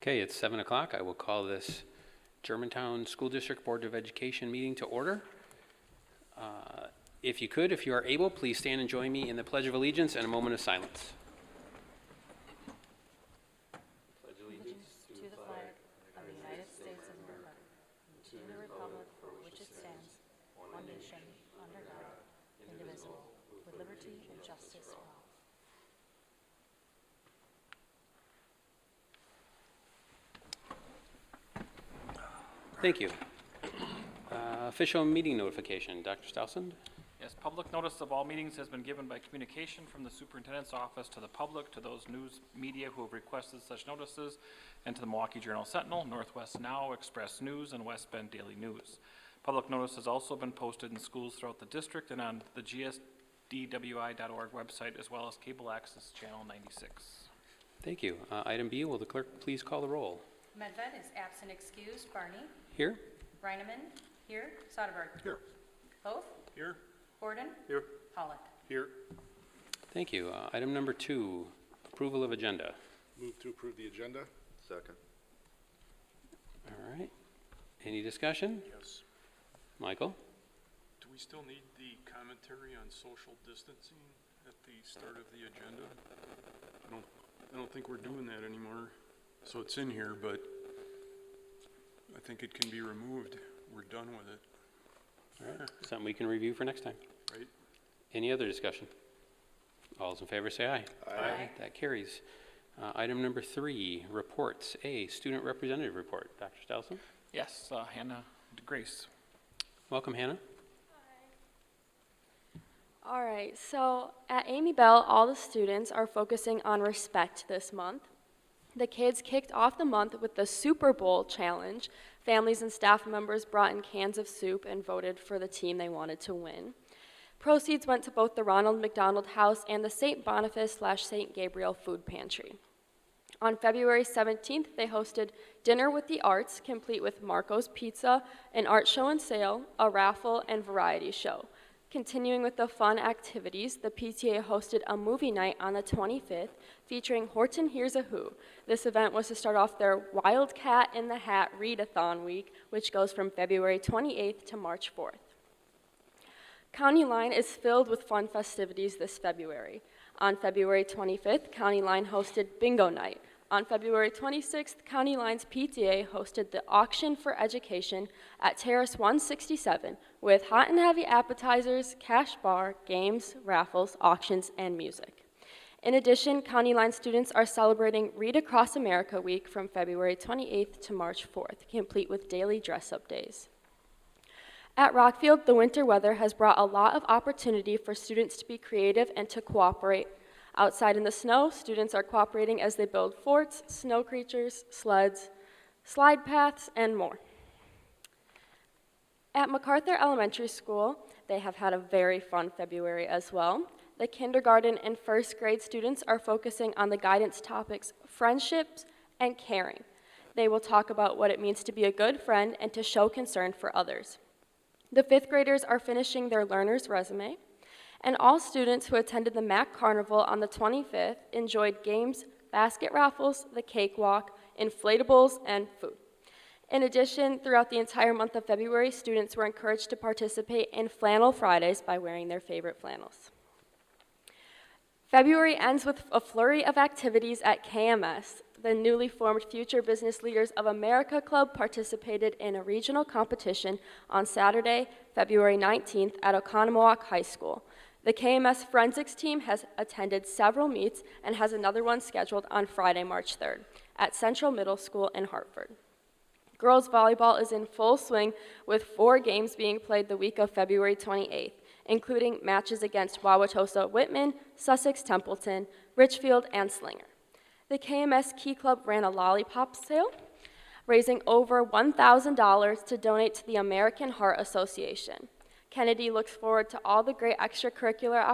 Okay, it's 7 o'clock. I will call this Germantown School District Board of Education meeting to order. If you are able, please stand and join me in the Pledge of Allegiance and a moment of silence. Pledge allegiance to the flag of the United States of America, and to the republic for which it stands, one nation, under God, indivisible, with liberty and justice for all. Thank you. Official meeting notification. Dr. Stousen? Yes, public notice of all meetings has been given by communication from the superintendent's office to the public, to those news media who have requested such notices, and to the Milwaukee Journal-Sentinel, Northwest Now, Express News, and West Bend Daily News. Public notice has also been posted in schools throughout the district and on the gsdwi.org website, as well as cable access channel 96. Thank you. Item B, will the clerk please call the roll? Medved is absent excused. Barney. Here? Reineman. Here. Soderberg. Here. Oath. Here. Gordon. Here. Pollock. Here. Thank you. Item number 2, approval of agenda. Move to approve the agenda. Second. All right. Any discussion? Yes. Michael? Do we still need the commentary on social distancing at the start of the agenda? I don't think we're doing that anymore. So it's in here, but I think it can be removed. We're done with it, All right. Something we can review for next time. right? Any other discussion? All those in favor say aye. Aye. That carries. Item number 3, reports. A, student representative report. Dr. Stousen? Yes, Hannah DeGrace. Welcome, Hannah. All right, so at Amy Bell, all the students are focusing on respect this month. The kids kicked off the month with the Super Bowl challenge. Families and staff members brought in cans of soup and voted for the team they wanted to win. Proceeds went to both the Ronald McDonald House and the St. Boniface/St. Gabriel Food Pantry. On February 17th, they hosted Dinner with the Arts, complete with Marco's Pizza, an art show and sale, a raffle, and variety show. Continuing with the fun activities, the PTA hosted a movie night on the 25th featuring Horton Hears a Who. This event was to start off their Wildcat in the Hat Readathon week, which goes from February 28th to March 4th. County Line is filled with fun festivities this February. On February 25th, County Line hosted Bingo Night. On February 26th, County Line's PTA hosted the Auction for Education at Terrace 167 with hot and heavy appetizers, cash bar, games, raffles, auctions, and music. In addition, County Line students are celebrating Read Across America Week from February 28th to March 4th, complete with daily dress-up days. At Rockfield, the winter weather has brought a lot of opportunity for students to be creative and to cooperate. Outside in the snow, students are cooperating as they build forts, snow creatures, sleds, slide paths, and more. At MacArthur Elementary School, they have had a very fun February as well. The kindergarten and first grade students are focusing on the guidance topics friendships and caring. They will talk about what it means to be a good friend and to show concern for others. The fifth graders are finishing their learner's resume. And all students who attended the MAC Carnival on the 25th enjoyed games, basket raffles, the cakewalk, inflatables, and food. In addition, throughout the entire month of February, students were encouraged to participate in Flannel Fridays by wearing their favorite flannels. February ends with a flurry of activities at KMS. The newly formed Future Business Leaders of America Club participated in a regional competition on Saturday, February 19th at Oconomowoc High School. The KMS Forensics team has attended several meets and has another one scheduled on Friday, March 3rd at Central Middle School in Hartford. Girls volleyball is in full swing with 4 games being played the week of February 28th, including matches against Wauwatosa Whitman, Sussex Templeton, Richfield, and Slinger. The KMS Key Club ran a lollipop sale, raising over $1,000 to donate to the American Heart Association. Kennedy looks forward to all the great extracurricular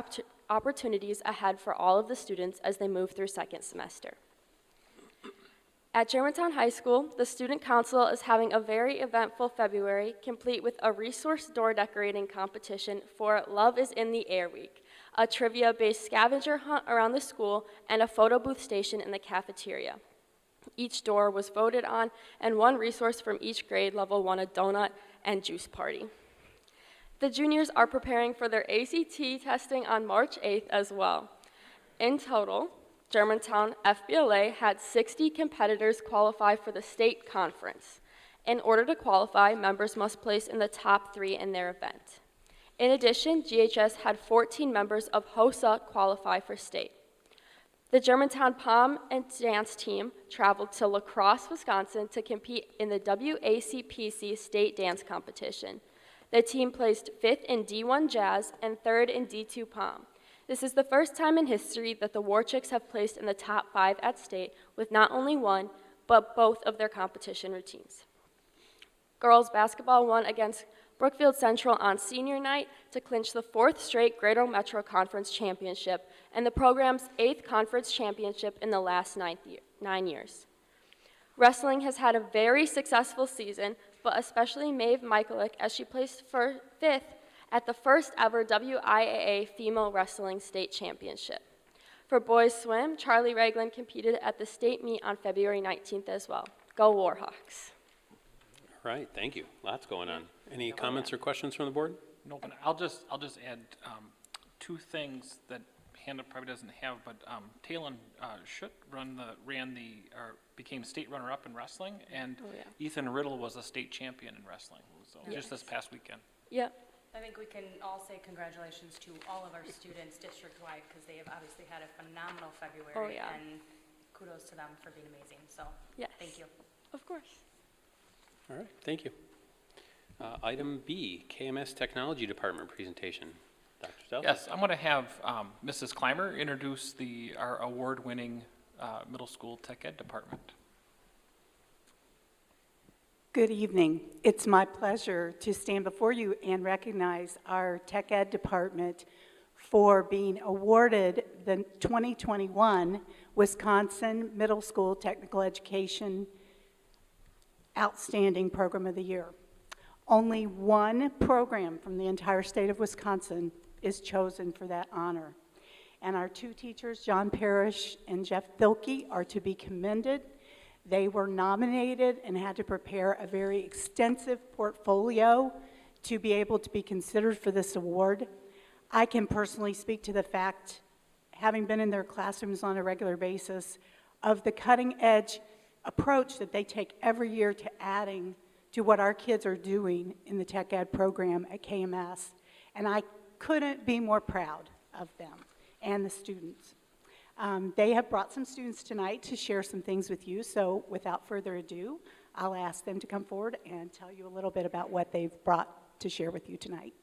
opportunities ahead for all of the students as they move through second semester. At Germantown High School, the Student Council is having a very eventful February, complete with a resource door decorating competition for Love is in the Air Week, a trivia-based scavenger hunt around the school, and a photo booth station in the cafeteria. Each door was voted on, and one resource from each grade level won a donut and juice party. The juniors are preparing for their ACT testing on March 8th as well. In total, Germantown FBLA had 60 competitors qualify for the state conference. In order to qualify, members must place in the top 3 in their event. In addition, GHS had 14 members of HOSA qualify for state. The Germantown Pom and dance team traveled to La Crosse, Wisconsin to compete in the WACPC state dance competition. The team placed 5th in D1 Jazz and 3rd in D2 Pom. This is the first time in history that the War Chicks have placed in the top 5 at state with not only one, but both of their competition routines. Girls basketball won against Brookfield Central on senior night to clinch the 4th straight Greater Metro Conference Championship and the program's 8th conference championship in the last 9 years. Wrestling has had a very successful season, but especially Maeve Michaelik as she placed 5th at the first ever WIAA Female Wrestling State Championship. For boys swim, Charlie Ragland competed at the state meet on February 19th as well. Go Warhawks. All right, thank you. Lots going on. Any comments or questions from the board? No, but I'll just add 2 things that Hannah probably doesn't have, but Talon Schutt became state runner-up in wrestling, and Oh, yeah. Ethan Riddle was a state champion in wrestling, so just this past weekend. Yep. I think we can all say congratulations to all of our students district-wide, because they have obviously had a phenomenal February. Oh, yeah. And kudos to them for being amazing, so, Yes. thank you. Of course. All right, thank you. Item B, KMS Technology Department presentation. Dr. Stelzner? Yes, I'm going to have Mrs. Clymer introduce our award-winning middle school tech ed department. Good evening. It's my pleasure to stand before you and recognize our tech ed department for being awarded the 2021 Wisconsin Middle School Technical Education Outstanding Program of the Year. Only one program from the entire state of Wisconsin is chosen for that honor. And our 2 teachers, John Parrish and Jeff Filke, are to be commended. They were nominated and had to prepare a very extensive portfolio to be able to be considered for this award. I can personally speak to the fact, having been in their classrooms on a regular basis, of the cutting edge approach that they take every year to adding to what our kids are doing in the tech ed program at KMS. And I couldn't be more proud of them and the students. They have brought some students tonight to share some things with you, so without further ado, I'll ask them to come forward and tell you a little bit about what they've brought to share with you tonight.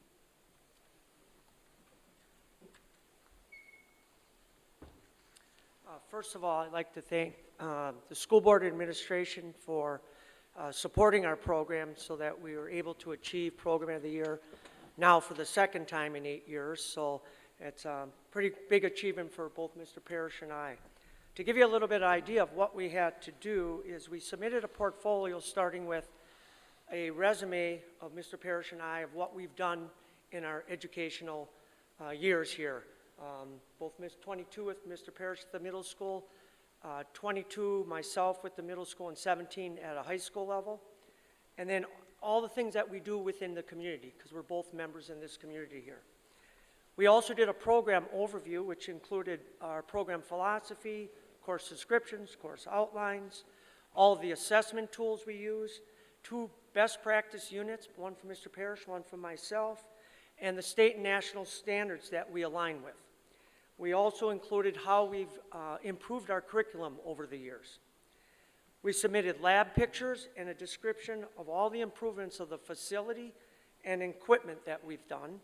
First of all, I'd like to thank the school board administration for supporting our program so that we were able to achieve Program of the Year now for the 2nd time in 8 years. So it's a pretty big achievement for both Mr. Parrish and I. To give you a little bit of idea of what we had to do is we submitted a portfolio starting with a resume of Mr. Parrish and I of what we've done in our educational years here. Both 22 with Mr. Parrish at the middle school, 22 myself with the middle school, and 17 at a high school level. And then all the things that we do within the community, because we're both members in this community here. We also did a program overview, which included our program philosophy, course descriptions, course outlines, all of the assessment tools we use, 2 best practice units, one from Mr. Parrish, one from myself, and the state and national standards that we align with. We also included how we've improved our curriculum over the years. We submitted lab pictures and a description of all the improvements of the facility and equipment that we've done.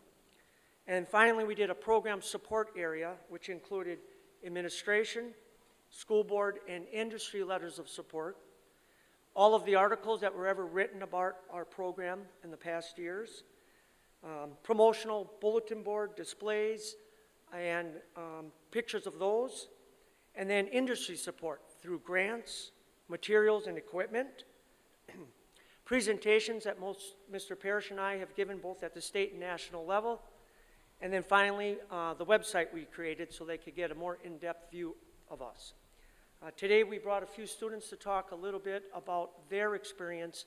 And finally, we did a program support area, which included administration, school board, and industry letters of support, all of the articles that were ever written about our program in the past years, promotional bulletin board displays, and pictures of those, and then industry support through grants, materials, and equipment, presentations that Mr. Parrish and I have given both at the state and national level, and then finally, the website we created so they could get a more in-depth view of us. Today, we brought a few students to talk a little bit about their experience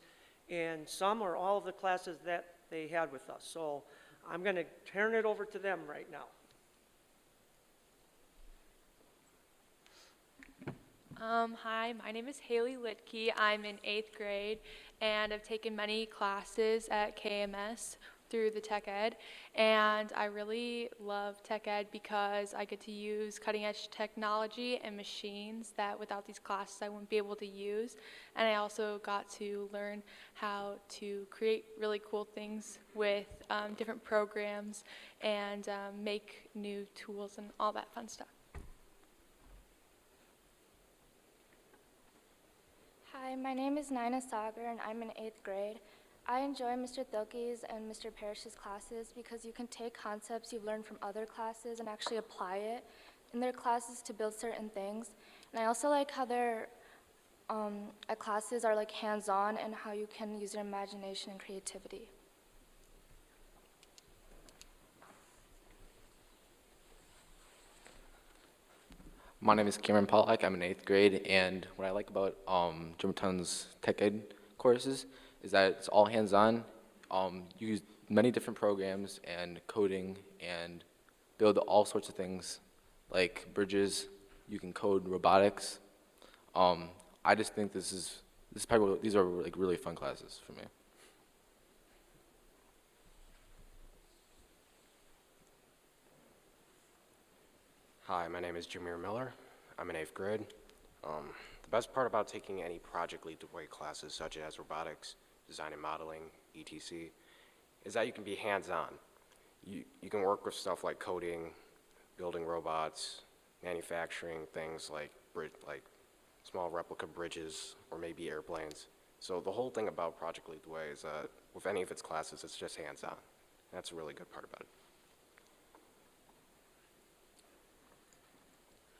in some or all of the classes that they had with us. So I'm going to turn it over to them right now. Hi, my name is Haley Litke. I'm in 8th grade, and I've taken many classes at KMS through the Tech Ed, and I really love Tech Ed because I get to use cutting-edge technology and machines that without these classes I wouldn't be able to use, and I also got to learn how to create really cool things with different programs and make new tools and all that fun stuff. Hi, my name is Naina Sagar and I'm in 8th grade. I enjoy Mr. Thilke's and Mr. Parrish's classes because you can take concepts you've learned from other classes and actually apply it in their classes to build certain things. And I also like how their classes are like hands-on and how you can use your imagination and creativity. My name is Cameron Pollack. I'm in 8th grade, and what I like about Germantown's Tech Ed courses is that it's all hands-on. You use many different programs and coding and build all sorts of things like bridges. You can code robotics. I just think these are like really fun classes for me. Hi, my name is Jameer Miller. I'm in 8th grade. The best part about taking any Project Lead the Way classes such as robotics, design and modeling, etc., is that you can be hands-on. You can work with stuff like coding, building robots, manufacturing things like small replica bridges or maybe airplanes. So the whole thing about Project Lead the Way is that with any of its classes, it's just hands-on. That's a really good part about it.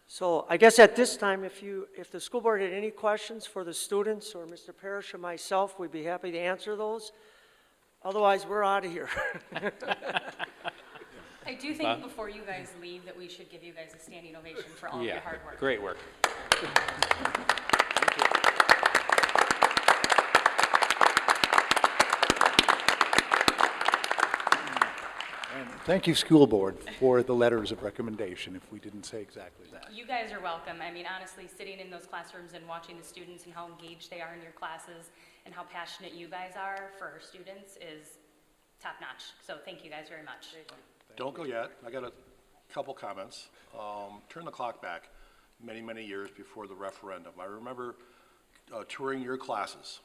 So I guess at this time, if the school board had any questions for the students or Mr. Parrish or myself, we'd be happy to answer those. Otherwise, we're out of here. I do think before you guys leave that we should give you guys a standing ovation for all of your hard work. Great work. Thank you, school board, for the letters of recommendation, if we didn't say exactly that. You guys are welcome. I mean, honestly, sitting in those classrooms and watching the students and how engaged they are in your classes and how passionate you guys are for our students is top notch. So thank you guys very much. Don't go yet. I got a couple comments. Turn the clock back many, many years before the referendum. I remember touring your classes,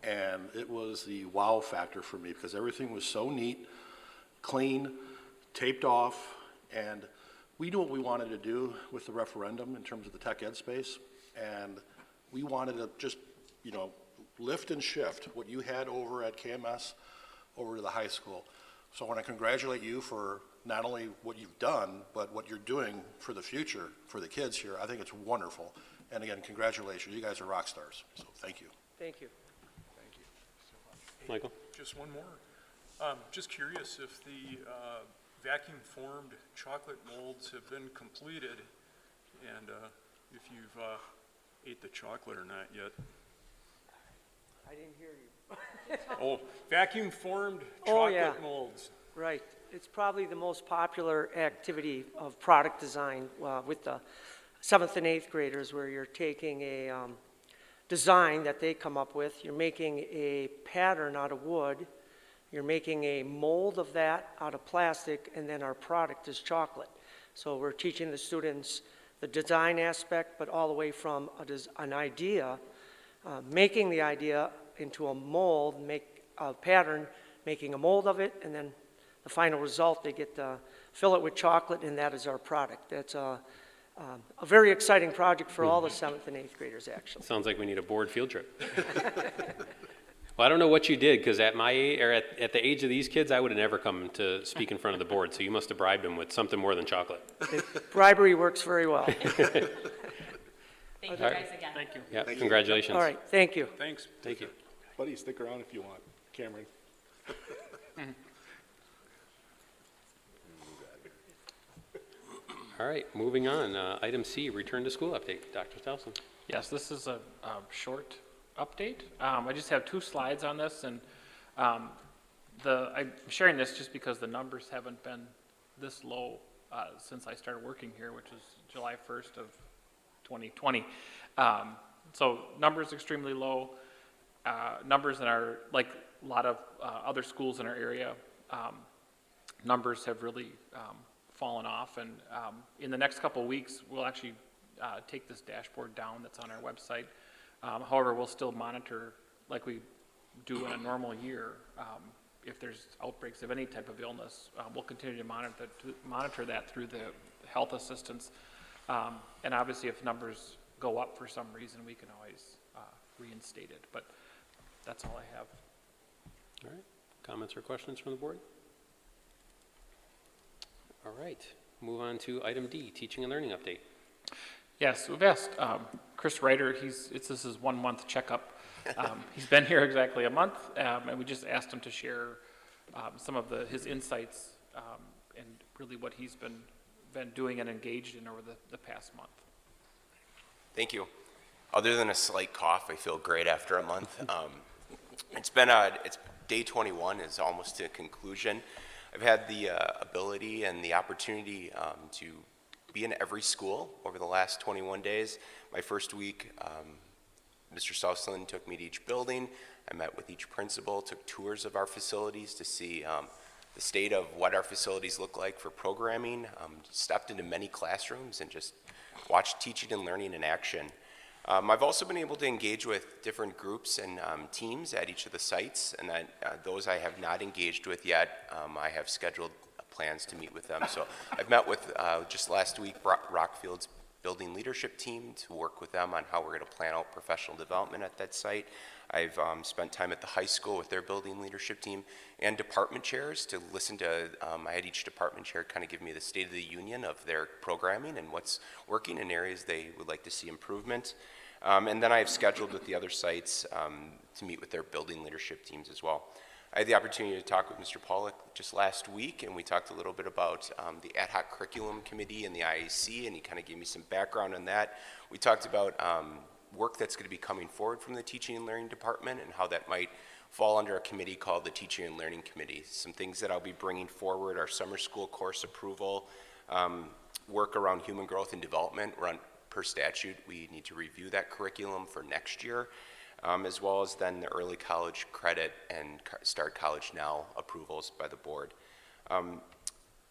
and it was the wow factor for me because everything was so neat, clean, taped off, and we knew what we wanted to do with the referendum in terms of the tech ed space, and we wanted to just, lift and shift what you had over at KMS over to the high school. So I want to congratulate you for not only what you've done, but what you're doing for the future for the kids here. I think it's wonderful. And again, congratulations. You guys are rock stars. So thank you. Thank you. Thank you so much. Michael? Just one more. Just curious if the vacuum-formed chocolate molds have been completed, and if you've ate the chocolate or not yet. I didn't hear you. Oh, vacuum-formed Oh, yeah. chocolate molds. Right. It's probably the most popular activity of product design with the 7th and 8th graders, where you're taking a design that they come up with, you're making a pattern out of wood, you're making a mold of that out of plastic, and then our product is chocolate. So we're teaching the students the design aspect, but all the way from an idea, making the idea into a mold, make a pattern, making a mold of it, and then the final result, they get to fill it with chocolate, and that is our product. That's a very exciting project for all the 7th and 8th graders, actually. Sounds like we need a board field trip. Well, I don't know what you did, because at my age, or at the age of these kids, I would have never come to speak in front of the board, so you must have bribed them with something more than chocolate. Bribery works very well. Thank you guys again. Thank you. Yeah, Thank you. congratulations. All right, thank you. Thanks. Thank you. Buddy, stick around if you want. Cameron. All right, moving on. Item C, return to school update. Dr. Towson. Yes, this is a short update. I just have 2 slides on this, and I'm sharing this just because the numbers haven't been this low since I started working here, which is July 1st of 2020. So numbers extremely low. Numbers in our, like a lot of other schools in our area, numbers have really fallen off, and in the next couple of weeks, we'll actually take this dashboard down that's on our website. However, we'll still monitor like we do in a normal year. If there's outbreaks of any type of illness, we'll continue to monitor that through the health assistance. And obviously, if numbers go up for some reason, we can always reinstate it. But that's all I have. All right, comments or questions from the board? All right, move on to item D, teaching and learning update. Yes, we've asked Chris Ryder, this is his 1-month checkup. He's been here exactly a month, and we just asked him to share some of his insights and really what he's been doing and engaged in over the past month. Thank you. Other than a slight cough, I feel great after a month. It's day 21 is almost to a conclusion. I've had the ability and the opportunity to be in every school over the last 21 days. My first week, Mr. Southland took me to each building. I met with each principal, took tours of our facilities to see the state of what our facilities look like for programming, stepped into many classrooms and just watched teaching and learning in action. I've also been able to engage with different groups and teams at each of the sites, and those I have not engaged with yet. I have scheduled plans to meet with them. So I've met with, just last week, Rockfield's building leadership team to work with them on how we're going to plan out professional development at that site. I've spent time at the high school with their building leadership team and department chairs to listen to, I had each department chair kind of give me the state of the union of their programming and what's working in areas they would like to see improvement. And then I've scheduled with the other sites to meet with their building leadership teams as well. I had the opportunity to talk with Mr. Pollock just last week, and we talked a little bit about the ad hoc curriculum committee and the IAC, and he kind of gave me some background on that. We talked about work that's going to be coming forward from the teaching and learning department and how that might fall under a committee called the Teaching and Learning Committee. Some things that I'll be bringing forward are summer school course approval, work around human growth and development. Per statute, we need to review that curriculum for next year, as well as then the early college credit and Start College Now approvals by the board.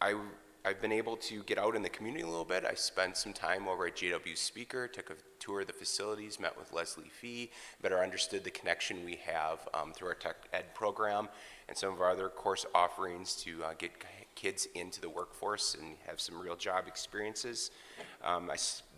I've been able to get out in the community a little bit. I spent some time over at JW Speaker, took a tour of the facilities, met with Leslie Fee, better understood the connection we have through our Tech Ed program and some of our other course offerings to get kids into the workforce and have some real job experiences.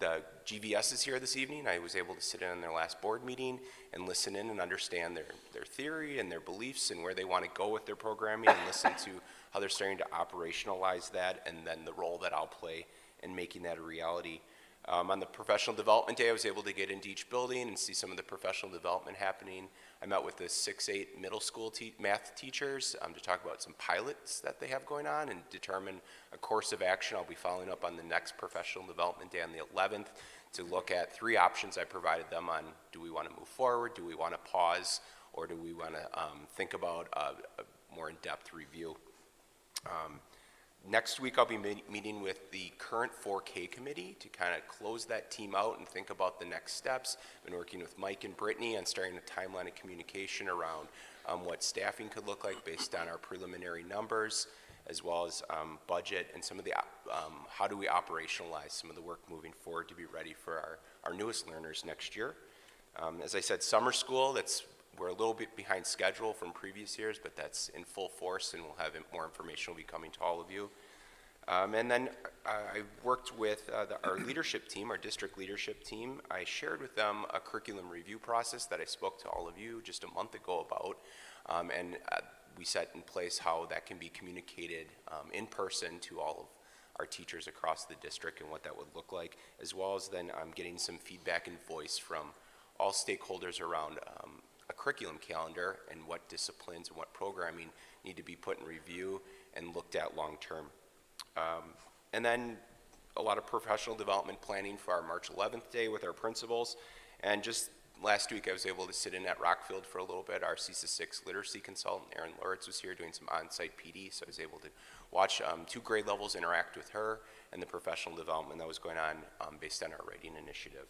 The GVS is here this evening. I was able to sit in on their last board meeting and listen in and understand their theory and their beliefs and where they want to go with their programming and listen to how they're starting to operationalize that and then the role that I'll play in making that a reality. On the professional development day, I was able to get into each building and see some of the professional development happening. I met with the 6-8 middle school math teachers to talk about some pilots that they have going on and determine a course of action. I'll be following up on the next professional development day on the 11th to look at 3 options I provided them on: do we want to move forward, do we want to pause, or do we want to think about a more in-depth review. Next week, I'll be meeting with the current 4K committee to kind of close that team out and think about the next steps. Been working with Mike and Brittany on starting a timeline of communication around what staffing could look like based on our preliminary numbers, as well as budget and some of the, how do we operationalize some of the work moving forward to be ready for our newest learners next year. As I said, summer school, we're a little bit behind schedule from previous years, but that's in full force, and we'll have more information will be coming to all of you. And then I worked with our leadership team, our district leadership team. I shared with them a curriculum review process that I spoke to all of you just a month ago about, and we set in place how that can be communicated in person to all of our teachers across the district and what that would look like, as well as then getting some feedback and voice from all stakeholders around a curriculum calendar and what disciplines and what programming need to be put in review and looked at long term. And then a lot of professional development planning for our March 11th day with our principals. And just last week, I was able to sit in at Rockfield for a little bit. Our CESA 6 literacy consultant, Erin Loritz, was here doing some on-site PD, so I was able to watch 2 grade levels interact with her and the professional development that was going on based on our writing initiative.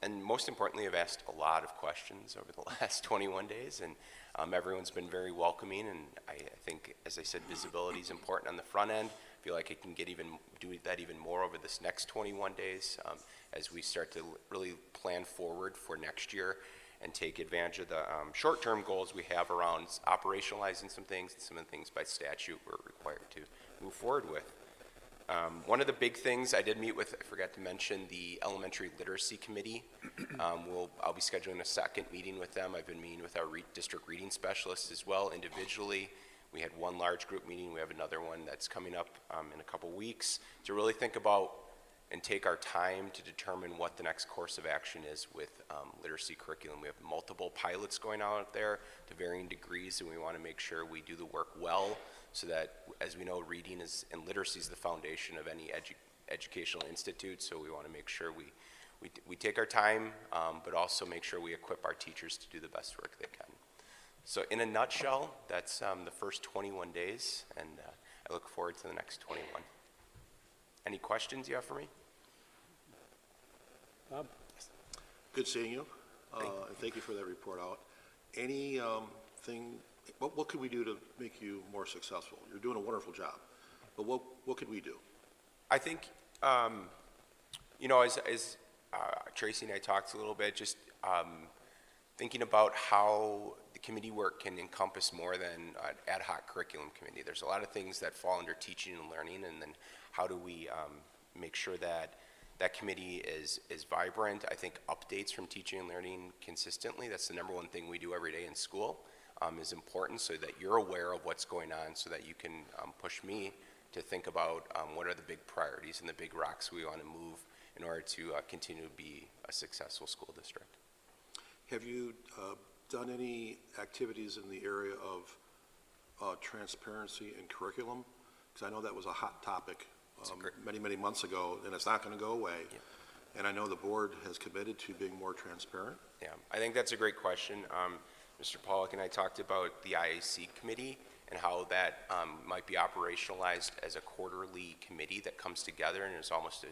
And most importantly, I've asked a lot of questions over the last 21 days, and everyone's been very welcoming, and I think, as I said, visibility is important on the front end. I feel like I can do that even more over this next 21 days as we start to really plan forward for next year and take advantage of the short-term goals we have around operationalizing some things, and some of the things by statute we're required to move forward with. One of the big things I did meet with, I forgot to mention, the Elementary Literacy Committee. I'll be scheduling a second meeting with them. I've been meeting with our district reading specialists as well individually. We had one large group meeting. We have another one that's coming up in a couple weeks to really think about and take our time to determine what the next course of action is with literacy curriculum. We have multiple pilots going on out there to varying degrees, and we want to make sure we do the work well so that, as we know, reading and literacy is the foundation of any educational institute, so we want to make sure we take our time, but also make sure we equip our teachers to do the best work they can. So in a nutshell, that's the first 21 days, and I look forward to the next 21. Any questions you have for me? Bob? Good seeing you, and thank you for that report out. Any what could we do to make you more successful? You're doing a wonderful job, but what could we do? I think, as Tracy and I talked a little bit, just thinking about how the committee work can encompass more than an ad hoc curriculum committee. There's a lot of things that fall under teaching and learning, and then how do we make sure that that committee is vibrant? I think updates from teaching and learning consistently, that's the number one thing we do every day in school, is important so that you're aware of what's going on so that you can push me to think about what are the big priorities and the big rocks we want to move in order to continue to be a successful school district. Have you done any activities in the area of transparency in curriculum? Because I know that was a hot topic many months ago, and it's not going to go away. Yeah. And I know the board has committed to being more transparent. Yeah, I think that's a great question. Mr. Pollack and I talked about the IAC committee and how that might be operationalized as a quarterly committee that comes together and is almost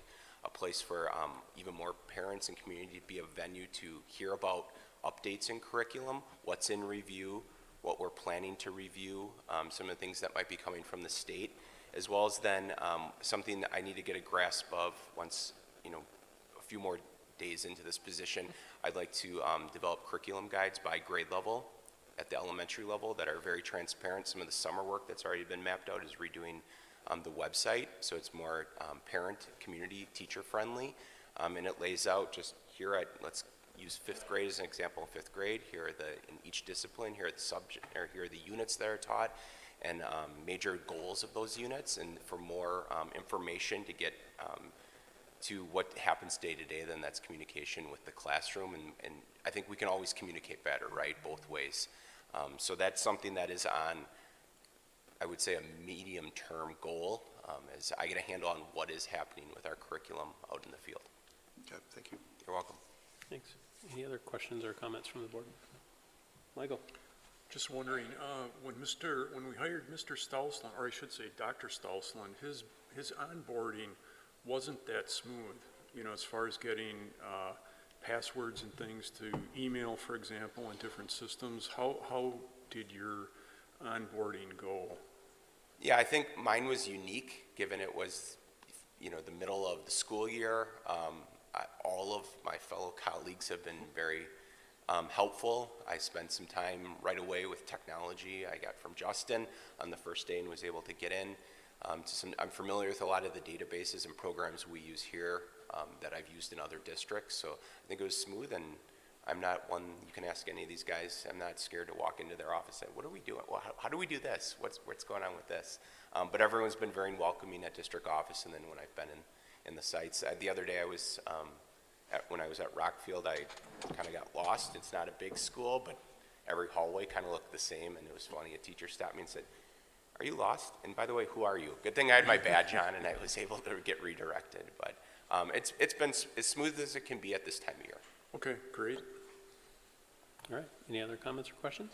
a place for even more parents and community to be a venue to hear about updates in curriculum, what's in review, what we're planning to review, some of the things that might be coming from the state, as well as then something that I need to get a grasp of once, a few more days into this position. I'd like to develop curriculum guides by grade level at the elementary level that are very transparent. Some of the summer work that's already been mapped out is redoing the website, so it's more parent, community, teacher friendly, and it lays out just here at, let's use 5th grade as an example. In 5th grade, here are in each discipline, here are the units that are taught, and major goals of those units, and for more information to get to what happens day to day, then that's communication with the classroom, and I think we can always communicate better, right, both ways. So that's something that is on, I would say, a medium-term goal, as I get a handle on what is happening with our curriculum out in the field. Okay, thank you. You're welcome. Thanks. Any other questions or comments from the board? Michael? Just wondering, when we hired Mr. Stouslund, or I should say Dr. Stouslund, his onboarding wasn't that smooth, as far as getting passwords and things to email, for example, and different systems. How did your onboarding go? Yeah, I think mine was unique, given it was, the middle of the school year. All of my fellow colleagues have been very helpful. I spent some time right away with technology I got from Justin on the first day and was able to get in. I'm familiar with a lot of the databases and programs we use here that I've used in other districts, so I think it was smooth, and I'm not one, you can ask any of these guys, I'm not scared to walk into their office and say, what are we doing? Well, how do we do this? What's going on with this? But everyone's been very welcoming at district office, and then when I've been in the sites. The other day I was, when I was at Rockfield, I kind of got lost. It's not a big school, but every hallway kind of looked the same, and it was funny. A teacher stopped me and said, Are you lost? And by the way, who are you? Good thing I had my badge on and I was able to get redirected. But it's been as smooth as it can be at this time of year. Okay, great. All right, any other comments or questions?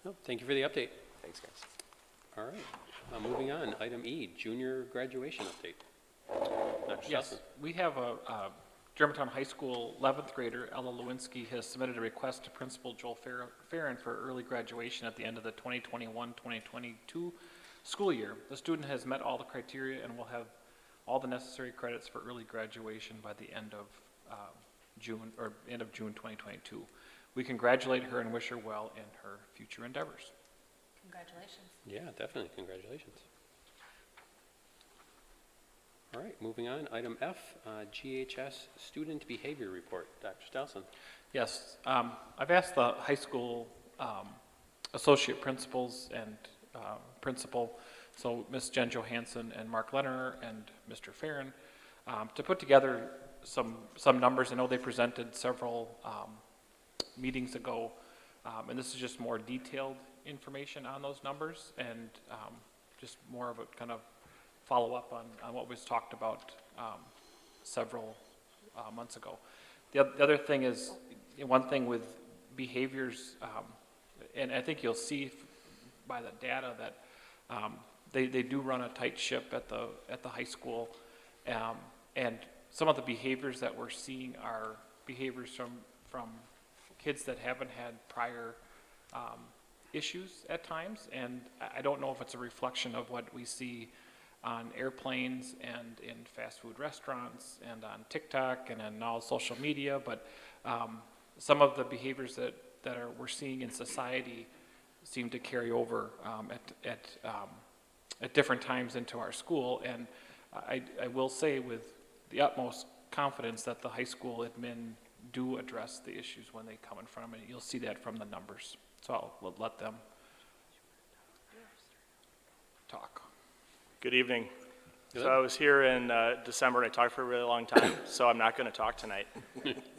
No, thank you for the update. Thanks, guys. All right, moving on, item E, junior graduation update. Dr. Yes, Stelzner. we have a Germantown High School 11th grader, Ella Lewinsky, has submitted a request to Principal Joel Farron for early graduation at the end of the 2021-2022 school year. The student has met all the criteria and will have all the necessary credits for early graduation by the end of June 2022. We congratulate her and wish her well in her future endeavors. Congratulations. Yeah, definitely, congratulations. All right, moving on, item F, GHS Student Behavior Report. Dr. Stelzner. Yes, I've asked the high school associate principals and principal, so Ms. Jen Johansson and Mark Lenner and Mr. Farron, to put together some numbers. I know they presented several meetings ago, and this is just more detailed information on those numbers and just more of a kind of follow up on what was talked about several months ago. The other thing is, one thing with behaviors, and I think you'll see by the data that they do run a tight ship at the high school, and some of the behaviors that we're seeing are behaviors from kids that haven't had prior issues at times, and I don't know if it's a reflection of what we see on airplanes and in fast food restaurants and on TikTok and on all social media, but some of the behaviors that we're seeing in society seem to carry over at different times into our school, and I will say with the utmost confidence that the high school admin do address the issues when they come in front of me. You'll see that from the numbers, so I'll let them talk. Good evening. Good. So I was here in December and I talked for a really long time, so I'm not going to talk tonight.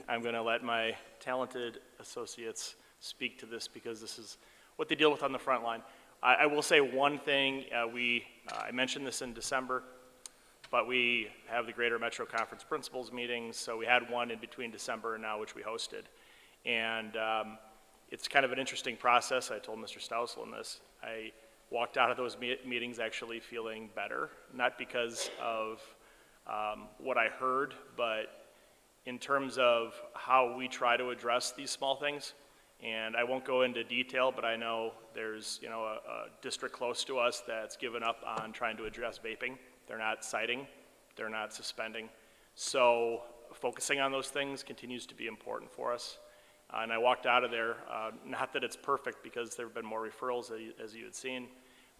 I'm going to let my talented associates speak to this because this is what they deal with on the front line. I will say one thing. I mentioned this in December, but we have the Greater Metro Conference Principals meetings, so we had one in between December and now, which we hosted. And it's kind of an interesting process. I told Mr. Stousel in this. I walked out of those meetings actually feeling better, not because of what I heard, but in terms of how we try to address these small things. And I won't go into detail, but I know there's a district close to us that's given up on trying to address vaping. They're not citing, they're not suspending. So focusing on those things continues to be important for us. And I walked out of there, not that it's perfect because there have been more referrals as you had seen,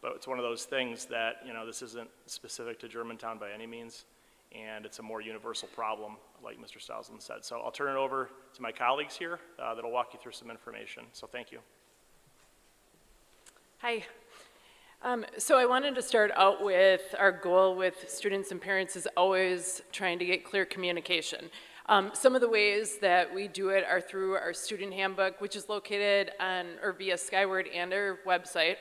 but it's one of those things that, this isn't specific to Germantown by any means, and it's a more universal problem, like Mr. Stousel said. So I'll turn it over to my colleagues here that'll walk you through some information. So thank you. Hi. So I wanted to start out with our goal with students and parents is always trying to get clear communication. Some of the ways that we do it are through our student handbook, which is located on or via Skyward and our website.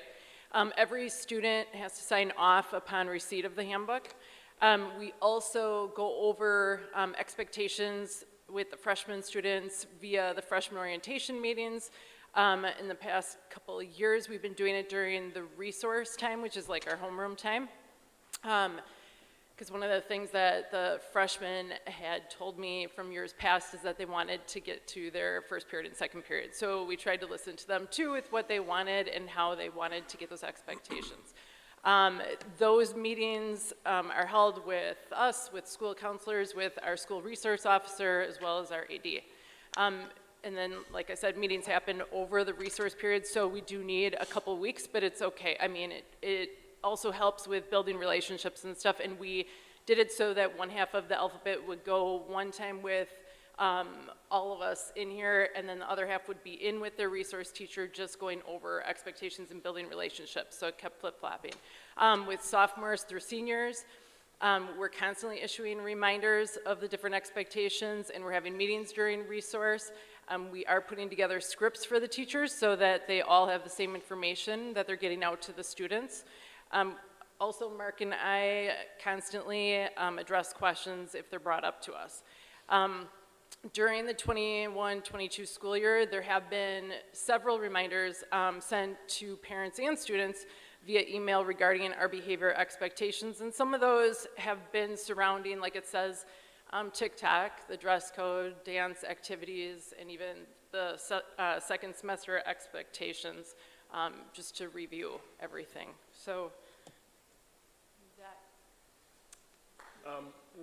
Every student has to sign off upon receipt of the handbook. We also go over expectations with the freshman students via the freshman orientation meetings. In the past couple of years, we've been doing it during the resource time, which is like our homeroom time. Because one of the things that the freshmen had told me from years past is that they wanted to get to their first period and second period. So we tried to listen to them too with what they wanted and how they wanted to get those expectations. Those meetings are held with us, with school counselors, with our school resource officer, as well as our AD. And then, like I said, meetings happen over the resource period, so we do need a couple weeks, but it's okay. I mean, it also helps with building relationships and stuff, and we did it so that one half of the alphabet would go one time with all of us in here, and then the other half would be in with their resource teacher, just going over expectations and building relationships, so it kept flip-flopping. With sophomores through seniors, we're constantly issuing reminders of the different expectations, and we're having meetings during resource. We are putting together scripts for the teachers so that they all have the same information that they're getting out to the students. Also, Mark and I constantly address questions if they're brought up to us. During the 21-22 school year, there have been several reminders sent to parents and students via email regarding our behavior expectations, and some of those have been surrounding, like it says, TikTok, the dress code, dance activities, and even the second semester expectations, just to review everything. So,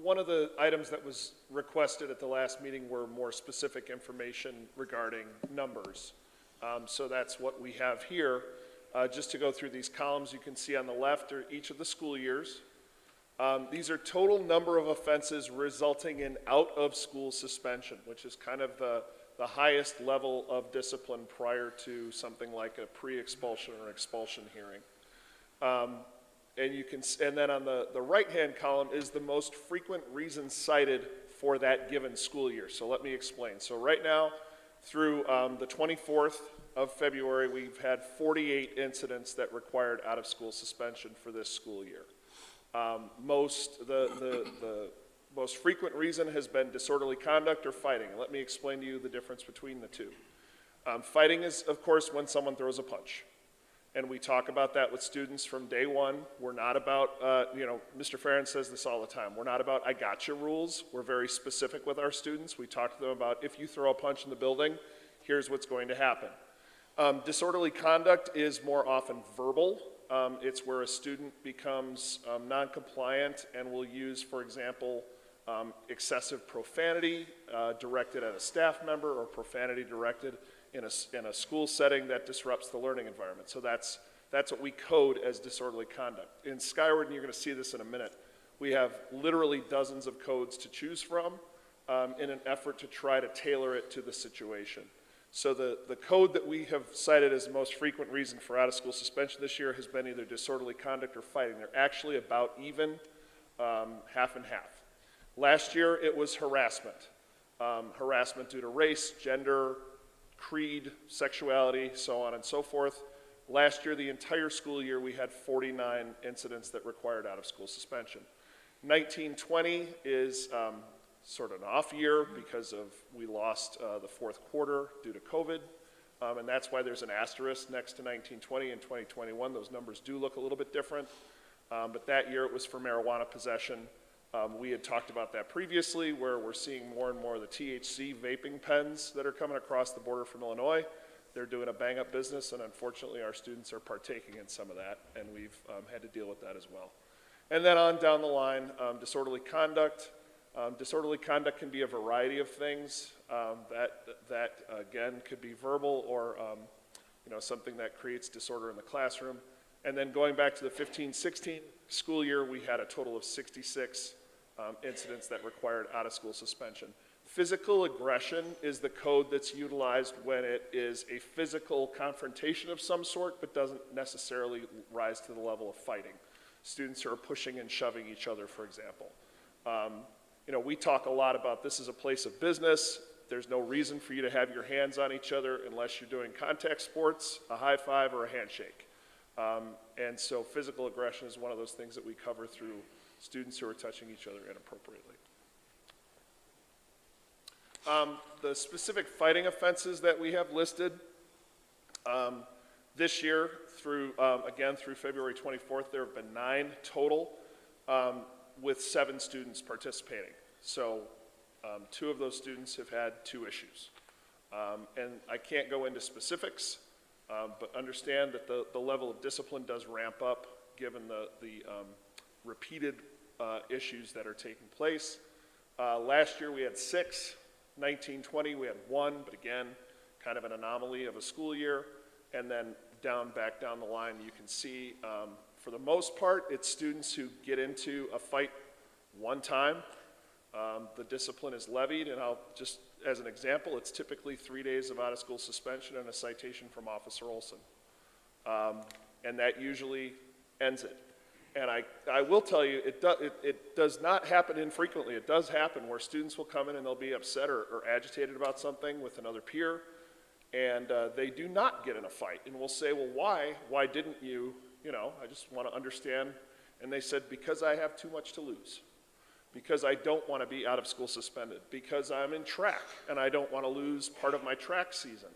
one of the items that was requested at the last meeting were more specific information regarding numbers. So that's what we have here. Just to go through these columns, you can see on the left are each of the school years. These are total number of offenses resulting in out-of-school suspension, which is kind of the highest level of discipline prior to something like a pre-expulsion or expulsion hearing. And then on the right-hand column is the most frequent reasons cited for that given school year. So let me explain. So right now, through the 24th of February, we've had 48 incidents that required out-of-school suspension for this school year. The most frequent reason has been disorderly conduct or fighting. Let me explain to you the difference between the two. Fighting is, of course, when someone throws a punch. And we talk about that with students from day one. We're not about, Mr. Farron says this all the time. We're not about I gotcha rules. We're very specific with our students. We talk to them about if you throw a punch in the building, here's what's going to happen. Disorderly conduct is more often verbal. It's where a student becomes non-compliant and will use, for example, excessive profanity directed at a staff member or profanity directed in a school setting that disrupts the learning environment. So that's what we code as disorderly conduct. In Skyward, and you're going to see this in a minute, we have literally dozens of codes to choose from in an effort to try to tailor it to the situation. So the code that we have cited as the most frequent reason for out-of-school suspension this year has been either disorderly conduct or fighting. They're actually about even, half and half. Last year, it was harassment. Harassment due to race, gender, creed, sexuality, so on and so forth. Last year, the entire school year, we had 49 incidents that required out-of-school suspension. 1920 is sort of an off year because we lost the fourth quarter due to COVID, and that's why there's an asterisk next to 1920 and 2021. Those numbers do look a little bit different, but that year it was for marijuana possession. We had talked about that previously, where we're seeing more and more of the THC vaping pens that are coming across the border from Illinois. They're doing a bang-up business, and unfortunately our students are partaking in some of that, and we've had to deal with that as well. And then on down the line, disorderly conduct. Disorderly conduct can be a variety of things. That again, could be verbal or something that creates disorder in the classroom. And then going back to the 15-16 school year, we had a total of 66 incidents that required out-of-school suspension. Physical aggression is the code that's utilized when it is a physical confrontation of some sort, but doesn't necessarily rise to the level of fighting. Students who are pushing and shoving each other, for example. We talk a lot about this is a place of business. There's no reason for you to have your hands on each other unless you're doing contact sports, a high five, or a handshake. And so physical aggression is one of those things that we cover through students who are touching each other inappropriately. The specific fighting offenses that we have listed this year again through February 24th, there have been 9 total with 7 students participating. So 2 of those students have had 2 issues. And I can't go into specifics, but understand that the level of discipline does ramp up given the repeated issues that are taking place. Last year we had 6, 19-20 we had 1, but again, kind of an anomaly of a school year. And then back down the line, you can see for the most part, it's students who get into a fight one time. The discipline is levied, and I'll just, as an example, it's typically 3 days of out-of-school suspension and a citation from Officer Olson. And that usually ends it. And I will tell you, it does not happen infrequently. It does happen where students will come in and they'll be upset or agitated about something with another peer, and they do not get in a fight. And we'll say, well, why? Why didn't you? You know, I just want to understand. And they said, because I have too much to lose. Because I don't want to be out of school suspended. Because I'm in track and I don't want to lose part of my track season.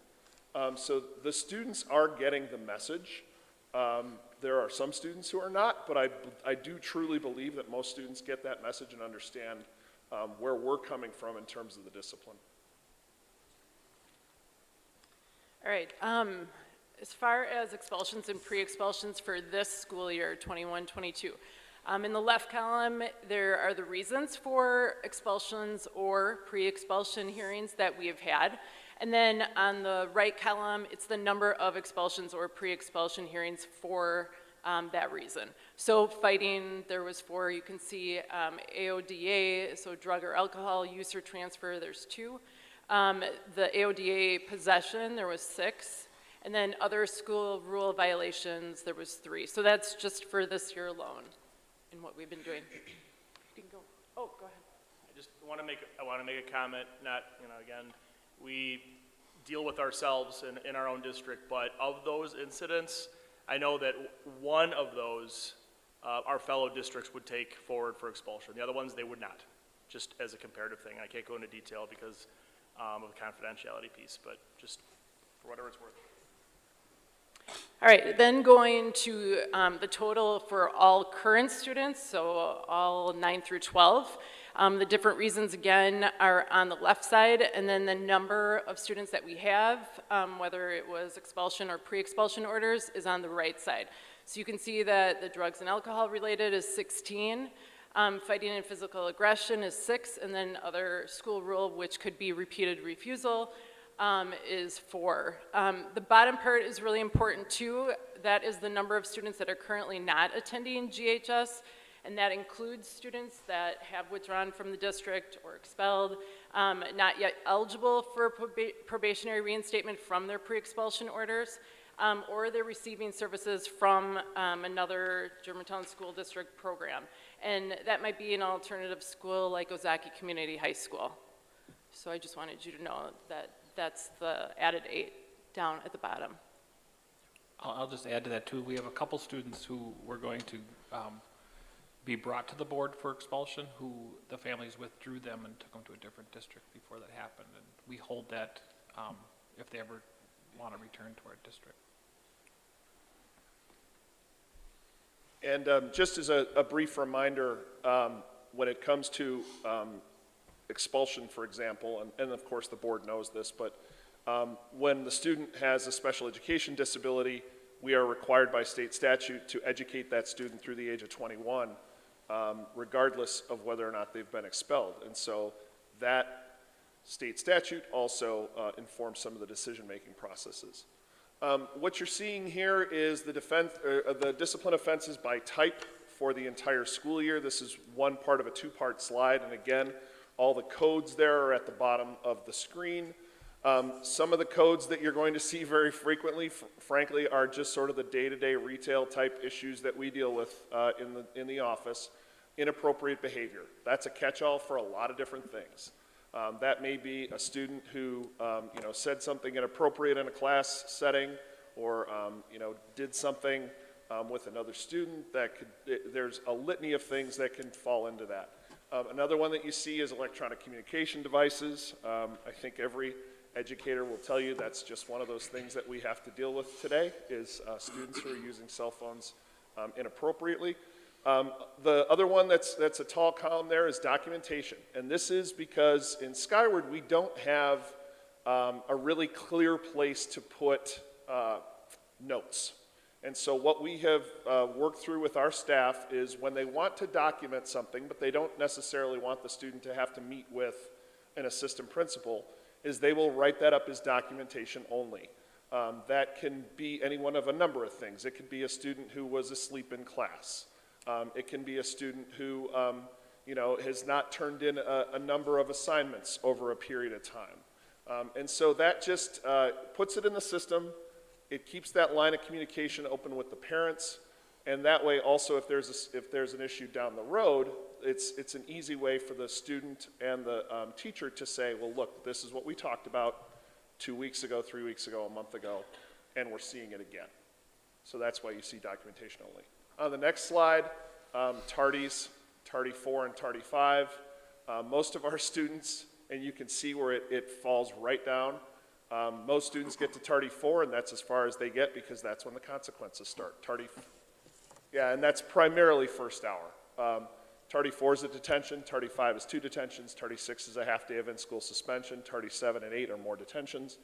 So the students are getting the message. There are some students who are not, but I do truly believe that most students get that message and understand where we're coming from in terms of the discipline. All right. As far as expulsions and pre-expulsions for this school year, 21-22, in the left column, there are the reasons for expulsions or pre-expulsion hearings that we have had. And then on the right column, it's the number of expulsions or pre-expulsion hearings for that reason. So fighting, there was 4. You can see AODA, so drug or alcohol use or transfer, there's 2. The AODA possession, there was 6. And then other school rule violations, there was 3. So that's just for this year alone in what we've been doing. You can go. Oh, go ahead. I just want to make a comment, not, again, we deal with ourselves in our own district, but of those incidents, I know that one of those our fellow districts would take forward for expulsion. The other ones, they would not, just as a comparative thing. I can't go into detail because of the confidentiality piece, but just for whatever it's worth. All right, then going to the total for all current students, so all 9 through 12. The different reasons, again, are on the left side, and then the number of students that we have, whether it was expulsion or pre-expulsion orders, is on the right side. So you can see that the drugs and alcohol related is 16, fighting and physical aggression is 6, and then other school rule, which could be repeated refusal, is 4. The bottom part is really important too. That is the number of students that are currently not attending GHS, and that includes students that have withdrawn from the district or expelled, not yet eligible for probationary reinstatement from their pre-expulsion orders, or they're receiving services from another Germantown School District program. And that might be an alternative school like Ozaki Community High School. So I just wanted you to know that that's the added 8 down at the bottom. I'll just add to that too. We have a couple students who we're going to be brought to the board for expulsion, who the families withdrew them and took them to a different district before that happened. And we hold that if they ever want to return to our district. And just as a brief reminder, when it comes to expulsion, for example, and of course the board knows this, but when the student has a special education disability, we are required by state statute to educate that student through the age of 21, regardless of whether or not they've been expelled. And so that state statute also informs some of the decision-making processes. What you're seeing here is the discipline offenses by type for the entire school year. This is one part of a 2-part slide, and again, all the codes there are at the bottom of the screen. Some of the codes that you're going to see very frequently, frankly, are just sort of the day-to-day retail type issues that we deal with in the office. Inappropriate behavior. That's a catch-all for a lot of different things. That may be a student who said something inappropriate in a class setting, or did something with another student. There's a litany of things that can fall into that. Another one that you see is electronic communication devices. I think every educator will tell you that's just one of those things that we have to deal with today, is students who are using cell phones inappropriately. The other one that's a tall column there is documentation. And this is because in Skyward we don't have a really clear place to put notes. And so what we have worked through with our staff is when they want to document something, but they don't necessarily want the student to have to meet with an assistant principal, is they will write that up as documentation only. That can be any one of a number of things. It could be a student who was asleep in class. It can be a student who has not turned in a number of assignments over a period of time. And so that just puts it in the system. It keeps that line of communication open with the parents. And that way also if there's an issue down the road, it's an easy way for the student and the teacher to say, well, look, this is what we talked about 2 weeks ago, 3 weeks ago, a month ago, and we're seeing it again. So that's why you see documentation only. On the next slide, tardies, tardy 4 and tardy 5. Most of our students, and you can see where it falls right down, most students get to tardy 4, and that's as far as they get because that's when the consequences start. Yeah, and that's primarily first hour. Tardy 4 is a detention, tardy 5 is 2 detentions, tardy 6 is a half day of in-school suspension, tardy 7 and 8 are more detentions.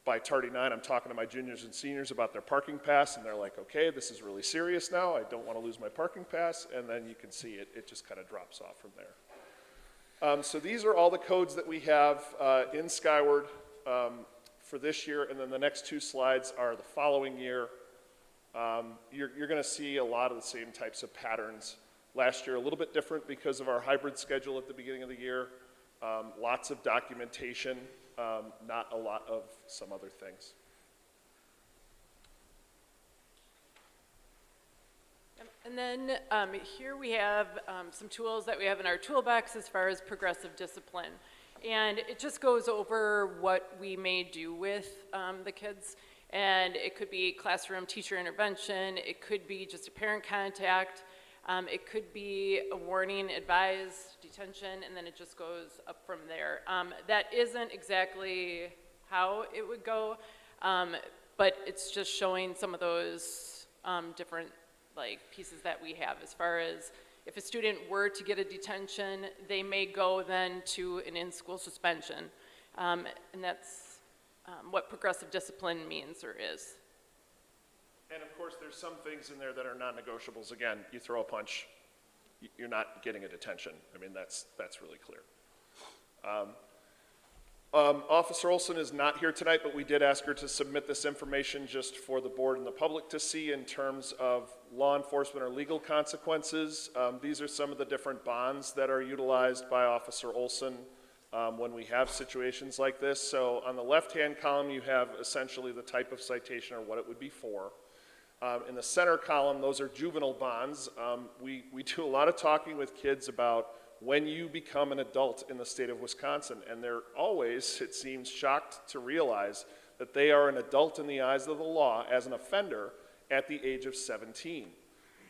By tardy 9, I'm talking to my juniors and seniors about their parking pass, and they're like, okay, this is really serious now, I don't want to lose my parking pass, and then you can see it just kind of drops off from there. So these are all the codes that we have in Skyward for this year, and then the next 2 slides are the following year. You're going to see a lot of the same types of patterns. Last year, a little bit different because of our hybrid schedule at the beginning of the year. Lots of documentation, not a lot of some other things. And then here we have some tools that we have in our toolbox as far as progressive discipline. And it just goes over what we may do with the kids. And it could be classroom teacher intervention, it could be just a parent contact, it could be a warning, advised, detention, and then it just goes up from there. That isn't exactly how it would go, but it's just showing some of those different pieces that we have as far as if a student were to get a detention, they may go then to an in-school suspension, and that's what progressive discipline means or is. And of course, there's some things in there that are non-negotiables. Again, you throw a punch, you're not getting a detention. I mean, that's really clear. Officer Olson is not here tonight, but we did ask her to submit this information just for the board and the public to see in terms of law enforcement or legal consequences. These are some of the different bonds that are utilized by Officer Olson when we have situations like this. So on the left-hand column, you have essentially the type of citation or what it would be for. In the center column, those are juvenile bonds. We do a lot of talking with kids about when you become an adult in the state of Wisconsin, and they're always, it seems, shocked to realize that they are an adult in the eyes of the law as an offender at the age of 17.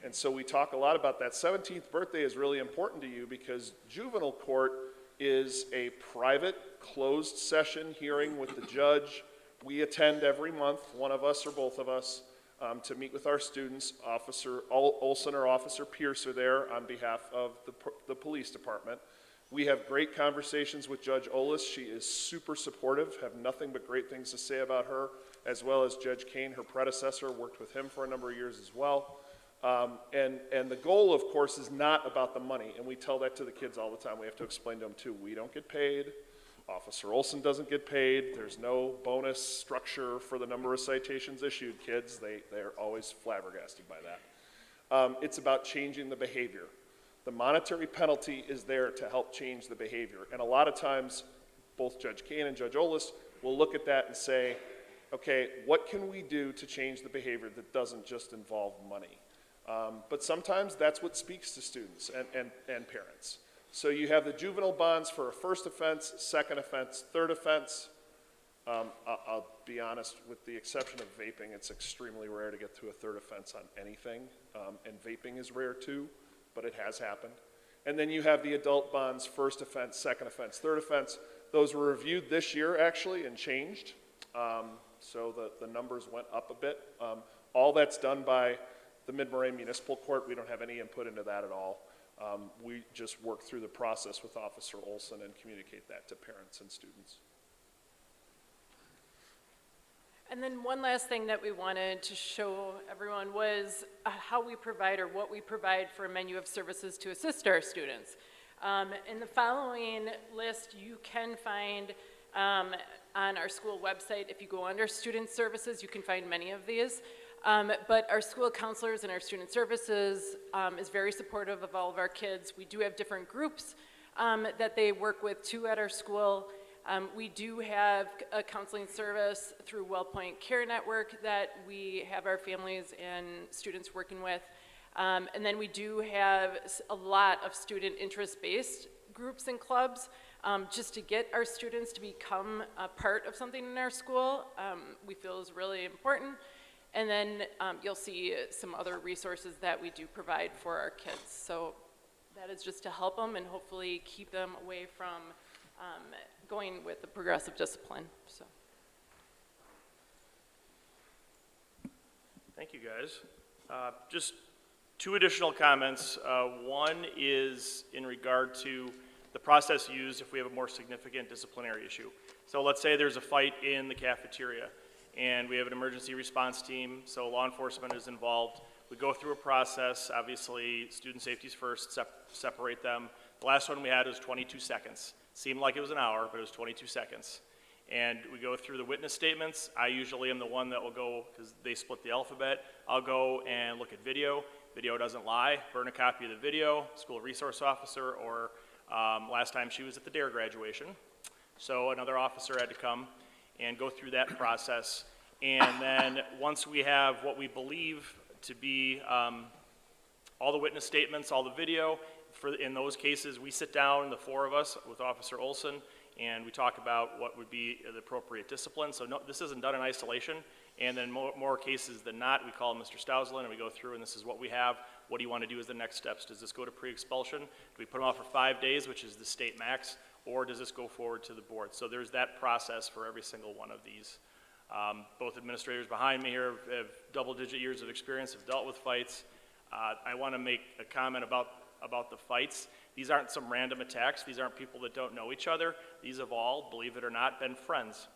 And so we talk a lot about that. 17th birthday is really important to you because juvenile court is a private, closed session hearing with the judge. We attend every month, one of us or both of us, to meet with our students. Officer Olson or Officer Pierce are there on behalf of the police department. We have great conversations with Judge Olis. She is super supportive, have nothing but great things to say about her, as well as Judge Kane, her predecessor, worked with him for a number of years as well. And the goal, of course, is not about the money, and we tell that to the kids all the time. We have to explain to them, too, we don't get paid. Officer Olson doesn't get paid. There's no bonus structure for the number of citations issued, kids. They're always flabbergasted by that. It's about changing the behavior. The monetary penalty is there to help change the behavior. And a lot of times, both Judge Kane and Judge Olis will look at that and say, okay, what can we do to change the behavior that doesn't just involve money? But sometimes that's what speaks to students and parents. So you have the juvenile bonds for a first offense, second offense, third offense. I'll be honest, with the exception of vaping, it's extremely rare to get to a third offense on anything. And vaping is rare too, but it has happened. And then you have the adult bonds, first offense, second offense, third offense. Those were reviewed this year actually and changed. So the numbers went up a bit. All that's done by the Mid-Moraine Municipal Court. We don't have any input into that at all. We just work through the process with Officer Olson and communicate that to parents and students. And then one last thing that we wanted to show everyone was how we provide or what we provide for a menu of services to assist our students. In the following list, you can find on our school website. If you go under student services, you can find many of these. But our school counselors and our student services is very supportive of all of our kids. We do have different groups that they work with too at our school. We do have a counseling service through WellPoint Care Network that we have our families and students working with. And then we do have a lot of student interest-based groups and clubs, just to get our students to become a part of something in our school, we feel is really important. And then you'll see some other resources that we do provide for our kids. So that is just to help them and hopefully keep them away from going with the progressive discipline. So. Thank you, guys. Just two additional comments. One is in regard to the process used if we have a more significant disciplinary issue. So let's say there's a fight in the cafeteria and we have an emergency response team, so law enforcement is involved. We go through a process, obviously student safety is first, separate them. The last one we had was 22 seconds. Seemed like it was an hour, but it was 22 seconds. And we go through the witness statements. I usually am the one that will go, because they split the alphabet, I'll go and look at video. Video doesn't lie, burn a copy of the video, school resource officer, or last time she was at the DARE graduation. So another officer had to come and go through that process. And then once we have what we believe to be all the witness statements, all the video, in those cases, we sit down, the four of us, with Officer Olson, and we talk about what would be the appropriate discipline. So no, this isn't done in isolation. And then more cases than not, we call Mr. Stauslin and we go through and this is what we have. What do you want to do as the next steps? Does this go to pre-expulsion? Do we put them off for 5 days, which is the state max? Or does this go forward to the board? So there's that process for every single one of these. Both administrators behind me here have double-digit years of experience, have dealt with fights. I want to make a comment about the fights. These aren't some random attacks. These aren't people that don't know each other. These have all, believe it or not, been friends.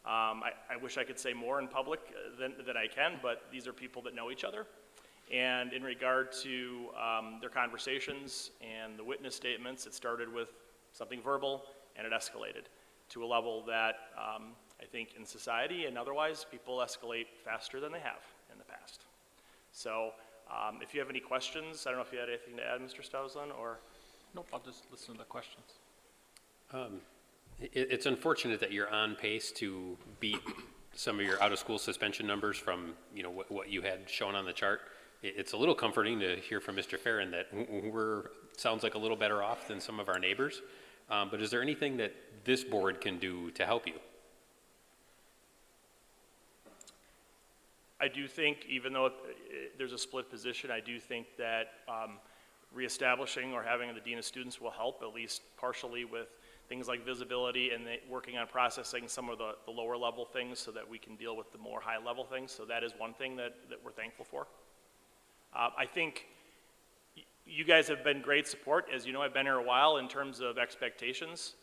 I wish I could say more in public than I can, but these are people that know each other. And in regard to their conversations and the witness statements, it started with something verbal and it escalated to a level that I think in society and otherwise people escalate faster than they have in the past. So if you have any questions, I don't know if you had anything to add, Mr. Stauslin, or? Nope, I'll just listen to the questions. It's unfortunate that you're on pace to beat some of your out-of-school suspension numbers from, what you had shown on the chart. It's a little comforting to hear from Mr. Farron that sounds like a little better off than some of our neighbors. But is there anything that this board can do to help you? I do think, even though there's a split position, I do think that reestablishing or having the Dean of Students will help, at least partially, with things like visibility and working on processing some of the lower level things so that we can deal with the more high level things. So that is one thing that we're thankful for. I think you guys have been great support. As you know, I've been here a while in terms of expectations.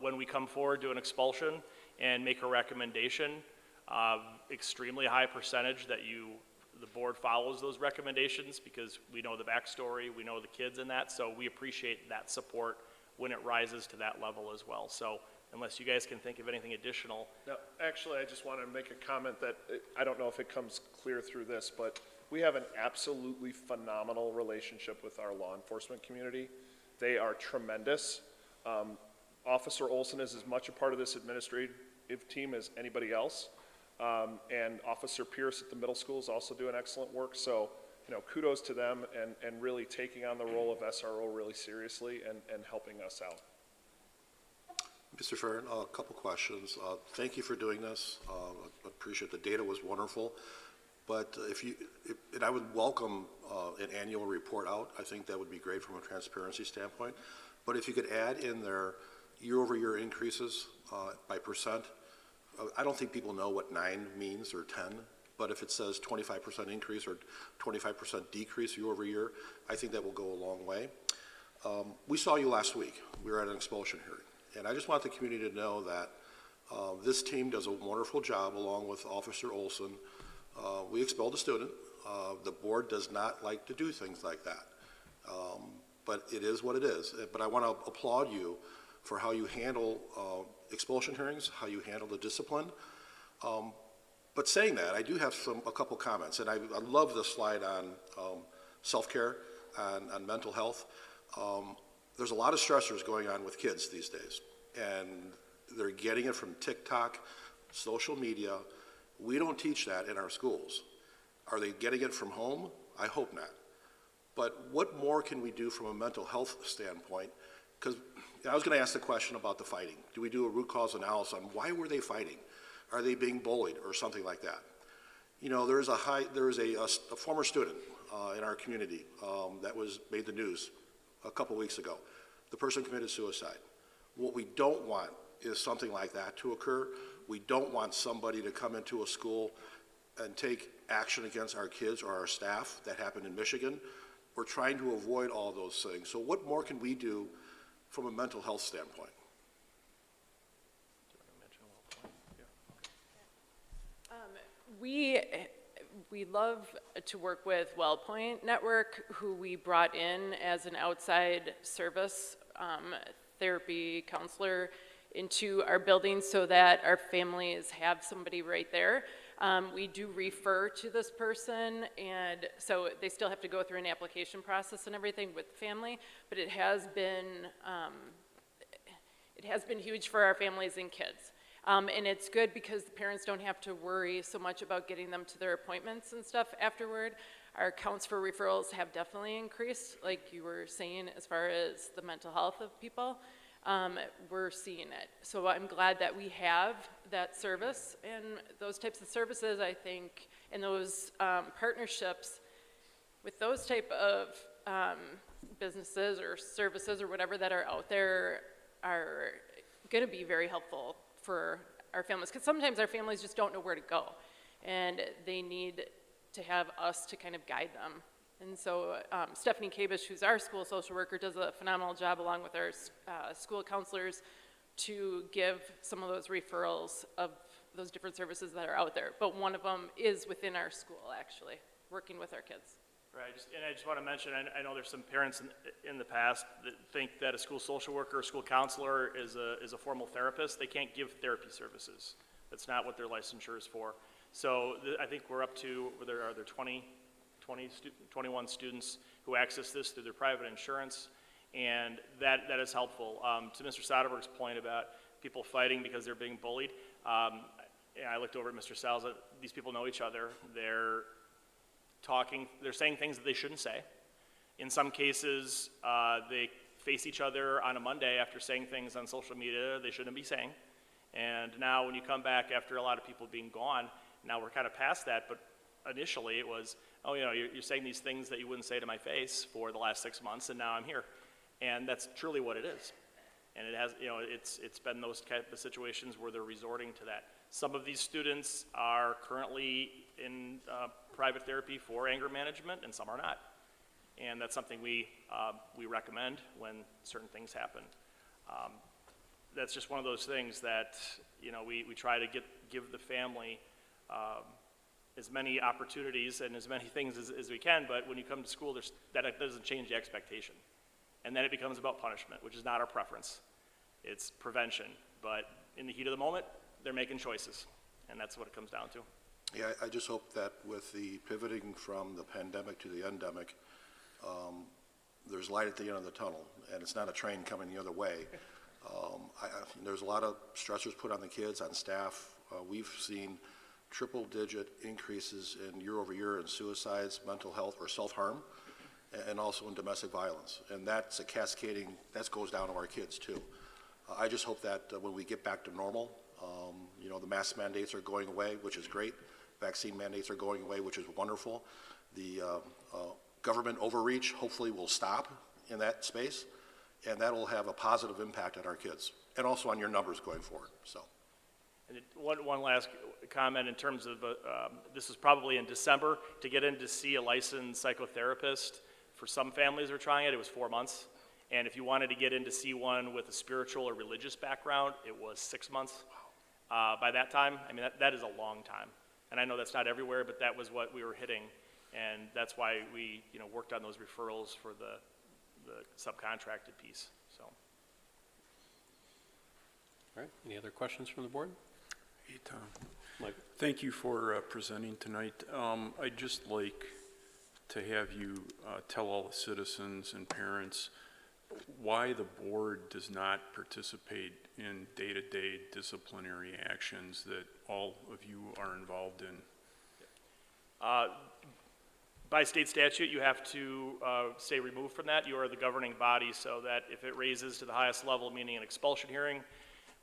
When we come forward to an expulsion and make a recommendation, extremely high percentage that the board follows those recommendations because we know the backstory, we know the kids in that, so we appreciate that support when it rises to that level as well. So unless you guys can think of anything additional. No, actually, I just want to make a comment that I don't know if it comes clear through this, but we have an absolutely phenomenal relationship with our law enforcement community. They are tremendous. Officer Olson is as much a part of this administrative team as anybody else. And Officer Pierce at the middle school is also doing excellent work. So, kudos to them and really taking on the role of SRO really seriously and helping us out. Mr. Farron, a couple questions. Thank you for doing this. I appreciate the data was wonderful. But and I would welcome an annual report out. I think that would be great from a transparency standpoint. But if you could add in there year-over-year increases by percent. I don't think people know what 9 means or 10, but if it says 25% increase or 25% decrease year over year, I think that will go a long way. We saw you last week. We were at an expulsion hearing, and I just want the community to know that this team does a wonderful job along with Officer Olson. We expelled a student. The board does not like to do things like that, but it is what it is. But I want to applaud you for how you handle expulsion hearings, how you handle the discipline. But saying that, I do have a couple comments, and I love the slide on self-care, on mental health. There's a lot of stressors going on with kids these days, and They're getting it from TikTok, social media. We don't teach that in our schools. Are they getting it from home? I hope not. But what more can we do from a mental health standpoint? Because I was going to ask the question about the fighting. Do we do a root cause analysis on why were they fighting? Are they being bullied or something like that? You know, there is a former student in our community that made the news a couple weeks ago. The person committed suicide. What we don't want is something like that to occur. We don't want somebody to come into a school and take action against our kids or our staff. That happened in Michigan. We're trying to avoid all those things. So what more can we do from a mental health standpoint? We love to work with WellPoint Network, who we brought in as an outside service therapy counselor into our building so that our families have somebody right there. We do refer to this person, and so they still have to go through an application process and everything with the family, but it has been huge for our families and kids. And it's good because the parents don't have to worry so much about getting them to their appointments and stuff afterward. Our counts for referrals have definitely increased, like you were saying, as far as the mental health of people. We're seeing it. So I'm glad that we have that service, and those types of services, I think, and those partnerships with those type of businesses or services or whatever that are out there are going to be very helpful for our families, because sometimes our families just don't know where to go, and they need to have us to kind of guide them. And so Stephanie Kabish, who's our school social worker, does a phenomenal job along with our school counselors to give some of those referrals of those different services that are out there. But one of them is within our school, actually, working with our kids. Right, and I just want to mention, I know there's some parents in the past that think that a school social worker or school counselor is a formal therapist. They can't give therapy services. That's not what their licensure is for. So I think we're up to, are there 21 students who access this through their private insurance, and that is helpful. To Mr. Soderberg's point about people fighting because they're being bullied, I looked over at Mr. Salza. These people know each other. They're saying things that they shouldn't say. In some cases, they face each other on a Monday after saying things on social media they shouldn't be saying. And now when you come back after a lot of people being gone, now we're kind of past that, but initially it was, oh, you know, you're saying these things that you wouldn't say to my face for the last 6 months, and now I'm here. And that's truly what it is. And it has, you know, it's been those type of situations where they're resorting to that. Some of these students are currently in private therapy for anger management, and some are not. And that's something we recommend when certain things happen. That's just one of those things that, you know, we try to give the family as many opportunities and as many things as we can, but when you come to school, that doesn't change the expectation. And then it becomes about punishment, which is not our preference. It's prevention. But in the heat of the moment, they're making choices, and that's what it comes down to. Yeah, I just hope that with the pivoting from the pandemic to the endemic, there's light at the end of the tunnel, and it's not a train coming the other way. There's a lot of stressors put on the kids, on staff. We've seen triple-digit increases in year-over-year in suicides, mental health, or self-harm, and also in domestic violence. And that's a cascading, that goes down to our kids, too. I just hope that when we get back to normal, you know, the mask mandates are going away, which is great. Vaccine mandates are going away, which is wonderful. The government overreach hopefully will stop in that space, and that will have a positive impact on our kids, and also on your numbers going forward, so. And one last comment in terms of, this is probably in December, to get in to see a licensed psychotherapist. For some families who are trying it was 4 months. And if you wanted to get in to see one with a spiritual or religious background, it was 6 months. By that time, I mean, that is a long time. And I know that's not everywhere, but that was what we were hitting. And that's why we, you know, worked on those referrals for the subcontracted piece, so. All right, any other questions from the board? Hey, Tom. Mike. Thank you for presenting tonight. I'd just like to have you tell all the citizens and parents why the board does not participate in day-to-day disciplinary actions that all of you are involved in. By state statute, you have to stay removed from that. You are the governing body, so that if it raises to the highest level, meaning an expulsion hearing,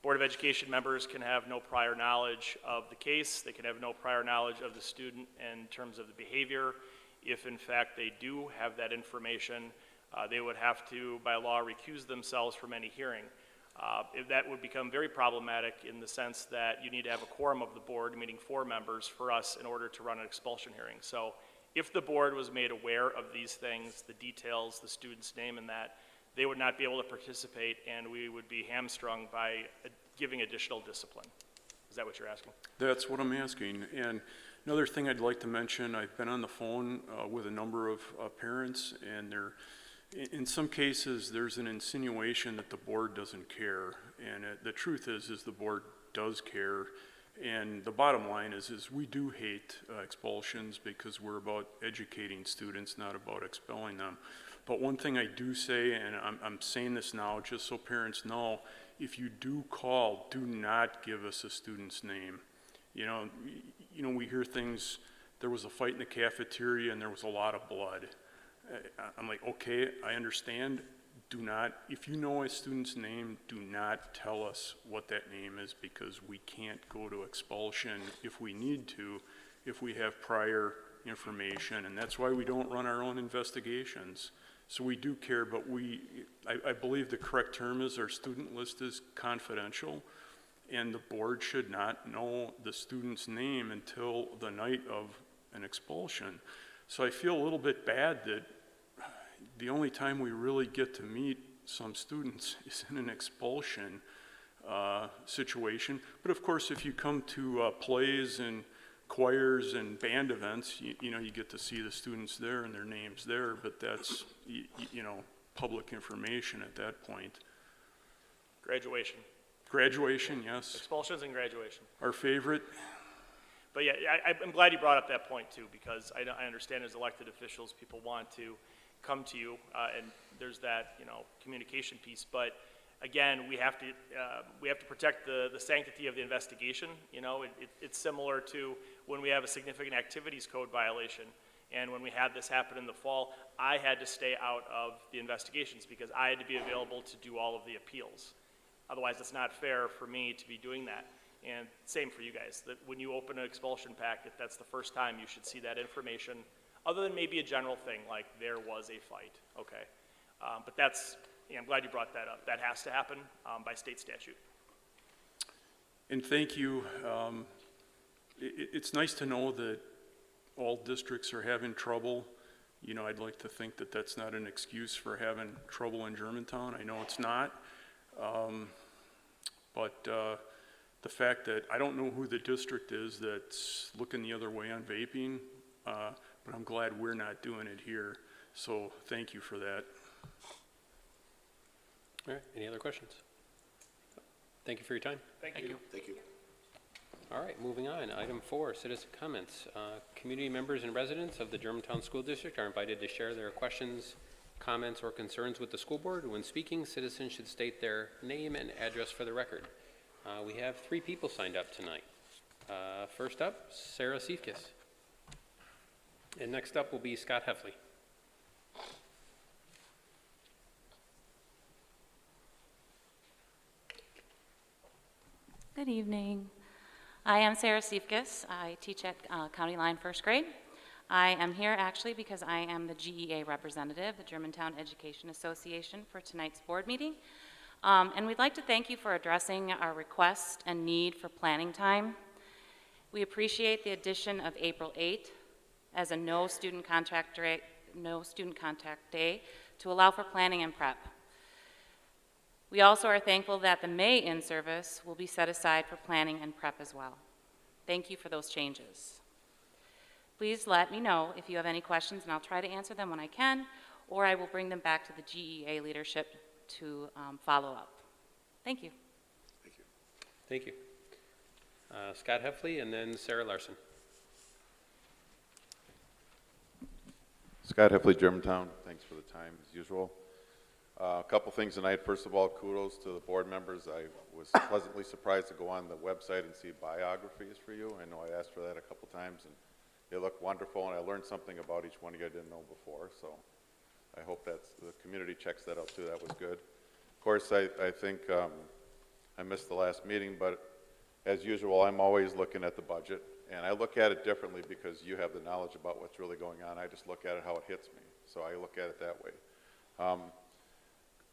Board of Education members can have no prior knowledge of the case. They can have no prior knowledge of the student in terms of the behavior. If in fact they do have that information, they would have to, by law, recuse themselves from any hearing. That would become very problematic in the sense that you need to have a quorum of the board, meaning 4 members for us, in order to run an expulsion hearing. So if the board was made aware of these things, the details, the student's name and that, they would not be able to participate, and we would be hamstrung by giving additional discipline. Is that what you're asking? That's what I'm asking. And another thing I'd like to mention, I've been on the phone with a number of parents, and in some cases, there's an insinuation that the board doesn't care. And the truth is the board does care. And the bottom line is we do hate expulsions because we're about educating students, not about expelling them. But one thing I do say, and I'm saying this now just so parents know, if you do call, do not give us a student's name. You know, we hear things, there was a fight in the cafeteria and there was a lot of blood. I'm like, okay, I understand. Do not, if you know a student's name, do not tell us what that name is, because we can't go to expulsion if we need to, if we have prior information, and that's why we don't run our own investigations. So we do care, but I believe the correct term is our student list is confidential, and the board should not know the student's name until the night of an expulsion. So I feel a little bit bad that the only time we really get to meet some students is in an expulsion situation. But of course, if you come to plays and choirs and band events, you know, you get to see the students there and their names there, but that's, you know, public information at that point. Graduation. Graduation, yes. Expulsions and graduation. Our favorite. But yeah, I'm glad you brought up that point too, because I understand as elected officials, people want to come to you, and there's that, you know, communication piece. But again, we have to protect the sanctity of the investigation. You know, it's similar to when we have a significant activities code violation. And when we had this happen in the fall, I had to stay out of the investigations because I had to be available to do all of the appeals. Otherwise, it's not fair for me to be doing that. And same for you guys, that when you open an expulsion packet, that's the first time you should see that information, other than maybe a general thing like there was a fight, okay? But that's, yeah, I'm glad you brought that up. That has to happen by state statute. And thank you. It's nice to know that all districts are having trouble. You know, I'd like to think that that's not an excuse for having trouble in Germantown. I know it's not. But the fact that I don't know who the district is that's looking the other way on vaping, but I'm glad we're not doing it here. So thank you for that. All right, any other questions? Thank you for your time. Thank you. Thank you. All right, moving on. Item 4, citizen comments. Community members and residents of the Germantown School District are invited to share their questions, comments, or concerns with the school board. When speaking, citizens should state their name and address for the record. We have 3 people signed up tonight. First up, Sarah Siefkes. And next up will be Scott Heffley. Good evening. I am Sarah Siefkes. I teach at County Line first grade. I am here actually because I am the GEA representative, the Germantown Education Association, for tonight's board meeting. And we'd like to thank you for addressing our request and need for planning time. We appreciate the addition of April 8th as a no student contact day to allow for planning and prep. We also are thankful that the May in-service will be set aside for planning and prep as well. Thank you for those changes. Please let me know if you have any questions, and I'll try to answer them when I can, or I will bring them back to the GEA leadership to follow up. Thank you. Thank you. Thank you. Scott Heffley and then Sarah Larson. Scott Heffley, Germantown. Thanks for the time, as usual. A couple things tonight. First of all, kudos to the board members. I was pleasantly surprised to go on the website and see biographies for you. I know I asked for that a couple times, and they look wonderful, and I learned something about each one of you I didn't know before, so I hope the community checks that out too. That was good. Of course, I think I missed the last meeting, but as usual, I'm always looking at the budget, and I look at it differently because you have the knowledge about what's really going on. I just look at it how it hits me, so I look at it that way.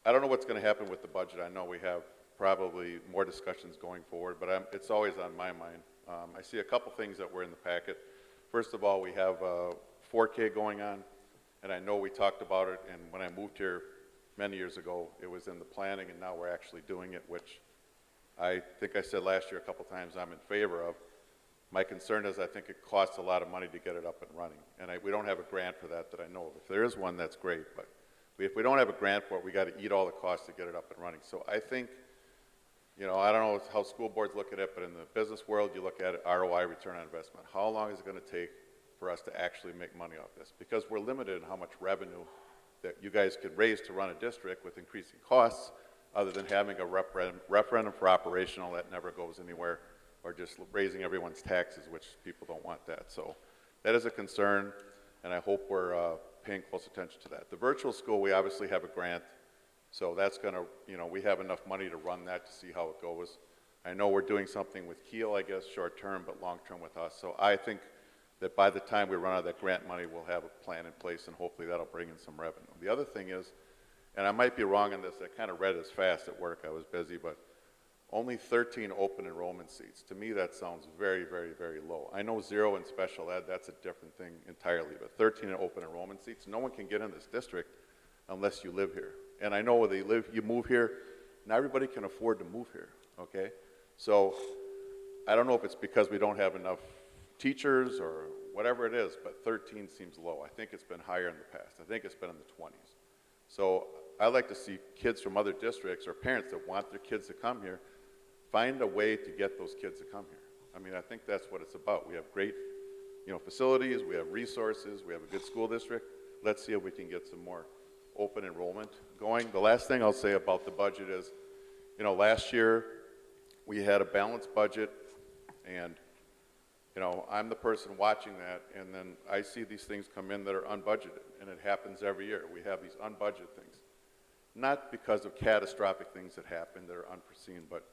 I don't know what's going to happen with the budget. I know we have probably more discussions going forward, but it's always on my mind. I see a couple things that were in the packet. First of all, we have 4K going on, and I know we talked about it, and when I moved here many years ago, it was in the planning, and now we're actually doing it, which I think I said last year a couple times I'm in favor of. My concern is I think it costs a lot of money to get it up and running, and we don't have a grant for that I know of. If there is one, that's great, but if we don't have a grant for it, we got to eat all the costs to get it up and running. So I think, you know, I don't know how school boards look at it, but in the business world, you look at it, ROI, return on investment. How long is it going to take for us to actually make money off this? Because we're limited in how much revenue that you guys could raise to run a district with increasing costs, other than having a referendum for operational that never goes anywhere, or just raising everyone's taxes, which people don't want that. So that is a concern, and I hope we're paying close attention to that. The virtual school, we obviously have a grant, so that's going to, you know, we have enough money to run that to see how it goes. I know we're doing something with Kiel, I guess, short term, but long term with us. So I think that by the time we run out of that grant money, we'll have a plan in place, and hopefully that'll bring in some revenue. The other thing is, and I might be wrong on this, I kind of read as fast at work, I was busy, but only 13 open enrollment seats. To me, that sounds very, very, very low. I know 0 in special ed, that's a different thing entirely, but 13 open enrollment seats, no one can get in this district unless you live here. And I know where they live, you move here, not everybody can afford to move here, okay? So I don't know if it's because we don't have enough teachers or whatever it is, but 13 seems low. I think it's been higher in the past. I think it's been in the 20s. So I like to see kids from other districts or parents that want their kids to come here find a way to get those kids to come here. I mean, I think that's what it's about. We have great, you know, facilities, we have resources, we have a good school district. Let's see if we can get some more open enrollment going. The last thing I'll say about the budget is, you know, last year we had a balanced budget, and, you know, I'm the person watching that, and then I see these things come in that are unbudgeted, and it happens every year. We have these unbudgeted things. Not because of catastrophic things that happen that are unforeseen, but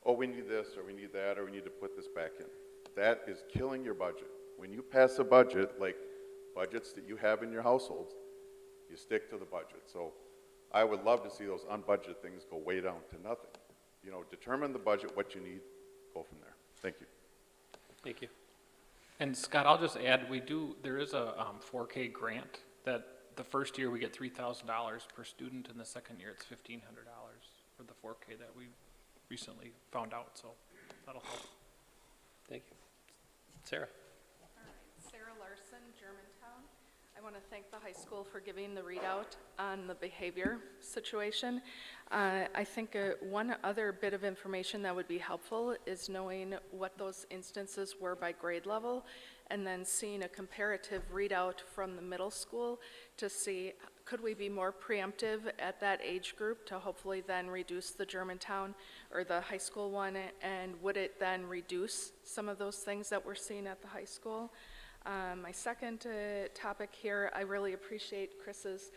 oh, we need this, or we need that, or we need to put this back in. That is killing your budget. When you pass a budget, like budgets that you have in your households, you stick to the budget. So I would love to see those unbudgeted things go way down to nothing. You know, determine the budget, what you need, go from there. Thank you. Thank you. And Scott, I'll just add, there is a 4K grant that the first year we get $3,000 per student, and the second year it's $1,500 for the 4K that we recently found out, so that'll help. Thank you. Sarah. All right, Sarah Larson, Germantown. I want to thank the high school for giving the readout on the behavior situation. I think one other bit of information that would be helpful is knowing what those instances were by grade level, and then seeing a comparative readout from the middle school to see, could we be more preemptive at that age group to hopefully then reduce the Germantown or the high school one, and would it then reduce some of those things that we're seeing at the high school? My second topic here, I really appreciate Chris's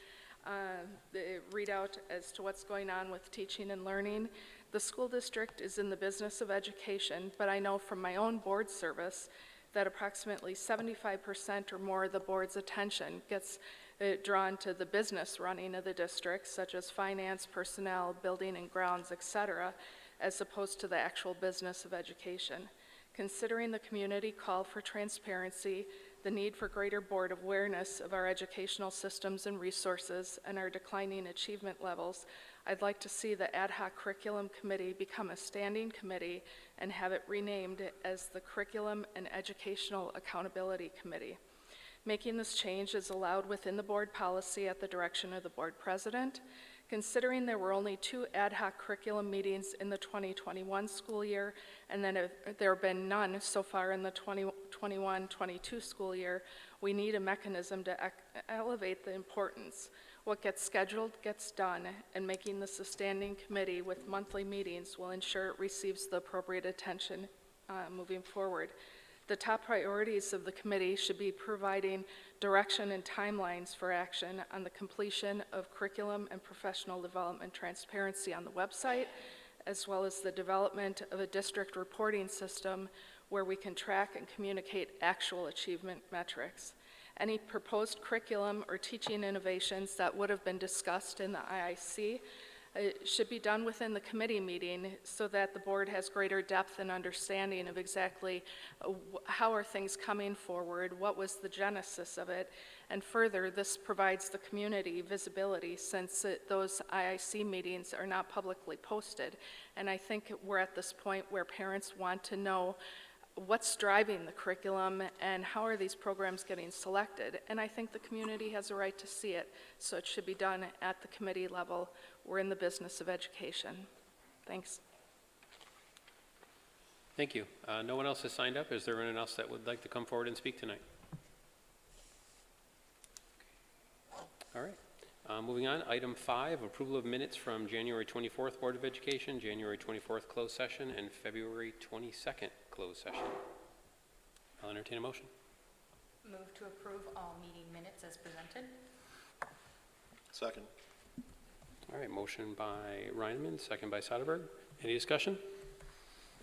the readout as to what's going on with teaching and learning. The school district is in the business of education, but I know from my own board service that approximately 75% or more of the board's attention gets drawn to the business running of the district, such as finance, personnel, building and grounds, etc., as opposed to the actual business of education. Considering the community call for transparency, the need for greater board awareness of our educational systems and resources, and our declining achievement levels, I'd like to see the Ad Hoc Curriculum Committee become a standing committee and have it renamed as the Curriculum and Educational Accountability Committee. Making this change is allowed within the board policy at the direction of the board president. Considering there were only 2 ad hoc curriculum meetings in the 2021 school year, and then there have been none so far in the 2021-22 school year, we need a mechanism to elevate the importance. What gets scheduled gets done, and making this a standing committee with monthly meetings will ensure it receives the appropriate attention moving forward. The top priorities of the committee should be providing direction and timelines for action on the completion of curriculum and professional development transparency on the website, as well as the development of a district reporting system where we can track and communicate actual achievement metrics. Any proposed curriculum or teaching innovations that would have been discussed in the IIC should be done within the committee meeting so that the board has greater depth and understanding of exactly how are things coming forward, what was the genesis of it, and further, this provides the community visibility since those IIC meetings are not publicly posted. And I think we're at this point where parents want to know what's driving the curriculum and how are these programs getting selected. And I think the community has a right to see it, so it should be done at the committee level. We're in the business of education. Thanks. Thank you. No one else has signed up. Is there anyone else that would like to come forward and speak tonight? All right. Moving on, item 5, approval of minutes from January 24th Board of Education, January 24th closed session, and February 22nd closed session. I'll entertain a motion. Move to approve all meeting minutes as presented. Second. All right, motion by Reineman, second by Soderberg. Any discussion?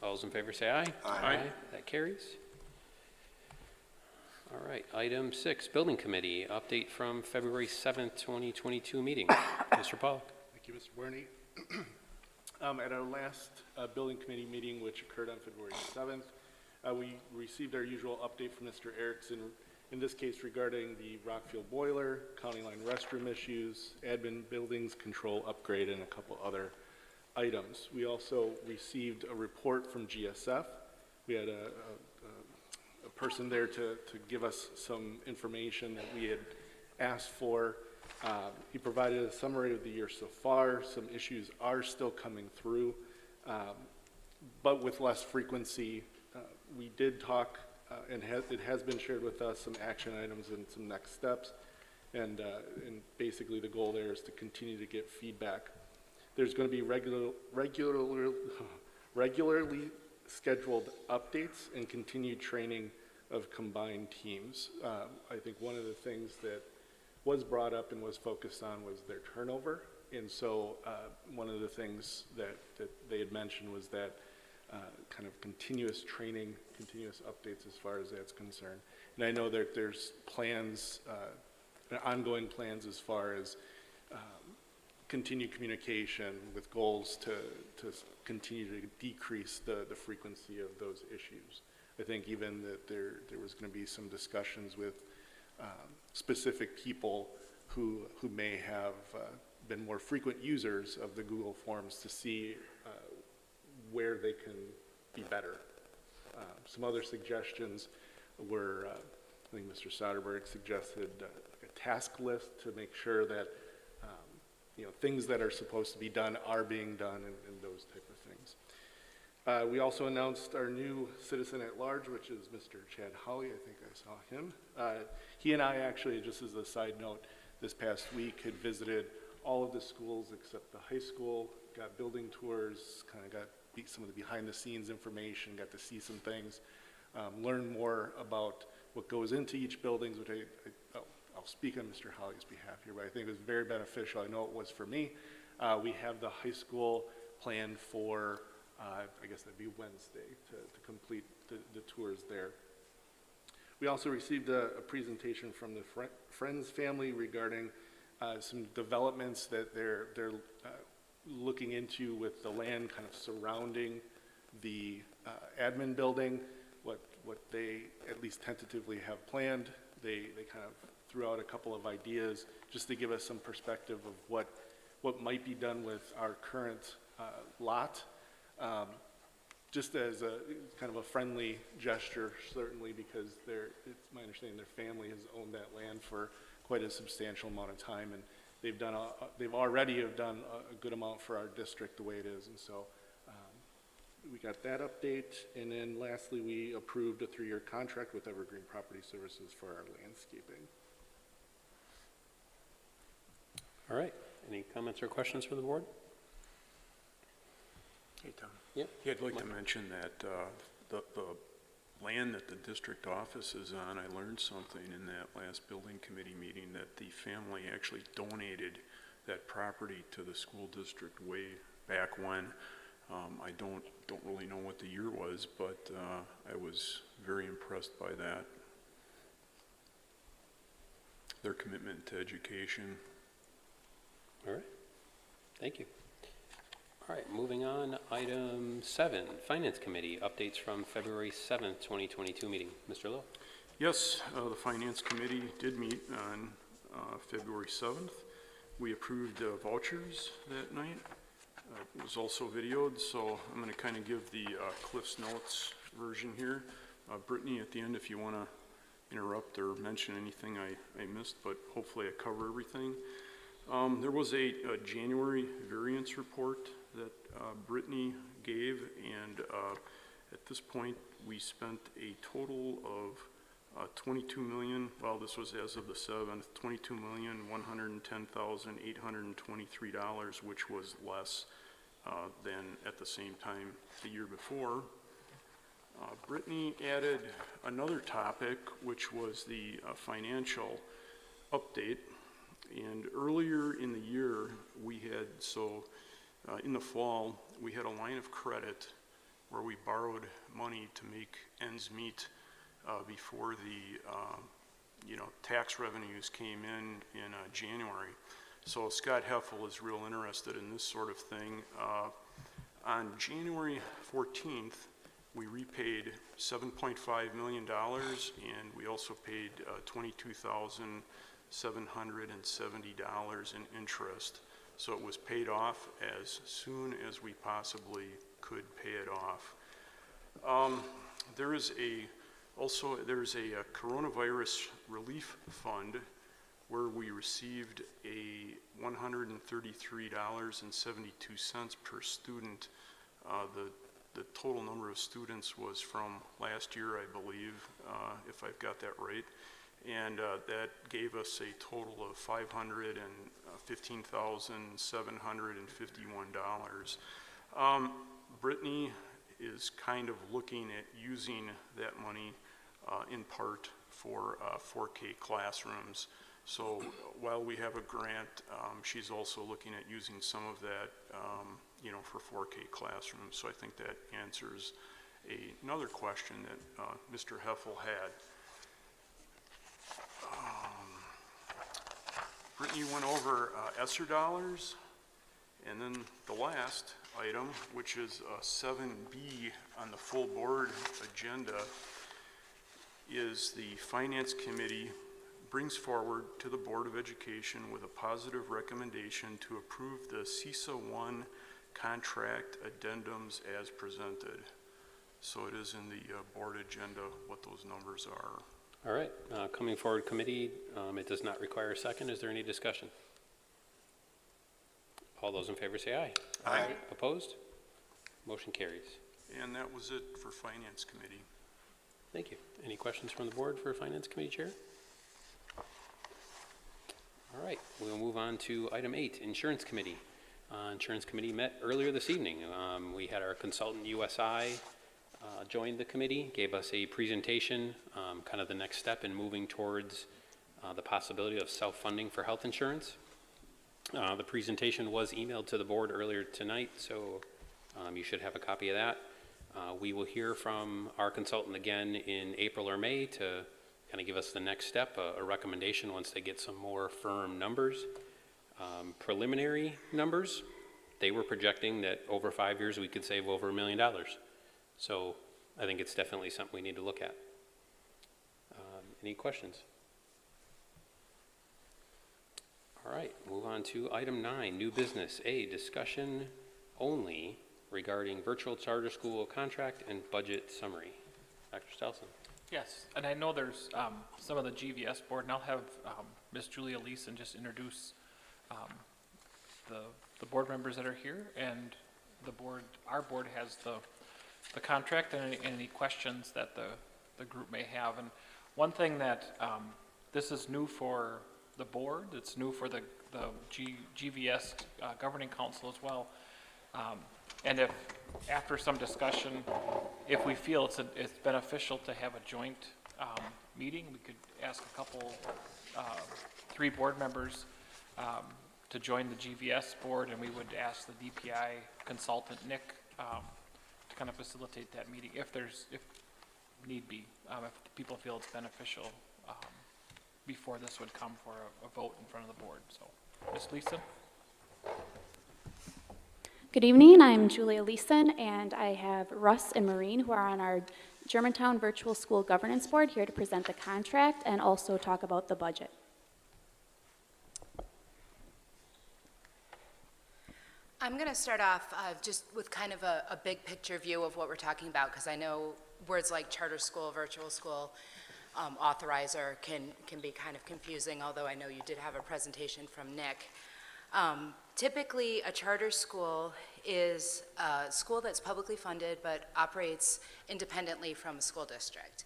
All those in favor say aye. Aye. That carries. All right, item 6, Building Committee, update from February 7th, 2022 meeting. Mr. Pollock. Thank you, Mr. Burney. At our last Building Committee meeting, which occurred on February 7th, we received our usual update from Mr. Erickson, in this case regarding the Rockfield boiler, county line restroom issues, admin buildings control upgrade, and a couple other items. We also received a report from GSF. We had a person there to give us some information that we had asked for. He provided a summary of the year so far. Some issues are still coming through, but with less frequency. We did talk, and it has been shared with us, some action items and some next steps. And basically the goal there is to continue to get feedback. There's going to be regularly scheduled updates and continued training of combined teams. I think one of the things that was brought up and was focused on was their turnover. And so one of the things that they had mentioned was that kind of continuous training, continuous updates as far as that's concerned. And I know that there's plans, ongoing plans as far as continued communication with goals to continue to decrease the frequency of those issues. I think even that there was going to be some discussions with specific people who may have been more frequent users of the Google Forms to see where they can be better. Some other suggestions were, I think Mr. Soderberg suggested a task list to make sure that things that are supposed to be done are being done and those type of things. We also announced our new citizen at large, which is Mr. Chad Hawley. I think I saw him. He and I actually, just as a side note, this past week had visited all of the schools except the high school, got building tours, kind of got some of the behind the scenes information, got to see some things, learn more about what goes into each building, which I'll speak on Mr. Hawley's behalf here, but I think it was very beneficial. I know it was for me. We have the high school planned for, I guess that'd be Wednesday, to complete the tours there. We also received a presentation from the Friends family regarding some developments that they're looking into with the land kind of surrounding the admin building, what they at least tentatively have planned. They kind of threw out a couple of ideas just to give us some perspective of what might be done with our current lot. Just as a kind of a friendly gesture, certainly, because it's my understanding their family has owned that land for quite a substantial amount of time, and they've already have done a good amount for our district the way it is, and so we got that update. And then lastly, we approved a 3-year contract with Evergreen Property Services for our landscaping. All right. Any comments or questions from the board? Hey, Tom. Yep. Yeah, I'd like to mention that the land that the district office is on, I learned something in that last building committee meeting, that the family actually donated that property to the school district way back when. I don't really know what the year was, but I was very impressed by that. Their commitment to education. All right. Thank you. All right, moving on, item 7, Finance Committee, updates from February 7th, 2022 meeting. Mr. Lowe? Yes, the Finance Committee did meet on February 7th. We approved vouchers that night. It was also videoed, so I'm going to kind of give the Cliff's Notes version here. Brittany, at the end, if you want to interrupt or mention anything I missed, but hopefully I cover everything. There was a January variance report that Brittany gave, and at this point we spent a total of $22 million, well, this was as of the 7th, $22,110,823, which was less than at the same time the year before. Brittany added another topic, which was the financial update. And earlier in the year, we had, in the fall, we had a line of credit where we borrowed money to make ends meet before the, tax revenues came in January. So Scott Heffel is real interested in this sort of thing. On January 14th, we repaid $7.5 million, and we also paid $22,770 in interest. So it was paid off as soon as we possibly could pay it off. There's a coronavirus relief fund where we received a $133.72 per student. The total number of students was from last year, I believe, if I've got that right. And that gave us a total of $515,751. Brittany is kind of looking at using that money in part for 4K classrooms. So while we have a grant, she's also looking at using some of that, for 4K classrooms. So I think that answers another question that Mr. Heffel had. Brittany went over ESSER dollars, and then the last item, which is 7B on the full board agenda, is the Finance Committee brings forward to the Board of Education with a positive recommendation to approve the CISA 1 contract addendums as presented. So it is in the board agenda what those numbers are. All right, coming forward committee, it does not require a second. Is there any discussion? All those in favor say aye. Aye. Opposed? Motion carries. And that was it for Finance Committee. Thank you. Any questions from the board for Finance Committee Chair? All right, we'll move on to item 8, Insurance Committee. Insurance Committee met earlier this evening. We had our consultant USI joined the committee, gave us a presentation, kind of the next step in moving towards the possibility of self-funding for health insurance. The presentation was emailed to the board earlier tonight, so you should have a copy of that. We will hear from our consultant again in April or May to kind of give us the next step, a recommendation once they get some more firm numbers. Preliminary numbers, they were projecting that over 5 years we could save over $1 million. So I think it's definitely something we need to look at. Any questions? All right, move on to item 9, new business. A, discussion only regarding virtual charter school contract and budget summary. Dr. Stelson. Yes, and I know there's some of the GVS board, and I'll have Ms. Julia Leeson just introduce the board members that are here, and our board has the contract and any questions that the group may have. And one thing that, this is new for the board, it's new for the GVS Governing Council as well. And if, after some discussion, if we feel it's beneficial to have a joint meeting, we could ask a couple, 3 board members to join the GVS board, and we would ask the DPI consultant, Nick, to kind of facilitate that meeting if need be, if people feel it's beneficial before this would come for a vote in front of the board. So, Ms. Leeson? Good evening, I'm Julia Leeson, and I have Russ and Maureen, who are on our Germantown Virtual School Governance Board, here to present the contract and also talk about the budget. I'm going to start off just with kind of a big picture view of what we're talking about, because I know words like charter school, virtual school, authorizer can be kind of confusing, although I know you did have a presentation from Nick. Typically, a charter school is a school that's publicly funded but operates independently from a school district.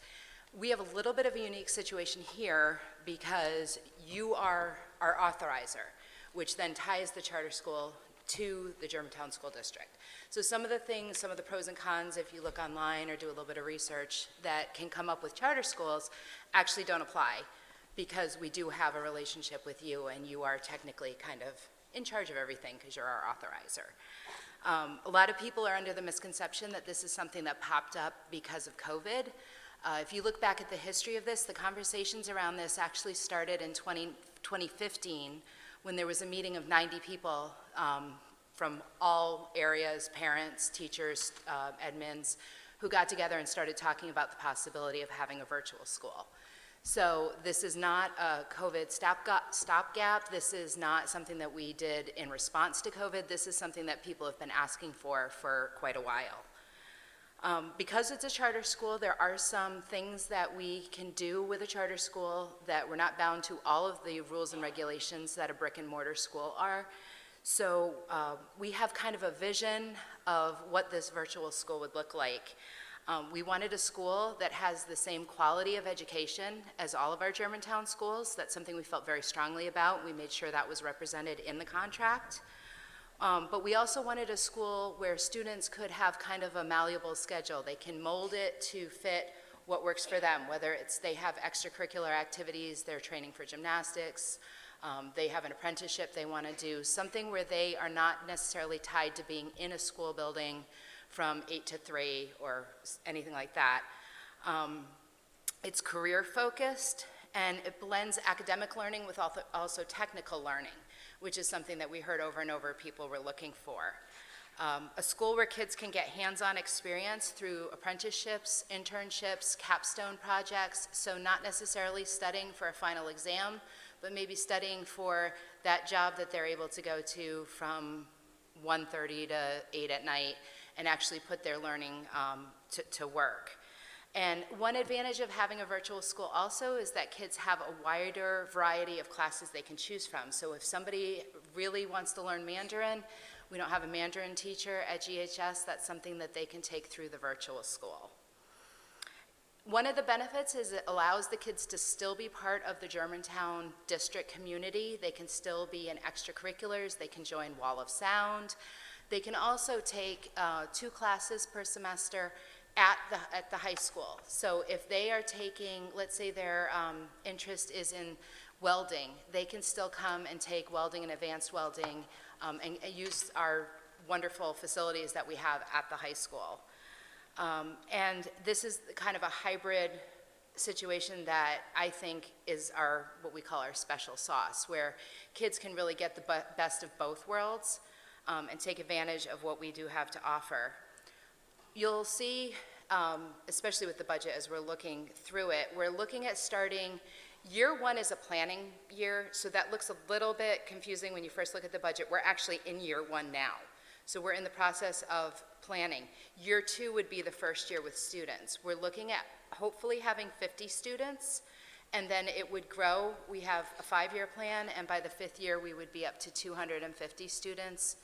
We have a little bit of a unique situation here because you are our authorizer, which then ties the charter school to the Germantown School District. So some of the things, some of the pros and cons, if you look online or do a little bit of research, that can come up with charter schools actually don't apply, because we do have a relationship with you and you are technically kind of in charge of everything because you're our authorizer. A lot of people are under the misconception that this is something that popped up because of COVID. If you look back at the history of this, the conversations around this actually started in 2015, when there was a meeting of 90 people from all areas, parents, teachers, admins, who got together and started talking about the possibility of having a virtual school. So this is not a COVID stopgap. This is not something that we did in response to COVID. This is something that people have been asking for quite a while. Because it's a charter school, there are some things that we can do with a charter school that we're not bound to all of the rules and regulations that a brick and mortar school are. So we have kind of a vision of what this virtual school would look like. We wanted a school that has the same quality of education as all of our Germantown schools. That's something we felt very strongly about. We made sure that was represented in the contract. But we also wanted a school where students could have kind of a malleable schedule. They can mold it to fit what works for them, whether it's they have extracurricular activities, they're training for gymnastics, they have an apprenticeship they want to do, something where they are not necessarily tied to being in a school building from 8 to 3 or anything like that. It's career focused, and it blends academic learning with also technical learning, which is something that we heard over and over people were looking for. A school where kids can get hands-on experience through apprenticeships, internships, capstone projects, so not necessarily studying for a final exam, but maybe studying for that job that they're able to go to from 1:30 to 8 at night and actually put their learning to work. And one advantage of having a virtual school also is that kids have a wider variety of classes they can choose from. So if somebody really wants to learn Mandarin, we don't have a Mandarin teacher at GHS, that's something that they can take through the virtual school. One of the benefits is it allows the kids to still be part of the Germantown district community. They can still be in extracurriculars, they can join Wall of Sound. They can also take 2 classes per semester at the high school. So if they are taking, let's say their interest is in welding, they can still come and take welding and advanced welding and use our wonderful facilities that we have at the high school. And this is kind of a hybrid situation that I think is what we call our special sauce, where kids can really get the best of both worlds and take advantage of what we do have to offer. You'll see, especially with the budget as we're looking through it, we're looking at starting, year 1 is a planning year, so that looks a little bit confusing when you first look at the budget. We're actually in year 1 now. So we're in the process of planning. Year 2 would be the first year with students. We're looking at hopefully having 50 students And then it would grow. We have a 5-year plan, and by the 5th year, we would be up to 250 students.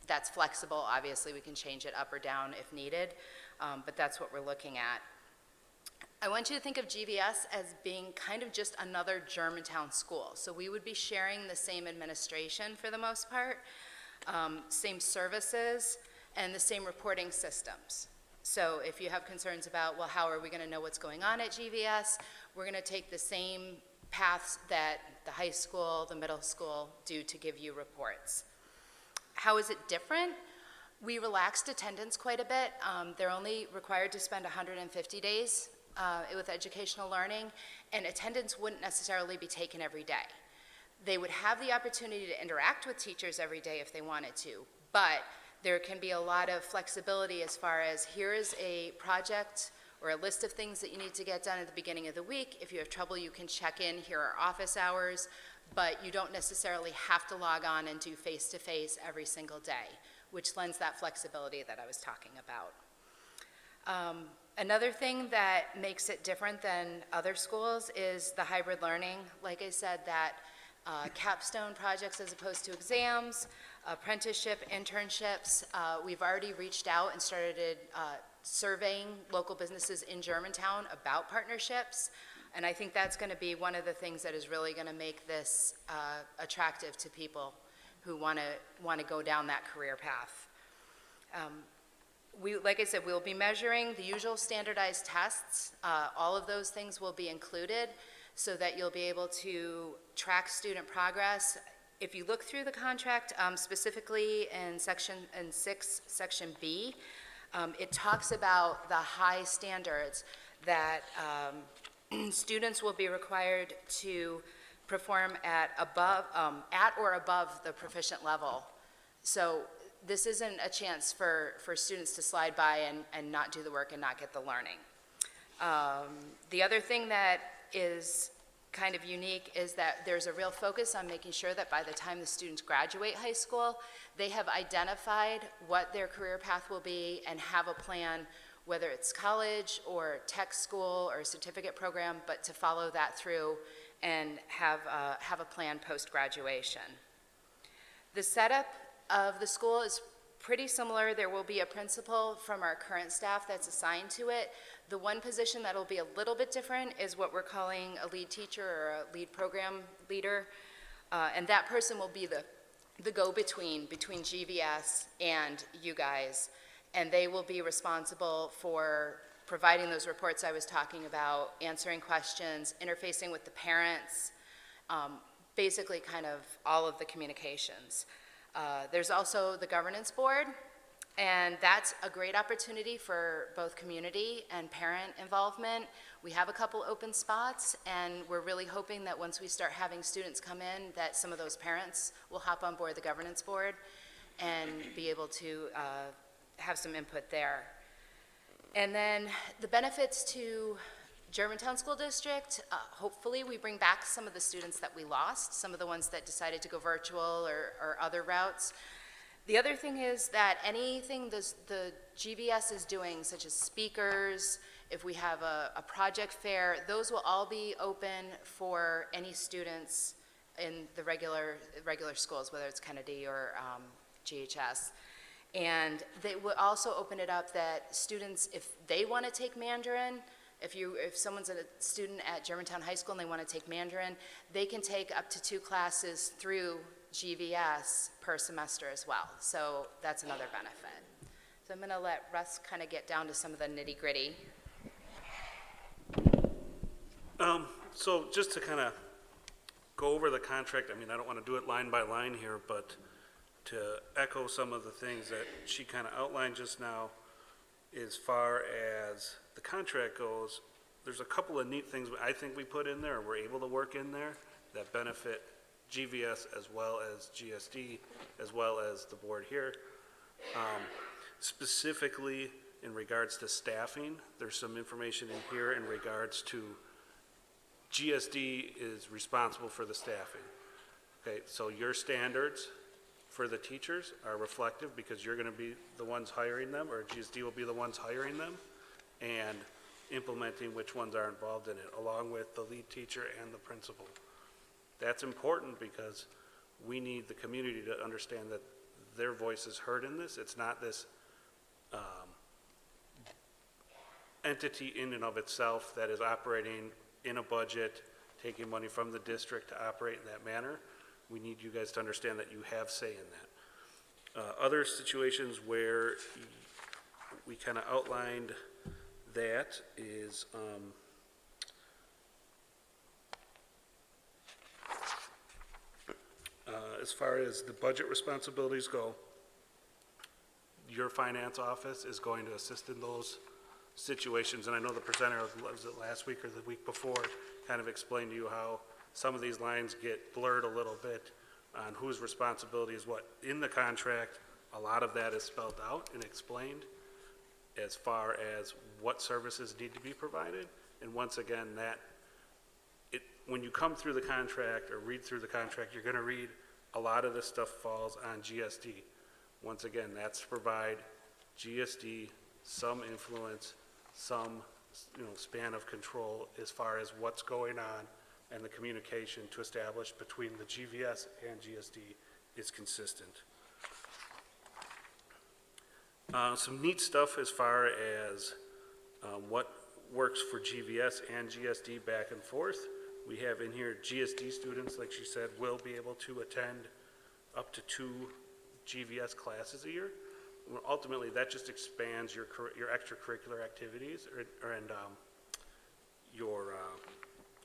That's flexible. Obviously, we can change it up or down if needed, but that's what we're looking at. I want you to think of GVS as being kind of just another Germantown school. So we would be sharing the same administration for the most part, same services, and the same reporting systems. So if you have concerns about, well, how are we going to know what's going on at GVS, we're going to take the same paths that the high school, the middle school do to give you reports. How is it different? We relaxed attendance quite a bit. They're only required to spend 150 days with educational learning, and attendance wouldn't necessarily be taken every day. They would have the opportunity to interact with teachers every day if they wanted to, but there can be a lot of flexibility as far as here is a project or a list of things that you need to get done at the beginning of the week. If you have trouble, you can check in. Here are office hours, but you don't necessarily have to log on and do face-to-face every single day, which lends that flexibility that I was talking about. Another thing that makes it different than other schools is the hybrid learning. Like I said, that capstone projects as opposed to exams, apprenticeship, internships. We've already reached out and started surveying local businesses in Germantown about partnerships, and I think that's going to be one of the things that is really going to make this attractive to people who want to go down that career path. Like I said, we'll be measuring the usual standardized tests. All of those things will be included so that you'll be able to track student progress. If you look through the contract, specifically in Section 6, Section B, it talks about the high standards that students will be required to perform at or above the proficient level. So this isn't a chance for students to slide by and not do the work and not get the learning. The other thing that is kind of unique is that there's a real focus on making sure that by the time the students graduate high school, they have identified what their career path will be and have a plan, whether it's college or tech school or a certificate program, but to follow that through and have a plan post-graduation. The setup of the school is pretty similar. There will be a principal from our current staff that's assigned to it. The one position that'll be a little bit different is what we're calling a lead teacher or a lead program leader. And that person will be the go-between between GVS and you guys. And they will be responsible for providing those reports I was talking about, answering questions, interfacing with the parents, basically kind of all of the communications. There's also the governance board, and that's a great opportunity for both community and parent involvement. We have a couple open spots, and we're really hoping that once we start having students come in, that some of those parents will hop on board the governance board and be able to have some input there. And then the benefits to Germantown School District, hopefully we bring back some of the students that we lost, some of the ones that decided to go virtual or other routes. The other thing is that anything the GVS is doing, such as speakers, if we have a project fair, those will all be open for any students in the regular schools, whether it's Kennedy or GHS. And they will also open it up that students, if they want to take Mandarin, if someone's a student at Germantown High School and they want to take Mandarin, they can take up to 2 classes through GVS per semester as well. So that's another benefit. So I'm going to let Russ kind of get down to some of the nitty-gritty. So just to kind of go over the contract, I mean, I don't want to do it line by line here, but to echo some of the things that she kind of outlined just now, as far as the contract goes, there's a couple of neat things I think we put in there, or we're able to work in there, that benefit GVS as well as GSD, as well as the board here. Specifically in regards to staffing, there's some information in here in regards to GSD is responsible for the staffing. Okay, so your standards for the teachers are reflective because you're going to be the ones hiring them, or GSD will be the ones hiring them. And implementing which ones are involved in it, along with the lead teacher and the principal. That's important because we need the community to understand that their voice is heard in this. It's not this entity in and of itself that is operating in a budget, taking money from the district to operate in that manner. We need you guys to understand that you have say in that. Other situations where we kind of outlined that is as far as the budget responsibilities go, your finance office is going to assist in those situations. And I know the presenter, was it last week or the week before, kind of explained to you how some of these lines get blurred a little bit on whose responsibility is what. In the contract, a lot of that is spelled out and explained as far as what services need to be provided. And once again, when you come through the contract or read through the contract, you're going to read a lot of this stuff falls on GSD. Once again, that's to provide GSD some influence, some span of control as far as what's going on, and the communication to establish between the GVS and GSD is consistent. Some neat stuff as far as what works for GVS and GSD back and forth. We have in here GSD students, like she said, will be able to attend up to 2 GVS classes a year. Well, ultimately, that just expands your extracurricular activities and your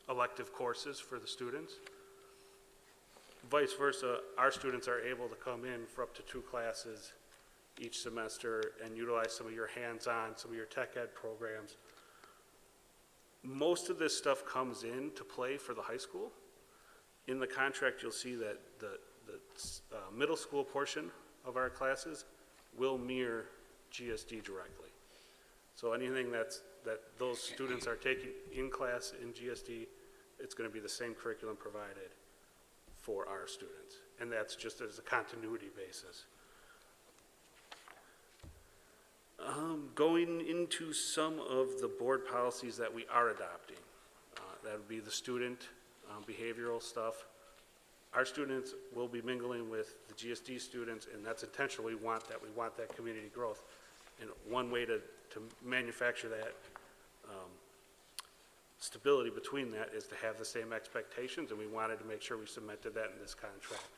elective courses for the students. Vice versa, our students are able to come in for up to 2 classes each semester and utilize some of your hands-on, some of your tech ed programs. Most of this stuff comes into play for the high school. In the contract, you'll see that the middle school portion of our classes will mirror GSD directly. So anything that those students are taking in class in GSD, it's going to be the same curriculum provided for our students. And that's just as a continuity basis. Going into some of the board policies that we are adopting, that would be the student behavioral stuff. Our students will be mingling with the GSD students, and that's intentional. We want that community growth. And one way to manufacture that stability between that is to have the same expectations, and we wanted to make sure we cemented that in this contract.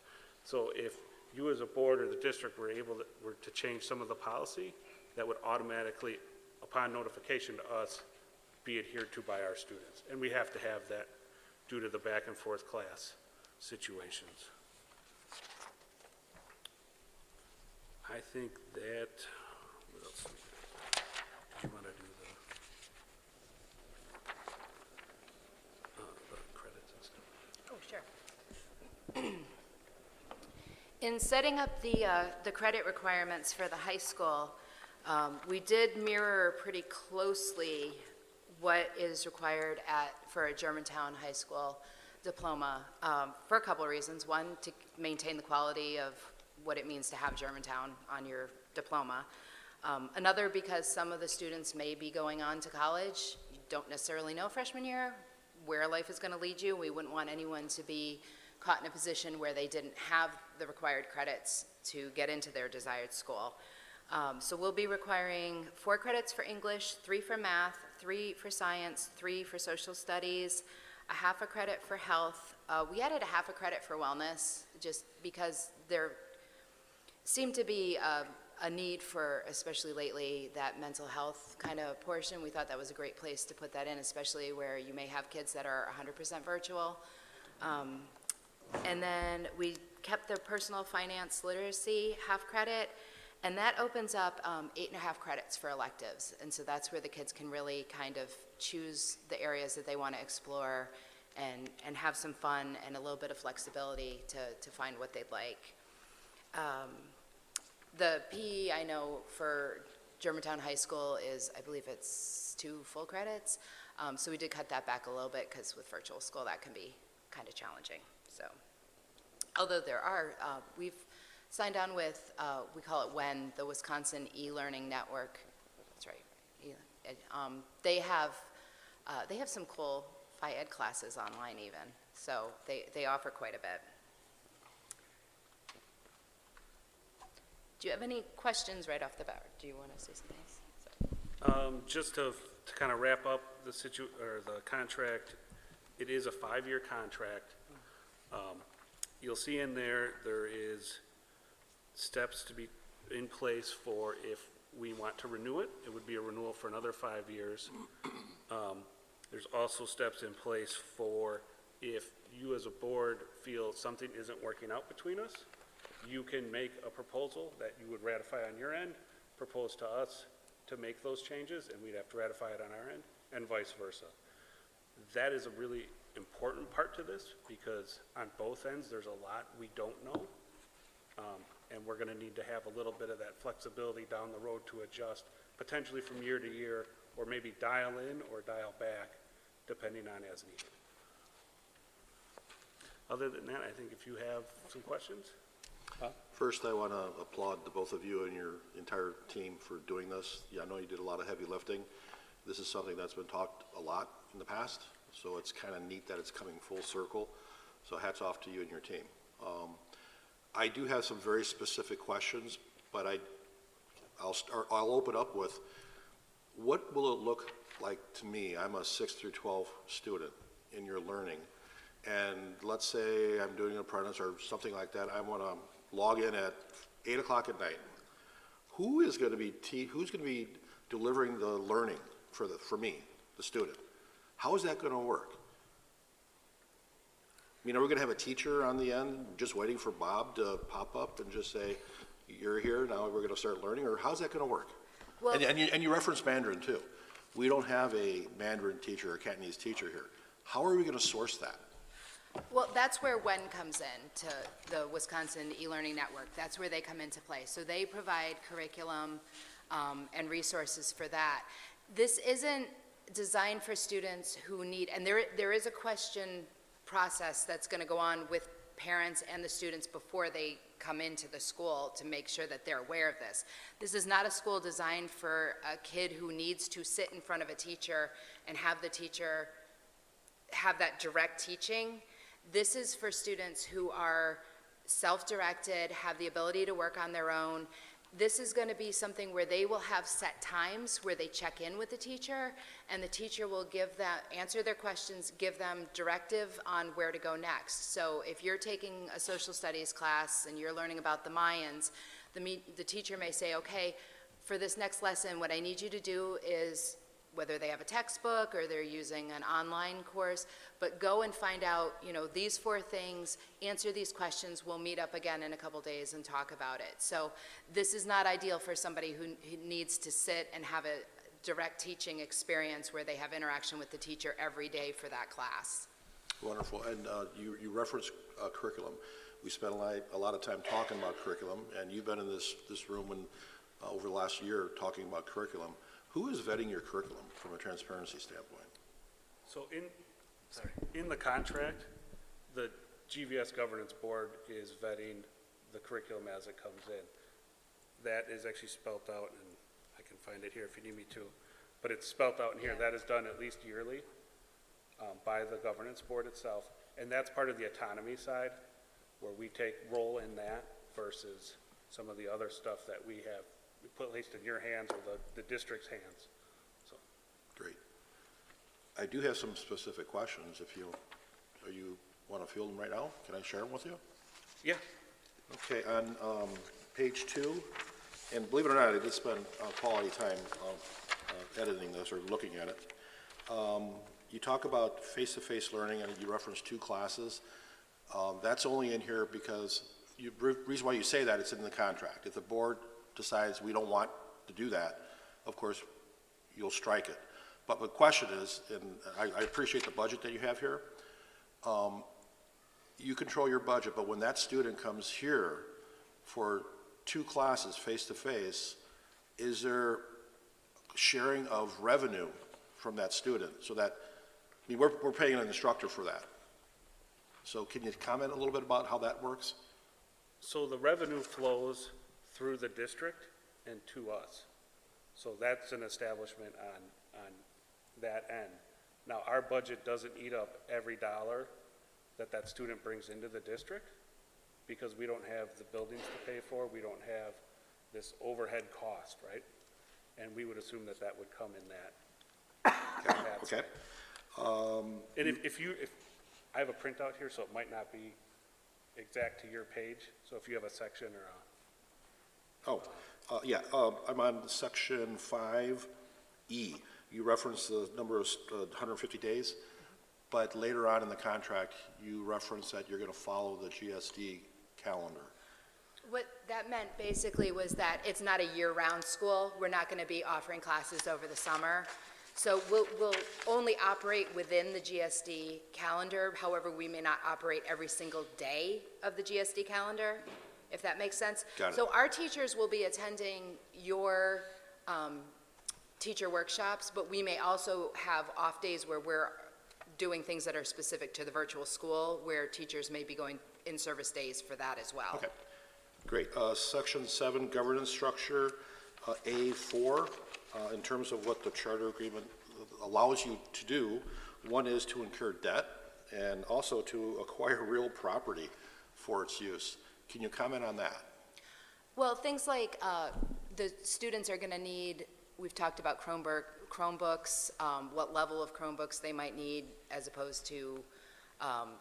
So if you as a board or the district were to change some of the policy, that would automatically, upon notification to us, be adhered to by our students. And we have to have that due to the back and forth class situations. I think that, what else? Do you want to do the credits and stuff? Oh, sure. In setting up the credit requirements for the high school, we did mirror pretty closely what is required for a Germantown High School diploma for a couple of reasons. One, to maintain the quality of what it means to have Germantown on your diploma. Another, because some of the students may be going on to college. You don't necessarily know freshman year where life is going to lead you. We wouldn't want anyone to be caught in a position where they didn't have the required credits to get into their desired school. So we'll be requiring 4 credits for English, 3 for math, 3 for science, 3 for social studies, a half a credit for health. We added a half a credit for wellness just because there seemed to be a need for, especially lately, that mental health kind of portion. We thought that was a great place to put that in, especially where you may have kids that are 100% virtual. And then we kept the personal finance literacy half credit, and that opens up 8.5 credits for electives. And so that's where the kids can really kind of choose the areas that they want to explore and have some fun and a little bit of flexibility to find what they'd like. The PE, I know, for Germantown High School is, I believe it's 2 full credits. So we did cut that back a little bit because with virtual school that can be kind of challenging. So, although there are, we've signed on with, we call it WEN, the Wisconsin E-Learning Network. That's right, They have some cool Phi Ed classes online even, so they offer quite a bit. Do you have any questions right off the bat? Do you want to say something else? Just to kind of wrap up the the contract, it is a 5-year contract. You'll see in there is steps to be in place for if we want to renew it. It would be a renewal for another 5 years. There's also steps in place for if you as a board feel something isn't working out between us, you can make a proposal that you would ratify on your end, propose to us to make those changes, and we'd have to ratify it on our end, and vice versa. That is a really important part to this, because on both ends, there's a lot we don't know. And we're gonna need to have a little bit of that flexibility down the road to adjust, potentially from year to year, or maybe dial in or dial back, depending on as needed. Other than that, I think if you have some questions. First, I want to applaud the both of you and your entire team for doing this. Yeah, I know you did a lot of heavy lifting. This is something that's been talked a lot in the past, so it's kind of neat that it's coming full circle. So hats off to you and your team. I do have some very specific questions, but I'll open up with, what will it look like to me? I'm a 6 through 12 student in your learning, and let's say I'm doing an apprentice or something like that. I want to log in at 8 o'clock at night. Who's going to be delivering the learning for me, the student? How is that going to work? I mean, are we going to have a teacher on the end just waiting for Bob to pop up and just say, you're here, now we're going to start learning? Or how's that going to work? Well, and you referenced Mandarin too. We don't have a Mandarin teacher or Cantonese teacher here. How are we going to source that? Well, that's where WEN comes in, to the Wisconsin e-learning network. That's where they come into play. So they provide curriculum and resources for that. This isn't designed for students who need, and there is a question process that's going to go on with parents and the students before they come into the school to make sure that they're aware of this. This is not a school designed for a kid who needs to sit in front of a teacher and have the teacher have that direct teaching. This is for students who are self-directed, have the ability to work on their own. This is going to be something where they will have set times where they check in with the teacher, and the teacher will answer their questions, give them directive on where to go next. So if you're taking a social studies class and you're learning about the Mayans, the teacher may say, okay, for this next lesson, what I need you to do is, whether they have a textbook or they're using an online course, but go and find out, these 4 things, answer these questions, we'll meet up again in a couple days and talk about it. So this is not ideal for somebody who needs to sit and have a direct teaching experience where they have interaction with the teacher every day for that class. Wonderful. And you referenced curriculum. We spent a lot of time talking about curriculum, and you've been in this room over the last year talking about curriculum. Who is vetting your curriculum from a transparency standpoint? So in the contract, the GVS Governance Board is vetting the curriculum as it comes in. That is actually spelled out, and I can find it here if you need me to, but it's spelled out in here. That is done at least yearly by the Governance Board itself, and that's part of the autonomy side, where we take role in that versus some of the other stuff that we have placed in your hands or the district's hands. So. Great. I do have some specific questions. If you want to field them right now, can I share them with you? Yeah. Okay, on page 2, and believe it or not, I did spend quality time editing this or looking at it. You talk about face-to-face learning, and you reference 2 classes. That's only in here because the reason why you say that, it's in the contract. If the board decides we don't want to do that, of course, you'll strike it. But the question is, and I appreciate the budget that you have here, you control your budget, but when that student comes here for 2 classes face-to-face, is there sharing of revenue from that student? So that, I mean, we're paying an instructor for that. So can you comment a little bit about how that works? So the revenue flows through the district and to us. So that's an establishment on that end. Now, our budget doesn't eat up every dollar that student brings into the district, because we don't have the buildings to pay for, we don't have this overhead cost, right? And we would assume that would come in that. Okay. And if I have a printout here, so it might not be exact to your page, so if you have a section or I'm on section 5E. You reference the number of 150 days, but later on in the contract, you reference that you're going to follow the GSD calendar. What that meant basically was that it's not a year-round school. We're not going to be offering classes over the summer. So we'll only operate within the GSD calendar. However, we may not operate every single day of the GSD calendar, if that makes sense. Got it. So our teachers will be attending your teacher workshops, but we may also have off days where we're doing things that are specific to the virtual school, where teachers may be going in service days for that as well. Okay, great. Section 7, governance structure, A4, in terms of what the charter agreement allows you to do, one is to incur debt and also to acquire real property for its use. Can you comment on that? Well, things like the students are going to need, we've talked about Chromebooks, what level of Chromebooks they might need as opposed to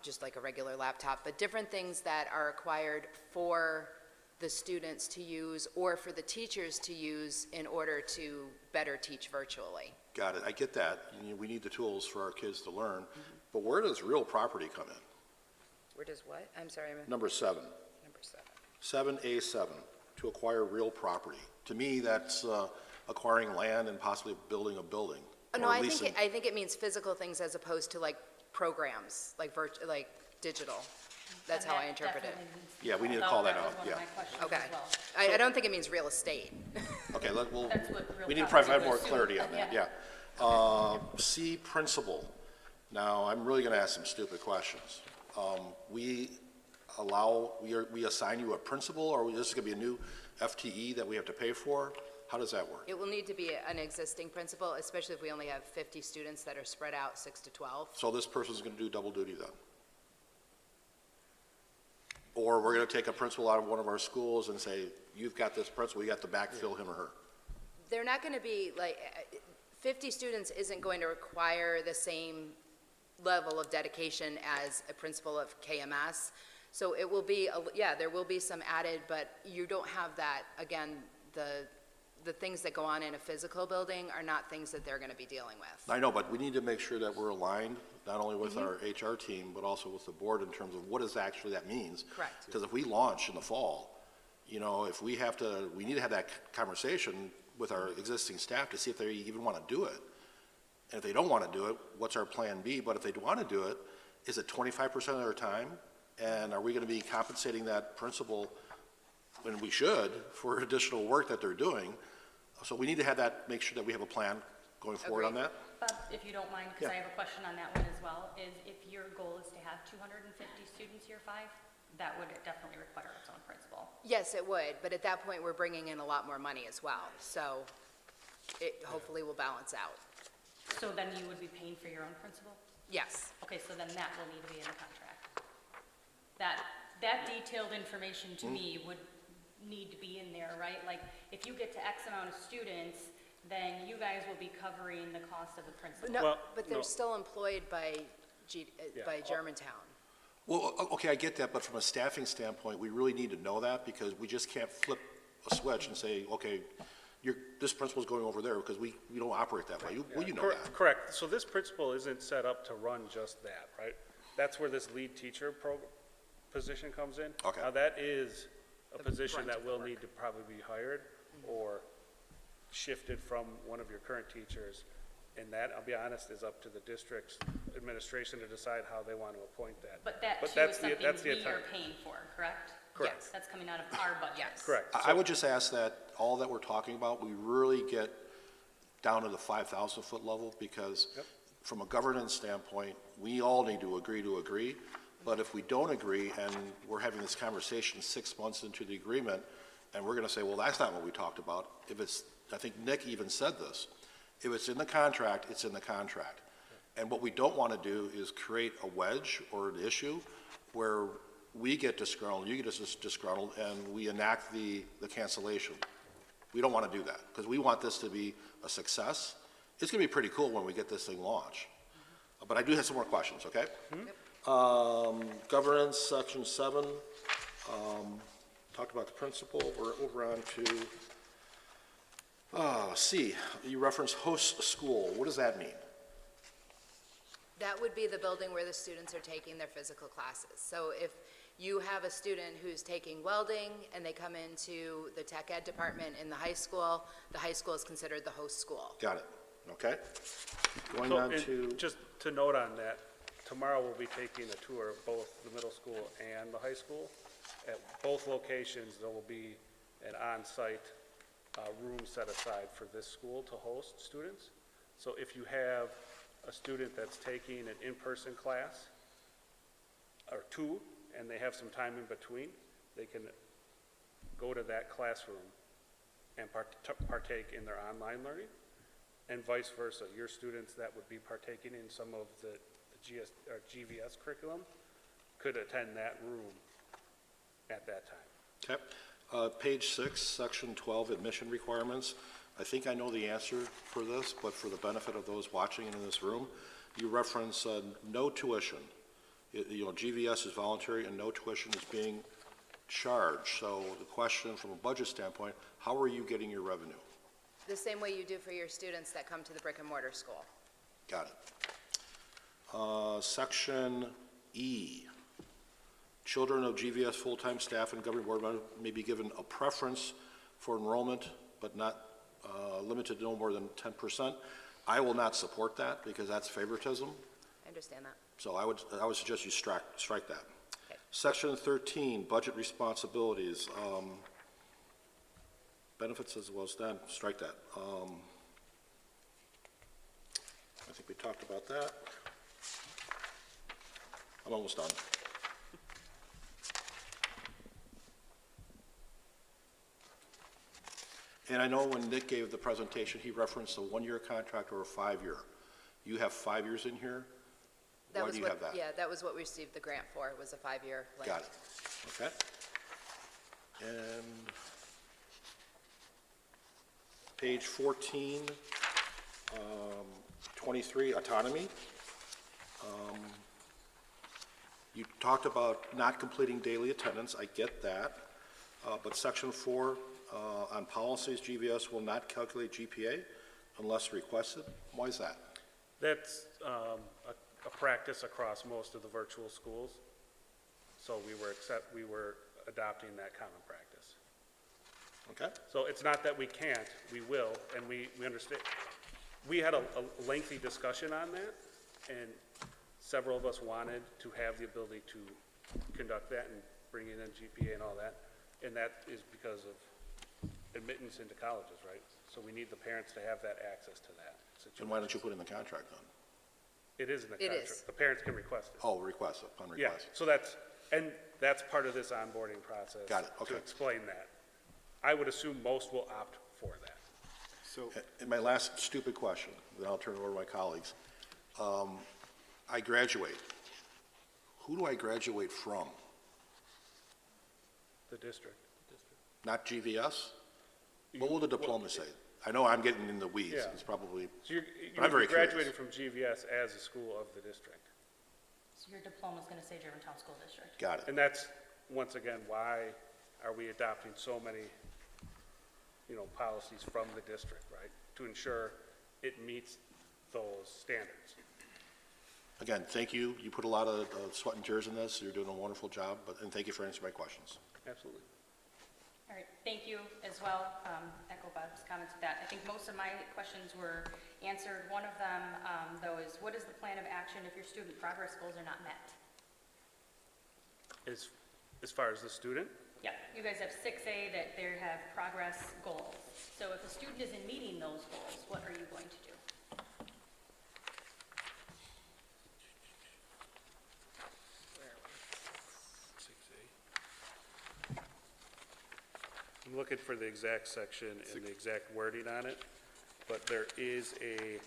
just like a regular laptop, but different things that are acquired for the students to use or for the teachers to use in order to better teach virtually. Got it, I get that. We need the tools for our kids to learn, but where does real property come in? Where does what? I'm sorry. Number 7. Number 7. 7A7, to acquire real property. To me, that's acquiring land and possibly building a building. No, or I leasing. think it means physical things as opposed to like programs, like like digital. That's how I interpret it. Yeah, we need to call that out, yeah. Okay. I don't think it means real estate. Okay, That's what real we need to property provide more was, too. clarity on that, yeah. C, principal. Now, I'm really gonna ask some stupid questions. We assign you a principal, or this is gonna be a new FTE that we have to pay for? How does that work? It will need to be an existing principal, especially if we only have 50 students that are spread out 6 to 12. So this person's gonna do double duty then? Or we're gonna take a principal out of one of our schools and say, you've got this principal, you got to backfill him or her? They're not going to be like, 50 students isn't going to require the same level of dedication as a principal of KMS. So it will be, there will be some added, but you don't have that, again, the things that go on in a physical building are not things that they're going to be dealing with. I know, but we need to make sure that we're aligned, not only with our HR team, but also with the board in terms of what actually that means. Correct. Because if we launch in the fall, if we need to have that conversation with our existing staff to see if they even want to do it. And if they don't want to do it, what's our plan B? But if they do want to do it, is it 25% of their time? And are we going to be compensating that principal, when we should, for additional work that they're doing? So we need to have that, make sure that we have a plan going forward on that. Bob, if you don't mind, because Yeah. I have a question on that one as well, is if your goal is to have 250 students year 5, that would definitely require its own principal. Yes, it would, but at that point, we're bringing in a lot more money as well. So it hopefully will balance out. So then you would be paying for your own principal? Yes. Okay, so then that will need to be in the contract. That detailed information to me would need to be in there, right? Like, if you get to X amount of students, then you guys will be covering the cost of the principal. No, Well, but they're no. still employed by by Germantown. Well, okay, I get that, but from a staffing standpoint, we really need to know that because we just can't flip a switch and say, okay, this principal's going over there because we don't operate that way. You know that. Correct. So this principal isn't set up to run just that, right? That's where this lead teacher position comes in. Okay. Now, that is a The position brunt that of will work. need to probably be hired or shifted from one of your current teachers. And that, I'll be honest, is up to the district's administration to decide how they want to appoint that. But that too is that's something the we are attorney. paying for, correct? Correct. Yes, that's coming out of our budget. Yes. Correct. I would just ask that all that we're talking about, we really get down to the 5,000-foot level because from a governance standpoint, we all need to agree. But if we don't agree and we're having this conversation 6 months into the agreement and we're gonna say, well, that's not what we talked about. If it's, I think Nick even said this, if it's in the contract, it's in the contract. And what we don't wanna do is create a wedge or an issue where we get disgruntled, you get disgruntled, and we enact the cancellation. We don't wanna do that, because we want this to be a success. It's gonna be pretty cool when we get this thing launched. But I do have some more questions, okay? Governance, section 7, talked about the principal. We're over on to, C, you reference host school. What does that mean? That would be the building where the students are taking their physical classes. So if you have a student who's taking welding and they come into the tech ed department in the high school is considered the host school. Got it, okay? Going So, on and to, just to note on that, tomorrow we'll be taking a tour of both the middle school and the high school. At both locations, there will be an on-site room set aside for this school to host students. So if you have a student that's taking an in-person class, or two, and they have some time in between, they can go to that classroom and partake in their online learning, and vice versa. Your students that would be partaking in some of the GVS curriculum could attend that room at that time. okay. Page 6, section 12, admission requirements. I think I know the answer for this, but for the benefit of those watching in this room, you reference no tuition. You know, GVS is voluntary and no tuition is being charged. So the question from a budget standpoint, how are you getting your revenue? The same way you do for your students that come to the brick and mortar school. Got it. Section E, children of GVS full-time staff and governing board members may be given a preference for enrollment, but not limited to no more than 10%. I will not support that because that's favoritism. I understand that. So I would suggest you strike that. Okay. Section 13, budget responsibilities. Benefits as well as that, strike that. I think we talked about that. I'm almost done. And I know when Nick gave the presentation, he referenced a 1-year contract or a 5-year. You have 5 years in here? That Why was do you what, have that? yeah, that was what we received the grant for, was a 5-year plan. Got it. Okay. And page 14, 23, autonomy. You talked about not completing daily attendance. I get that. But section 4, on policies, GVS will not calculate GPA unless requested. Why is that? That's a practice across most of the virtual schools. So we were adopting that common practice. Okay. So it's not that we can't, we will, and we understand. We had a lengthy discussion on that, and several of us wanted to have the ability to conduct that and bring in GPA and all that. And that is because of admittance into colleges, right? So we need the parents to have that access to that situation. And why don't you put in the contract then? It is in the It contract. is. The parents can request it. Oh, request, upon Yeah, request. so that's part of this onboarding process. Got it, okay. To explain that. I would assume most will opt for that. So, And my last stupid question, then I'll turn it over to my colleagues. I graduate. Who do I graduate from? The district. Not GVS? What will the diploma say? I know I'm getting in the weeds, Yeah. it's probably, So you're but I'm very graduating curious. from GVS as a school of the district. So your diploma's gonna say Germantown School District. Got it. And that's, once again, why are we adopting so many, policies from the district, right? To ensure it meets those standards. Again, thank you. You put a lot of sweat and tears in this. You're doing a wonderful job, and thank you for answering my questions. Absolutely. All right, thank you as well. Echo Bob's comments with that. I think most of my questions were answered. One of them, though, is what is the plan of action if your student progress goals are not met? As far as the student, Yeah, you guys have 6A that they have progress goals. So if a student isn't meeting those goals, what are you going to do? I'm looking for the exact section and the exact wording on it, but there is a,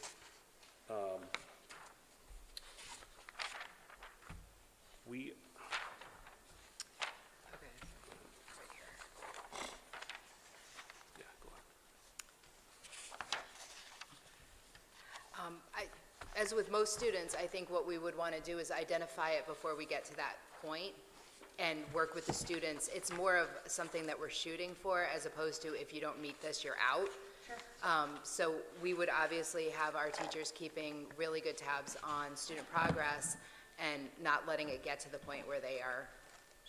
we, As with most students, I think what we would want to do is identify it before we get to that point and work with the students. It's more of something that we're shooting for as opposed to if you don't meet this, you're out. So we would obviously have our teachers keeping really good tabs on student progress and not letting it get to the point where they are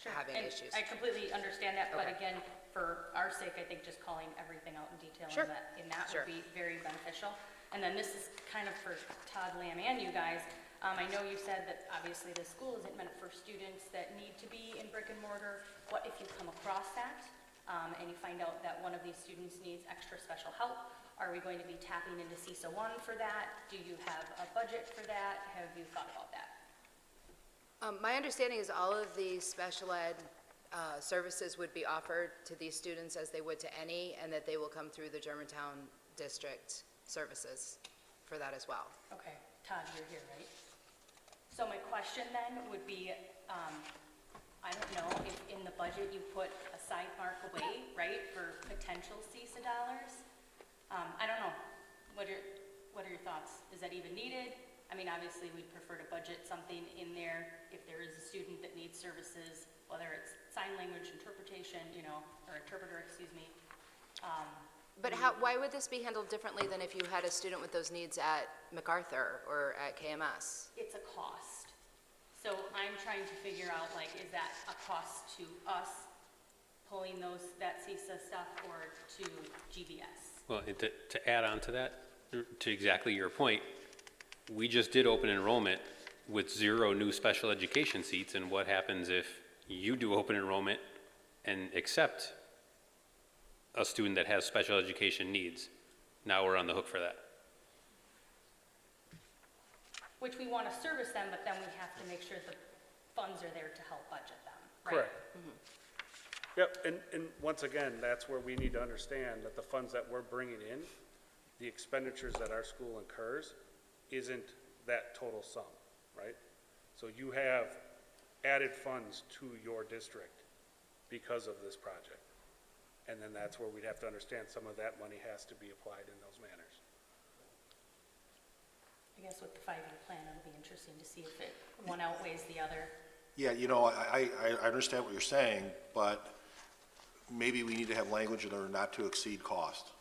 having And issues. I completely understand that, but Okay. again, for our sake, I think just calling everything out in detail Sure. in that Sure. would be very beneficial. And then this is kind of for Todd Lamb and you guys. I know you said that obviously the school isn't meant for students that need to be in brick and mortar. What if you come across that, and you find out that one of these students needs extra special help? Are we going to be tapping into CISA 1 for that? Do you have a budget for that? Have you thought about that? My understanding is all of the special ed services would be offered to these students as they would to any, and that they will come through the Germantown District services for that as well. Okay, Todd, you're here, right? So my question then would be, I don't know if in the budget you put a side mark away, right, for potential CISA dollars? I don't know. What are your thoughts? Is that even needed? I mean, obviously, we'd prefer to budget something in there if there is a student that needs services, whether it's sign language interpretation, or interpreter, excuse me. But why would this be handled differently than if you had a student with those needs at MacArthur or at KMS? It's a cost. So I'm trying to figure out, is that a cost to us pulling that CISA stuff or to GBS? Well, and to add on to that, to exactly your point, we just did open enrollment with 0 new special education seats, and what happens if you do open enrollment and accept a student that has special education needs? Now we're on the hook for that. Which we want to service them, but then we have to make sure the funds are there to help budget them, right? correct. Yep, and once again, that's where we need to understand that the funds that we're bringing in, the expenditures that our school incurs, isn't that total sum, right? So you have added funds to your district because of this project. And then that's where we'd have to understand some of that money has to be applied in those manners. I guess with the 5-year plan, it'll be interesting to see if one outweighs the other. Yeah, I understand what you're saying, but maybe we need to have language in there not to exceed cost.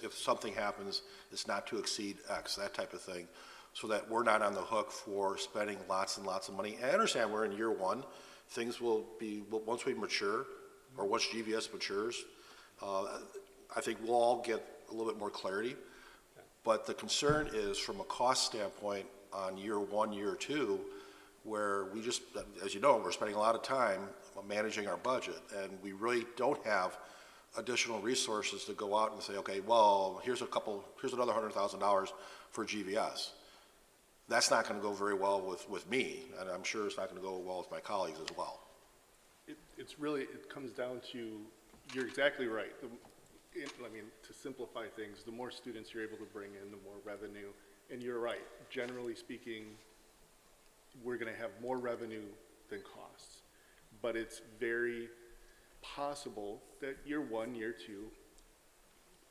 If something happens, it's not to exceed X, that type of thing, so that we're not on the hook for spending lots and lots of money. And I understand we're in year 1. Things will be, once we mature, or once GVS matures, I think we'll all get a little bit more clarity. But the concern is from a cost standpoint on year 1, year 2, where we just, as you know, we're spending a lot of time managing our budget, and we really don't have additional resources to go out and say, okay, well, here's another $100,000 for GVS. That's not going to go very well with me, and I'm sure it's not going to go well with my colleagues as well. It comes down to, you're exactly right. To simplify things, the more students you're able to bring in, the more revenue. And you're right, generally speaking, we're going to have more revenue than costs. But it's very possible that year 1, year 2,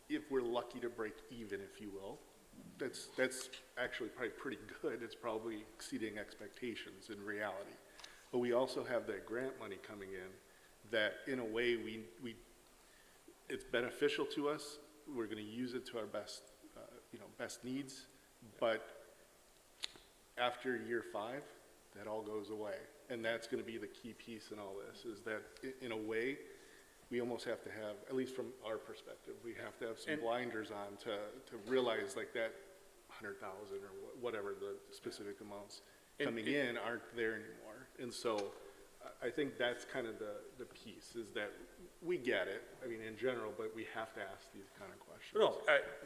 if we're lucky to break even, if you will, that's actually probably pretty good. It's probably exceeding expectations in reality. But we also have that grant money coming in that, in a way, it's beneficial to us. We're going to use it to our best needs. But after year 5, that all goes away. And that's going to be the key piece in all this, is that in a way, we almost have to have, at least from our perspective, we have to have some blinders on to realize that 100,000 or whatever the specific amounts coming in aren't there anymore. And so I think that's kind of the piece, is that we get it, in general, but we have to ask these kind of questions. No,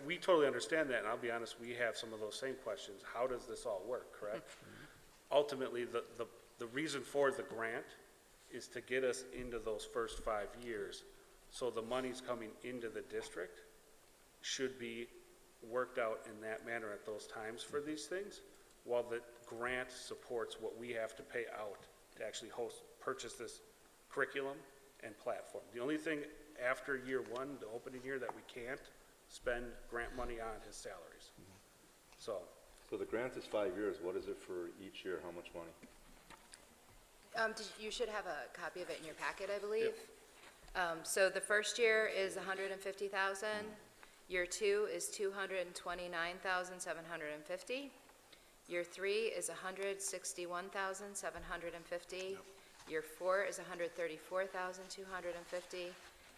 we totally understand that, and I'll be honest, we have some of those same questions. How does this all work, correct? Ultimately, the reason for the grant is to get us into those first 5 years So the monies coming into the district should be worked out in that manner at those times for these things, while the grant supports what we have to pay out to actually purchase this curriculum and platform. The only thing after year one, the opening year, that we can't spend grant money on is salaries. So, So the grant is 5 years. What is it for each year? How much money? You should have a copy of it in your packet, I believe. So the first year is 150,000. Year 2 is 229,750. Year 3 is 161,750. Year 4 is 134,250.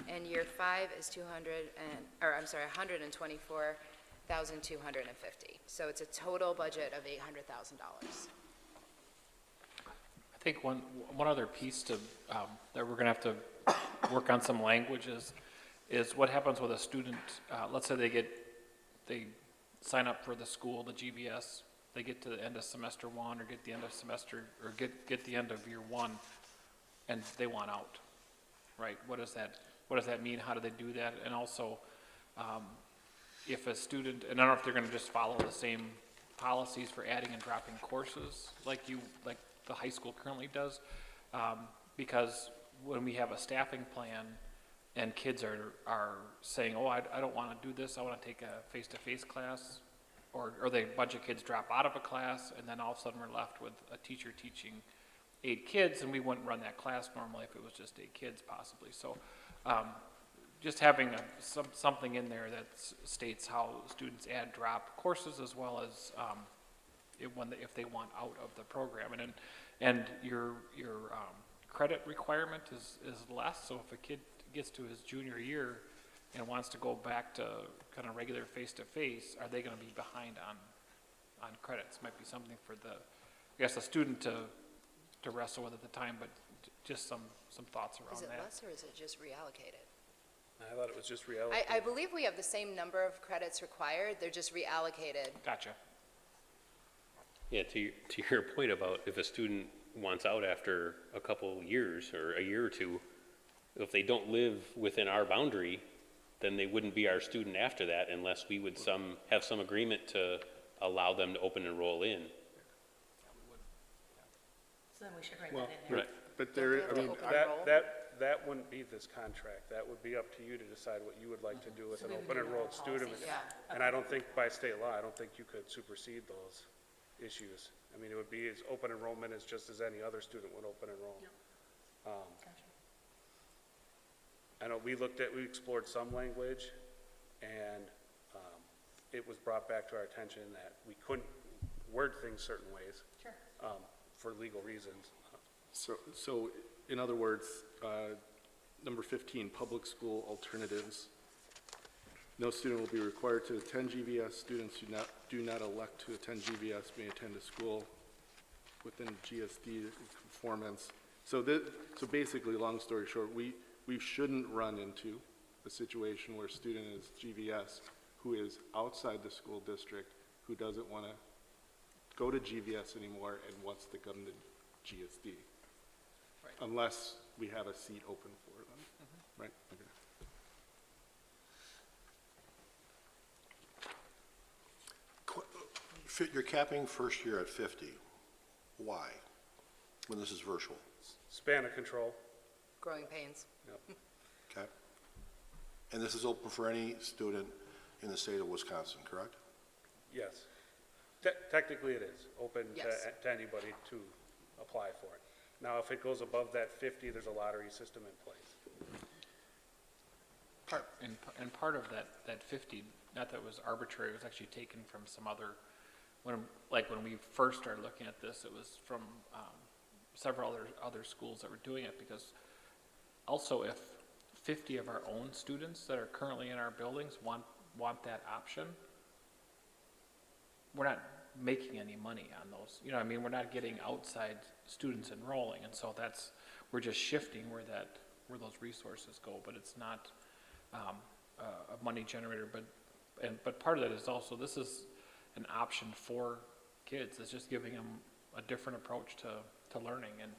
And year 5 is 124,250. So it's a total budget of $800,000. I think one other piece to, that we're gonna have to work on some languages is what happens with a student, let's say they sign up for the school, the GVS, they get to the end of semester 1 or get the end of semester, or get the end of year 1, and they want out, right? What does that mean? How do they do that? And also, if a student, and I don't know if they're gonna just follow the same policies for adding and dropping courses like the high school currently does, because when we have a staffing plan and kids are saying, oh, I don't want to do this, I want to take a face-to-face class, or the bunch of kids drop out of a class, and then all of a sudden we're left with a teacher teaching 8 kids, and we wouldn't run that class normally if it was just 8 kids possibly. So just having something in there that states how students add, drop courses, as well as if they want out of the program. And your credit requirement is less, so if a kid gets to his junior year and wants to go back to kind of regular face-to-face, are they gonna be behind on credits? Might be something for the student to wrestle with at the time, but just some thoughts around that. Is it less or is it just reallocated? I thought it was just reallocated. I believe we have the same number of credits required, they're just reallocated. Gotcha. Yeah, to your point about if a student wants out after a couple years or a year or two, if they don't live within our boundary, then they wouldn't be our student after that unless we would have some agreement to allow them to open and roll in. So then we should write that in there. Right. But there, I mean, That wouldn't be this contract. That would be up to you to decide what you would like to do with an open enrolled student. And I don't think by state law, I don't think you could supersede those issues. I mean, it would be as open enrollment as just as any other student would open enroll. I know we explored some language, and it was brought back to our attention that we couldn't word things certain ways. Sure. For legal reasons. So in other words, number 15, public school alternatives. No student will be required to attend GVS. Students who do not elect to attend GVS may attend a school within GSD conformance. So basically, long story short, we shouldn't run into a situation where a student is GVS who is outside the school district, who doesn't want to go to GVS anymore and wants to come to GSD. Right. Unless we have a seat open for them, right? Okay. You're capping first year at 50. Why? When this is virtual? Span of control. Growing pains. Yep. Okay. And this is open for any student in the state of Wisconsin, correct? Yes. Technically, it is open Yes. to anybody to apply for it. Now, if it goes above that 50, there's a lottery system in place. And part of that 50, not that it was arbitrary, it was actually taken from some other, when we first started looking at this, it was from several other schools that were doing it, because also if 50 of our own students that are currently in our buildings want that option, we're not making any money on those. You know what I mean? We're not getting outside students enrolling, and so we're just shifting where those resources go, but it's not a money generator. But part of that is also, this is an option for kids. It's just giving them a different approach to learning, and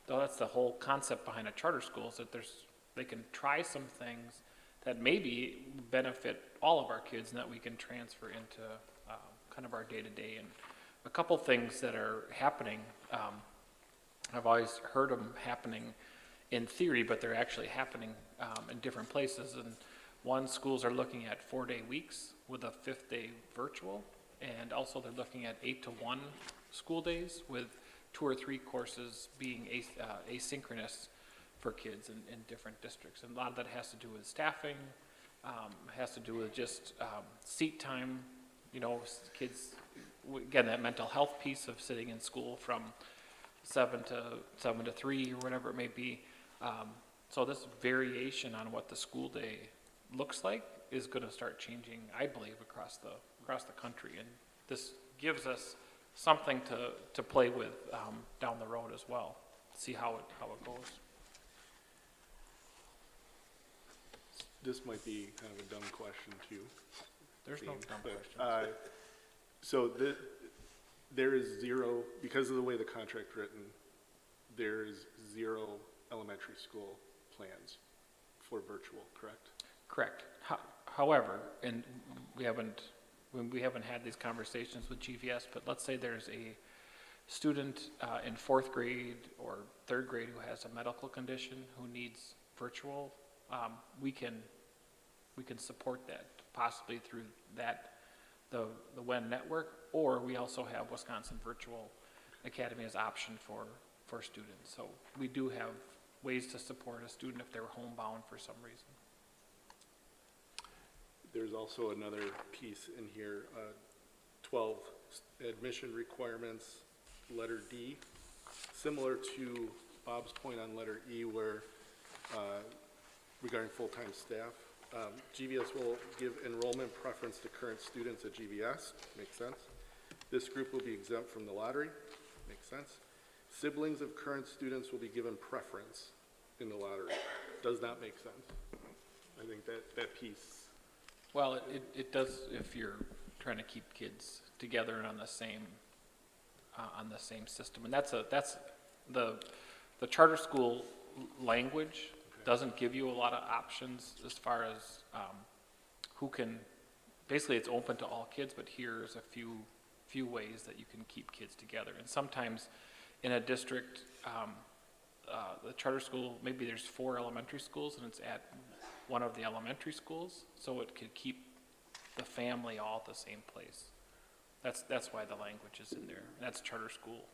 though that's the whole concept behind a charter school, is that there's They can try some things that maybe benefit all of our kids and that we can transfer into kind of our day-to-day. And a couple things that are happening, I've always heard them happening in theory, but they're actually happening in different places. And one, schools are looking at 4-day weeks with a 5th day virtual, and also they're looking at 8 to 1 school days with 2 or 3 courses being asynchronous for kids in different districts. And a lot of that has to do with staffing, has to do with just seat time, you know, kids, again, that mental health piece of sitting in school from 7 to 3 or whatever it may be. So this variation on what the school day looks like is going to start changing, I believe, across the country. And this gives us something to play with down the road as well, see how it goes. This might be kind of a dumb question too. There's no dumb questions. So there is zero, because of the way the contract's written, there is 0 elementary school plans for virtual, correct? Correct. However, and we haven't had these conversations with GVS, but let's say there's a student in 4th grade or 3rd grade who has a medical condition who needs virtual, we can support that possibly through the WEN network, or we also have Wisconsin Virtual Academy as option for students. So we do have ways to support a student if they're homebound for some reason. There's also another piece in here, 12 admission requirements, letter D, similar to Bob's point on letter E where regarding full-time staff. GVS will give enrollment preference to current students at GVS, makes sense. This group will be exempt from the lottery, makes sense. Siblings of current students will be given preference in the lottery, does not make sense. I think that piece. Well, it does if you're trying to keep kids together and on the same system, and that's the charter school language doesn't give you a lot of options as far as who can. Basically, it's open to all kids, but here's a few ways that you can keep kids together. And sometimes in a district, the charter school, maybe there's 4 elementary schools and it's at one of the elementary schools, so it could keep the family all at the same place. That's why the language is in there. That's charter school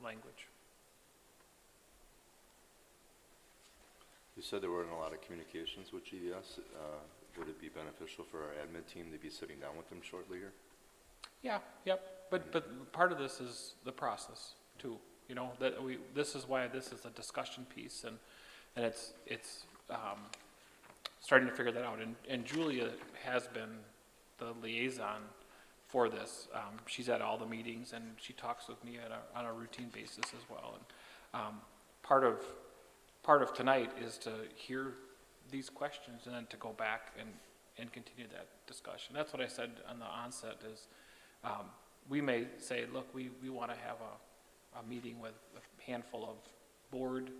language. You said there weren't a lot of communications with GVS. Would it be beneficial for our admin team to be sitting down with them shortly here? Yeah, yep, but part of this is the process too. You know, this is why this is a discussion piece, and it's starting to figure that out. And Julia has been the liaison for this. She's at all the meetings and she talks with me on a routine basis as well. And part of tonight is to hear these questions and then to go back and continue that discussion. That's what I said on the onset is we may say, look, we want to have a meeting with a handful of board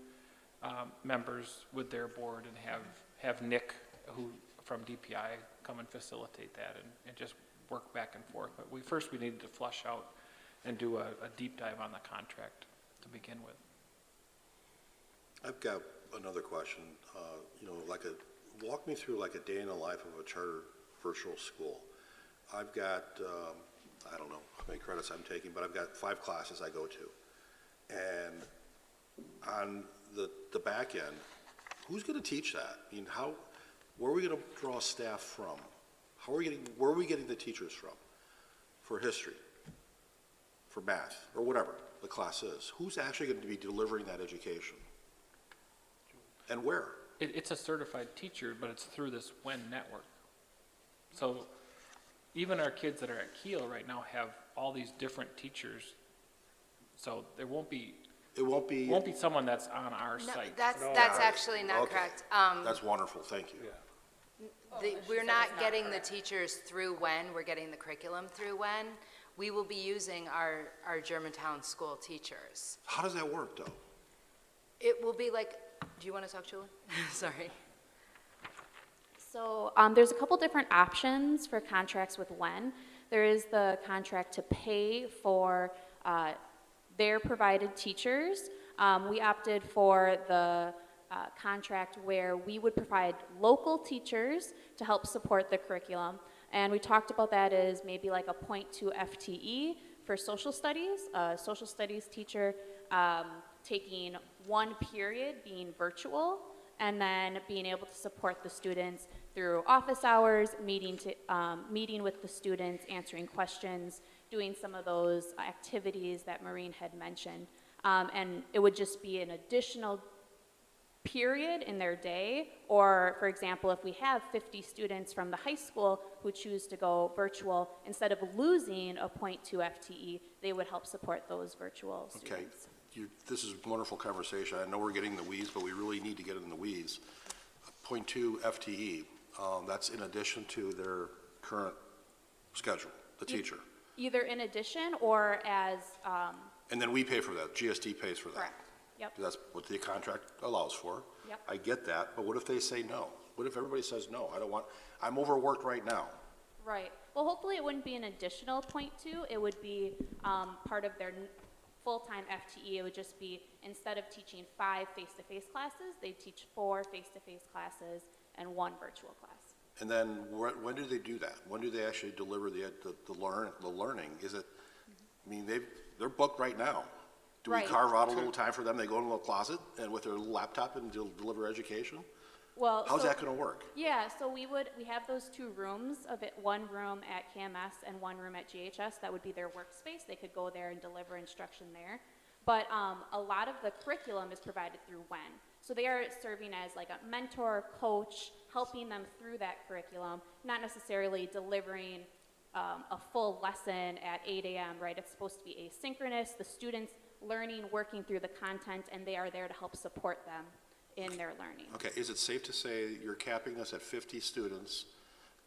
members with their board and have Nick who from DPI come and facilitate that and just work back and forth. But we needed to flush out and do a deep dive on the contract to begin with. I've got another question. Walk me through like a day in the life of a charter virtual school. I've got, I don't know how many credits I'm taking, but I've got 5 classes I go to. And on the back end, who's going to teach that? I mean, where are we going to draw staff from? Where are we getting the teachers from? For history, for math, or whatever the class is. Who's actually going to be delivering that education? And where? It's a certified teacher, but it's through this WEN network. So even our kids that are at Kiel right now have all these different teachers. So there won't be someone that's on our No, site. that's actually not Okay. correct. That's wonderful, thank you. We're not getting the teachers through WEN, we're getting the curriculum through WEN. We will be using our Germantown school teachers. How does that work, though? It will be like do you want to talk, Julie? Sorry. So there's a couple different options for contracts with WEN. There is the contract to pay for their provided teachers. We opted for the contract where we would provide local teachers to help support the curriculum. And we talked about that as maybe like a 0.2 FTE for social studies. A social studies teacher taking one period being virtual, and then being able to support the students through office hours, meeting with the students, answering questions, doing some of those activities that Maureen had mentioned. And it would just be an additional period in their day, or for example, if we have 50 students from the high school who choose to go virtual, instead of losing a 0.2 FTE, they would help support those virtual Okay, students. this is a wonderful conversation. I know we're getting in the weeds, but we really need to get in the weeds. 0.2 FTE, that's in addition to their current schedule, the teacher. Either in addition or as, And then we pay for that, GSD pays for that. correct, yep. That's what the contract allows for. Yep. I get that, but what if they say no? What if everybody says no? I'm overworked right now. Right. Well, hopefully it wouldn't be an additional 0.2. It would be part of their full-time FTE. It would just be, instead of teaching 5 face-to-face classes, they teach 4 face-to-face classes and 1 virtual class. And then when do they do that? When do they actually deliver the learning? Is it, I mean, they're booked right now. Do we Right. carve out a little time for them? They go in a little closet and with their laptop and deliver education? Well, How's so- that going to work? Yeah, so we have those 2 rooms of it, 1 room at KMS and 1 room at GHS. That would be their workspace. They could go there and deliver instruction there. But a lot of the curriculum is provided through WEN. So they are serving as like a mentor, coach, helping them through that curriculum, not necessarily delivering a full lesson at 8 a.m., right? It's supposed to be asynchronous, the students learning, working through the content, and they are there to help support them in their learning. Okay, is it safe to say you're capping this at 50 students,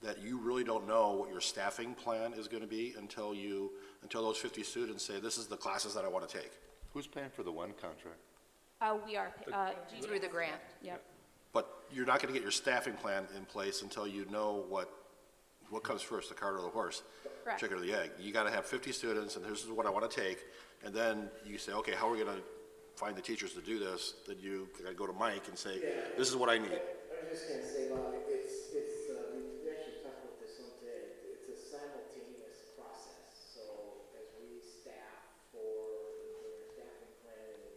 that you really don't know what your staffing plan is going to be until those 50 students say, this is the classes that I want to take? Who's paying for the one contract? We are, Through the grant. Yep. But you're not going to get your staffing plan in place until you know what comes first, the cart or the horse? Correct. Chicken or the egg. You got to have 50 students, and this is what I want to take, and then you say, okay, how are we going to find the teachers to do this? Then you got to go to Mike and say, this is what I need. I was just going to say, Bob, we actually talked about this one today. It's a simultaneous process. So as we staff for the staffing plan in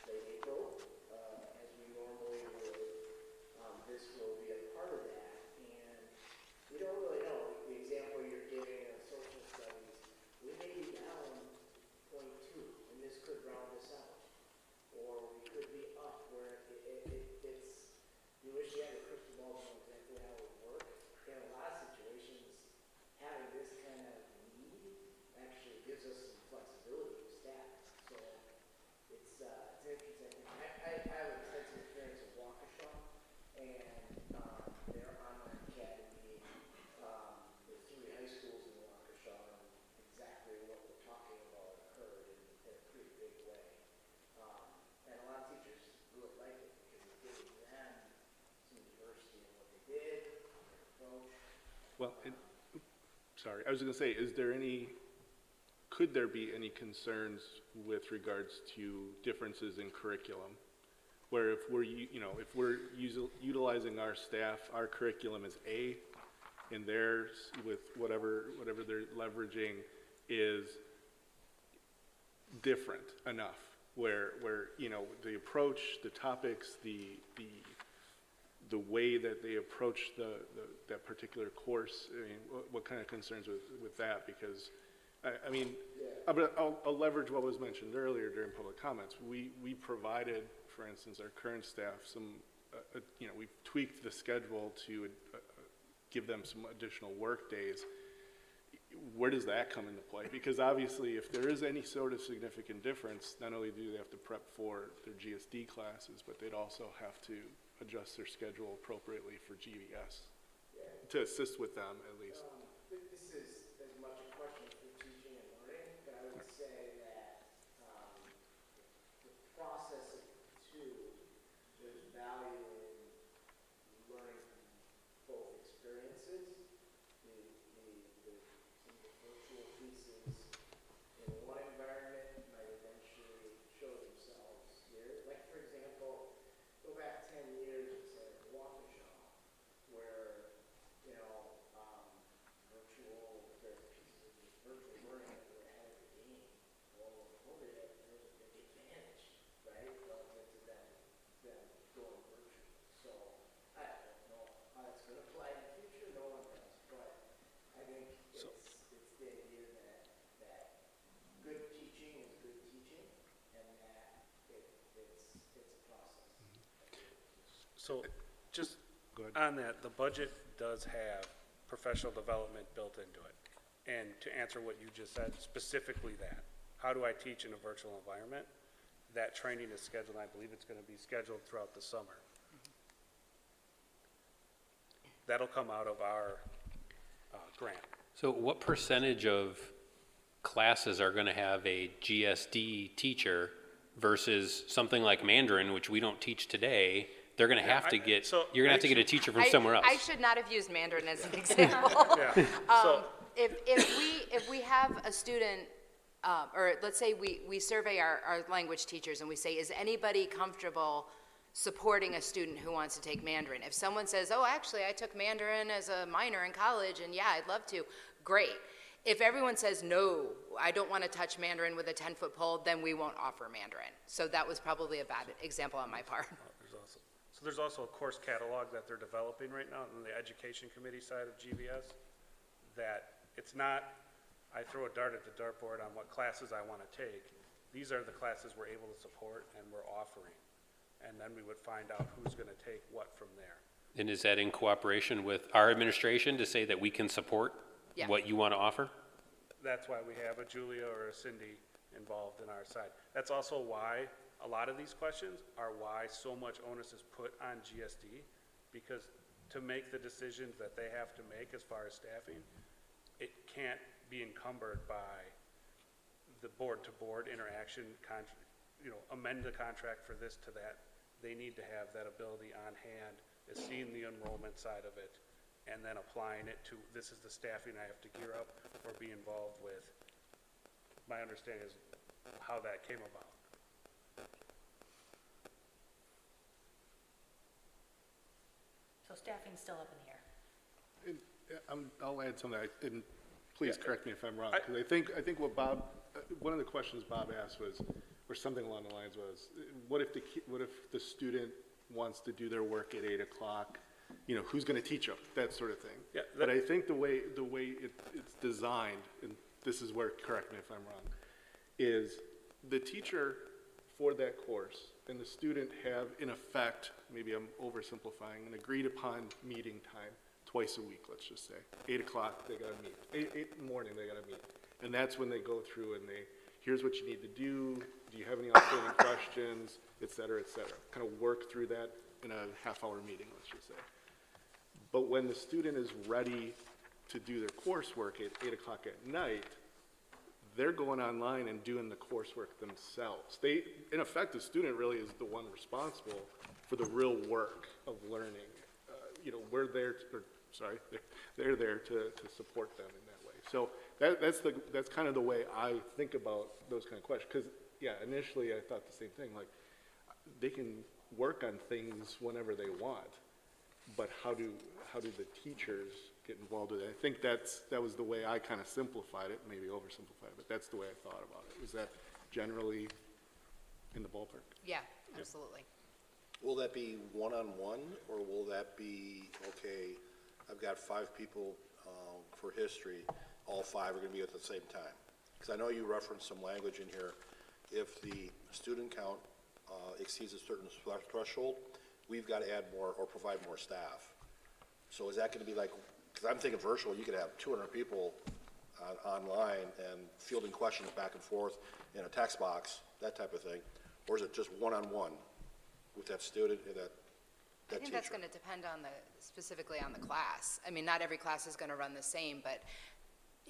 late April, as we normally would, this will be a part of that. And we don't really know. The example you're giving of social studies, we may be down 0.2, and this could round us out. Or we could be up where it's, you wish you had a crystal ball to know exactly how it would work. In a lot of situations, having this kind of need actually gives us some flexibility with staff. So it's interesting. I have extensive experience in Waukesha, and their online academy, the 3 high schools in Waukesha, and exactly what we're talking about occurred in a pretty big way. And a lot of teachers really like it because it gives them some diversity in what they did, their approach. Well, sorry, I was going to say, could there be any concerns with regards to differences in curriculum? Where if we're utilizing our staff, our curriculum is A, and theirs with whatever they're leveraging is different enough, where the approach, the topics, the way that they approach that particular course, I mean, what kind of concerns with that? Because, I mean, I'll leverage what was mentioned earlier during public comments. We provided, for instance, our current staff we've tweaked the schedule to give them some additional work days. Where does that come into play? Because obviously, if there is any sort of significant difference, not only do they have to prep for their GSD classes, but they'd also have to adjust their schedule appropriately for GVS to assist with them, at least. This is as much a question for teaching and learning, but I would say that the process of 2, there's So, just on that, the budget does have professional development built into it. And to answer what you just said, specifically that, how do I teach in a virtual environment? That training is scheduled, I believe it's gonna be scheduled throughout the summer. That'll come out of our, grant. So what percentage of classes are gonna have a GSD teacher versus something like Mandarin, which we don't teach today? They're gonna have to get, you're gonna have to get a teacher from somewhere else. I should not have used Mandarin as an example. If we have a student, or let's say we survey our language teachers and we say, is anybody comfortable supporting a student who wants to take Mandarin? If someone says, oh, actually, I took Mandarin as a minor in college, and yeah, I'd love to, great. If everyone says, no, I don't want to touch Mandarin with a 10-foot pole, then we won't offer Mandarin. So that was probably a bad example on my part. So there's also a course catalog that they're developing right now on the education committee side of GVS, that it's not, I throw a dart at the dartboard on what classes I want to take. These are the classes we're able to support and we're offering. And then we would find out who's going to take what from there. And is that in cooperation with our administration to say that we can support what you want to offer? That's why we have a Julia or a Cindy involved in our side. That's also why a lot of these questions are why so much onus is put on GSD, because to make the decisions that they have to make as far as staffing, it can't be encumbered by the board-to-board interaction, amend the contract for this to that. They need to have that ability on hand, is seeing the enrollment side of it, and then applying it to, this is the staffing I have to gear up or be involved with. My understanding is how that came about. So staffing's still up in the air. I'll add something, and please correct me if I'm wrong, because I think what Bob, one of the questions Bob asked was, or something along the lines was, what if the student wants to do their work at 8 o'clock? Who's going to teach them? That sort of thing. Yeah, but I think the way it's designed, and this is where, correct me if I'm wrong, is the teacher for that course and the student have, in effect, maybe I'm oversimplifying, an agreed upon meeting time twice a week, let's just say. 8 o'clock, they gotta meet. 8 in the morning, they gotta meet. And that's when they go through and here's what you need to do you have any outstanding questions, et cetera, kind of work through that in a half-hour meeting, let's just say. But when the student is ready to do their coursework at 8 o'clock at night, they're going online and doing the coursework themselves. In effect, the student really is the one responsible for the real work of learning. We're there, they're there to support them in that way. So that's kind of the way I think about those kind of questions. Because, initially I thought the same thing. Like, they can work on things whenever they want, but how do the teachers get involved with it? I think that was the way I kind of simplified it, maybe oversimplified it, but that's the way I thought about it. Was that generally in the ballpark? Yeah, absolutely. Will that be one-on-one, or will that be, okay, I've got 5 people for history, all 5 are going to be at the same time? Because I know you referenced some language in here. If the student count exceeds a certain threshold, we've got to add more or provide more staff. So is that going to be like, because I'm thinking virtual, you could have 200 people online and fielding questions back and forth in a text box, that type of thing, or is it just one-on-one with that student and that I think that's going to depend on specifically on the class. I mean, not every class is going to run the same, but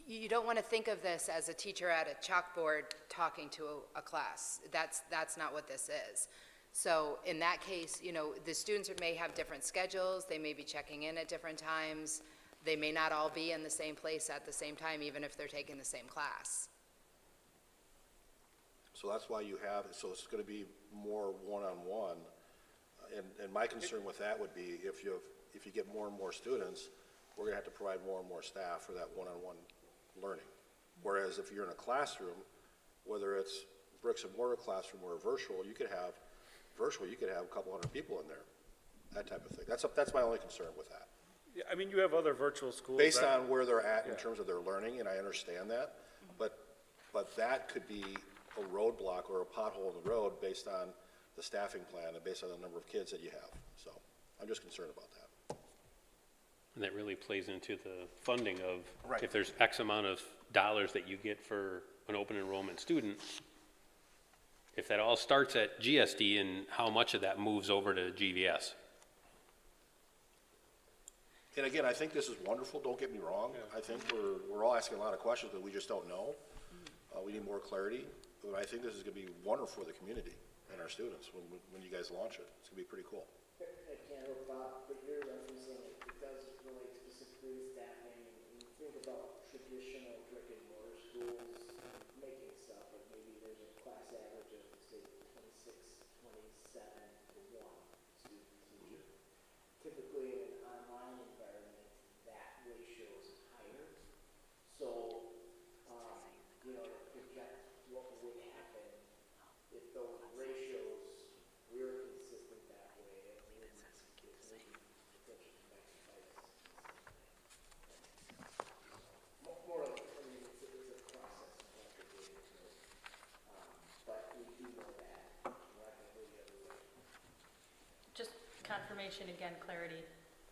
you don't want to think of this as a teacher at a chalkboard talking to a class. That's not what this is. So in that case, the students may have different schedules. They may be checking in at different times. They may not all be in the same place at the same time, even if they're taking the same class. So that's why so it's going to be more one-on-one. And my concern with that would be if you get more and more students, we're going to have to provide more and more staff for that one-on-one learning. Whereas if you're in a classroom, whether it's bricks and mortar classroom or virtual, you could have a couple hundred people in there, that type of thing. That's my only concern with that. Yeah, I mean, you have other virtual schools. Based on where they're at in terms of their learning, and I understand that, but that could be a roadblock or a pothole in the road based on the staffing plan and based on the number of kids that you have, so. I'm just concerned about that. And that really plays into the funding of, Right. if there's X amount of dollars that you get for an open enrollment student, if that all starts at GSD and how much of that moves over to GVS. And again, I think this is wonderful, don't get me wrong. I think we're all asking a lot of questions that we just don't know. We need more clarity, but I think this is gonna be wonderful for the community and our students when you guys launch it. It's gonna be pretty cool. I can't help Bob, but you're referencing, it does relate specifically to staffing. When you think about traditional brick and mortar schools, making stuff, like maybe there's a class average of, say, 26, 27 to 1 student teacher. Typically, in an online environment, that ratio is higher. So, you know, to project what would happen if those ratios were consistent that way, it would potentially maximize. More like, I mean, it's a process of what we're doing here. But we do know that, we're not gonna go the other way. Just confirmation again, clarity,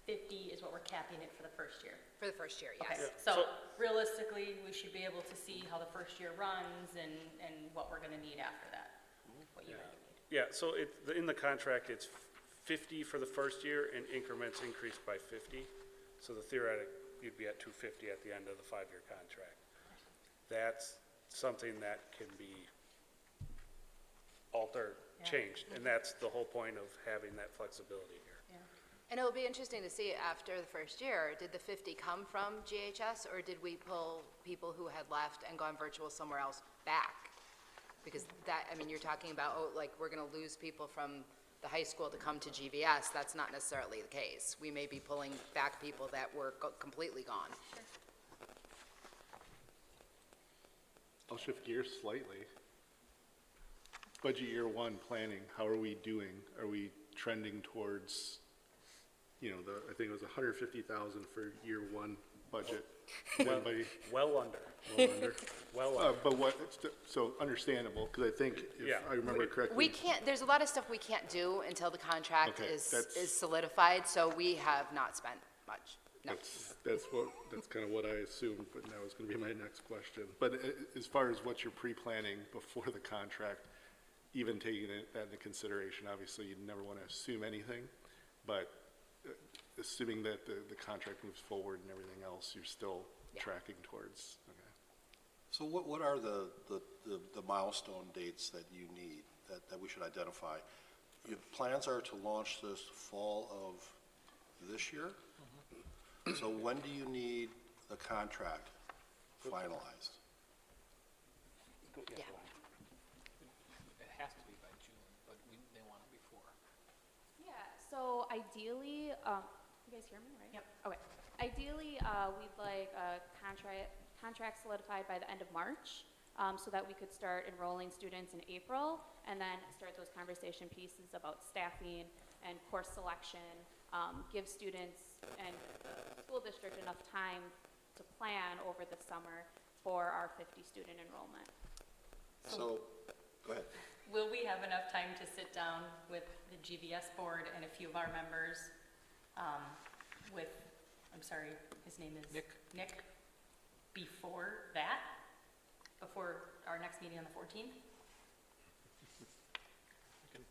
50 is what we're capping it for the first year. For the first year, Okay, yes. so realistically, we should be able to see how the first year runs and what we're gonna need after that, what you might need. Yeah, so in the contract, it's 50 for the first year and increments increased by 50. So the theoretic, you'd be at 250 at the end of the 5-year contract. That's something that can be altered, changed, and that's the whole point of having that flexibility here. And it'll be interesting to see after the first year, did the 50 come from GHS, or did we pull people who had left and gone virtual somewhere else back? Because that, I mean, you're talking about, oh, like, we're gonna lose people from the high school to come to GVS. That's not necessarily the case. We may be pulling back people that were completely gone. I'll shift gears slightly. Budget year 1 planning, how are we doing? Are we trending towards, you know, I think it was 150,000 for year 1 budget? Anybody? Well under. Well under? Well under. But what, so understandable, because I think, if I remember correctly. We can't, there's a lot of stuff we can't do until the contract Okay, is that's- solidified, so we have not spent much. No. That's kind of what I assumed, but that was going to be my next question. But as far as what you're pre-planning before the contract, even taking that into consideration, obviously you'd never want to assume anything, but assuming that the contract moves forward and everything else, you're still tracking towards, okay. So what are the milestone dates that you need, that we should identify? Your plans are to launch this fall of this year? So when do you need the contract finalized? Yeah. It has to be by June, but they want it before. Yeah, so ideally, you guys hear me, right? Yep. Okay. Ideally, we'd like a contract solidified by the end of March, so that we could start enrolling students in April, and then start those conversation pieces about staffing and course selection, give students and the school district enough time to plan over the summer for our 50 student enrollment. So, go ahead. Will we have enough time to sit down with the GVS board and a few of our members, with, I'm sorry, his name is? Nick, before that? Before our next meeting on the 14th?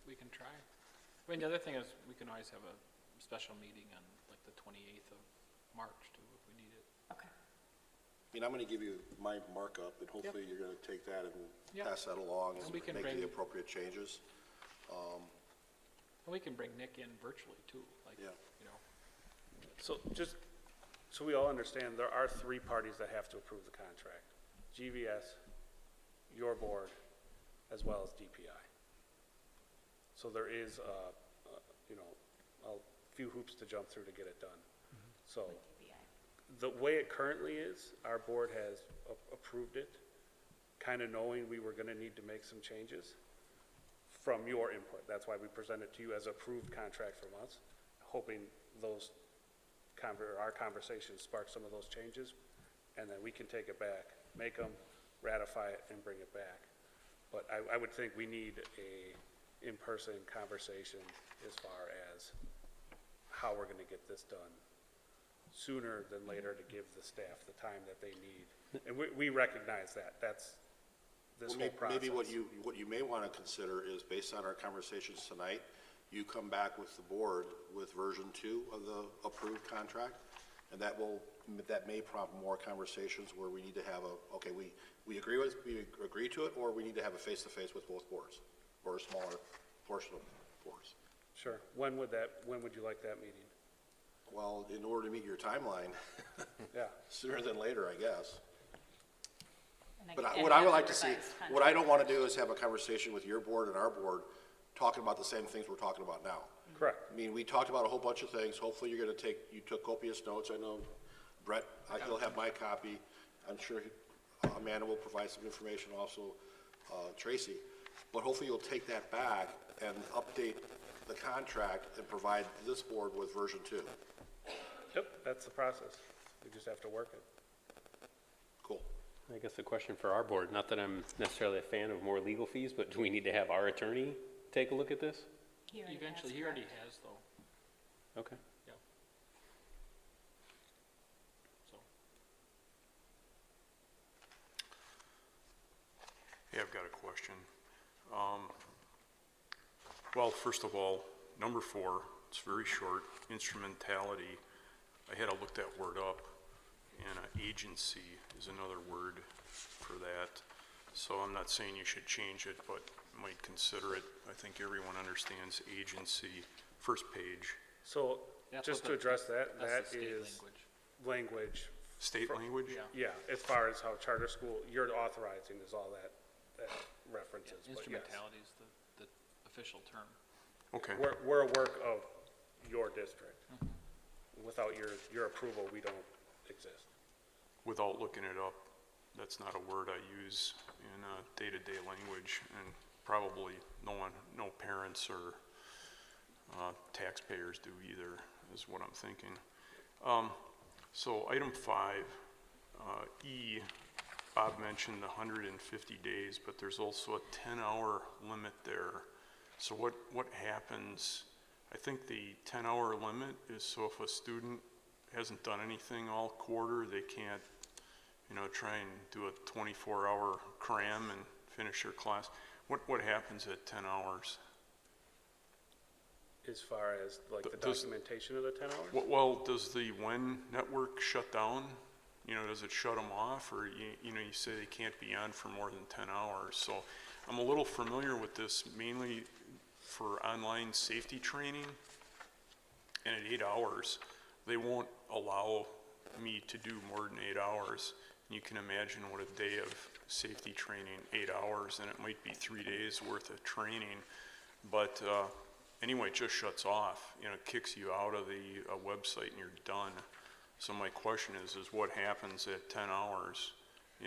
We can try. I mean, the other thing is, we can always have a special meeting on like the 28th of March too, if we need it. Okay. I mean, I'm going to give you my markup, and hopefully you're going to take that and Yep. pass that along and And we can make bring- the appropriate changes. And we can bring Nick in virtually too, like, Yeah. you know. So just, so we all understand, there are 3 parties that have to approve the contract. GVS, your board, as well as DPI. So there is, you know, a few hoops to jump through to get it done. So the way it currently is, our board has approved it, kind of knowing we were going to need to make some changes from your input. That's why we present it to you as approved contract from us, hoping those our conversations spark some of those changes, and then we can take it back, make them, ratify it, and bring it back. But I would think we need a in-person conversation as far as how we're gonna get this done sooner than later to give the staff the time that they need. And we recognize that, that's this Well, whole process. Maybe what you may want to consider is, based on our conversations tonight, you come back with the board with version 2 of the approved contract, and that may prompt more conversations where we need to have okay, we agree to it, or we need to have a face-to-face with both boards, or a smaller portion of boards. Sure, when would you like that meeting? Well, in order to meet your timeline, Yeah. sooner than later, I guess. And But and what I would have like the to see, revised what I contract. don't want to do is have a conversation with your board and our board, talking about the same things we're talking about now. Correct. I mean, we talked about a whole bunch of things. Hopefully, you took copious notes. I know Brett, he'll have my copy. I'm sure Amanda will provide some information also, Tracy. But hopefully, you'll take that back and update the contract and provide this board with version 2. Yep, that's the process. We just have to work it. Cool. I guess the question for our board, not that I'm necessarily a fan of more legal fees, but do we need to have our attorney take a look at this? Eventually, he already has though. Okay. Yeah. So, Hey, I've got a question. Well, first of all, number 4, it's very short, instrumentality. I had to look that word up, and agency is another word for that. So I'm not saying you should change it, but might consider it. I think everyone understands agency, first page. So, That's just what to address that's that the state is language. State language? Yeah, as far as how charter school, you're authorizing is all that references, but yes. instrumentality is the official term. Okay. We're a work of your district. Without your approval, we don't exist. Without looking it up, that's not a word I use in day-to-day language, and probably no parents or taxpayers do either, is what I'm thinking. So item 5, E, Bob mentioned the 150 days, but there's also a 10-hour limit there. So what happens, I think the 10-hour limit is so if a student hasn't done anything all quarter, they can't, try and do a 24-hour cram and finish their class. What happens at 10 hours? As far as like the documentation of the 10 hours? Well, does the WEN network shut down? Does it shut them off, or you say they can't be on for more than 10 hours? So I'm a little familiar with this, mainly for online safety training, and at 8 hours, they won't allow me to do more than 8 hours. You can imagine what a day of safety training, 8 hours, and it might be 3 days worth of training, but anyway, it just shuts off, it kicks you out of the website and you're done. So my question is what happens at 10 hours?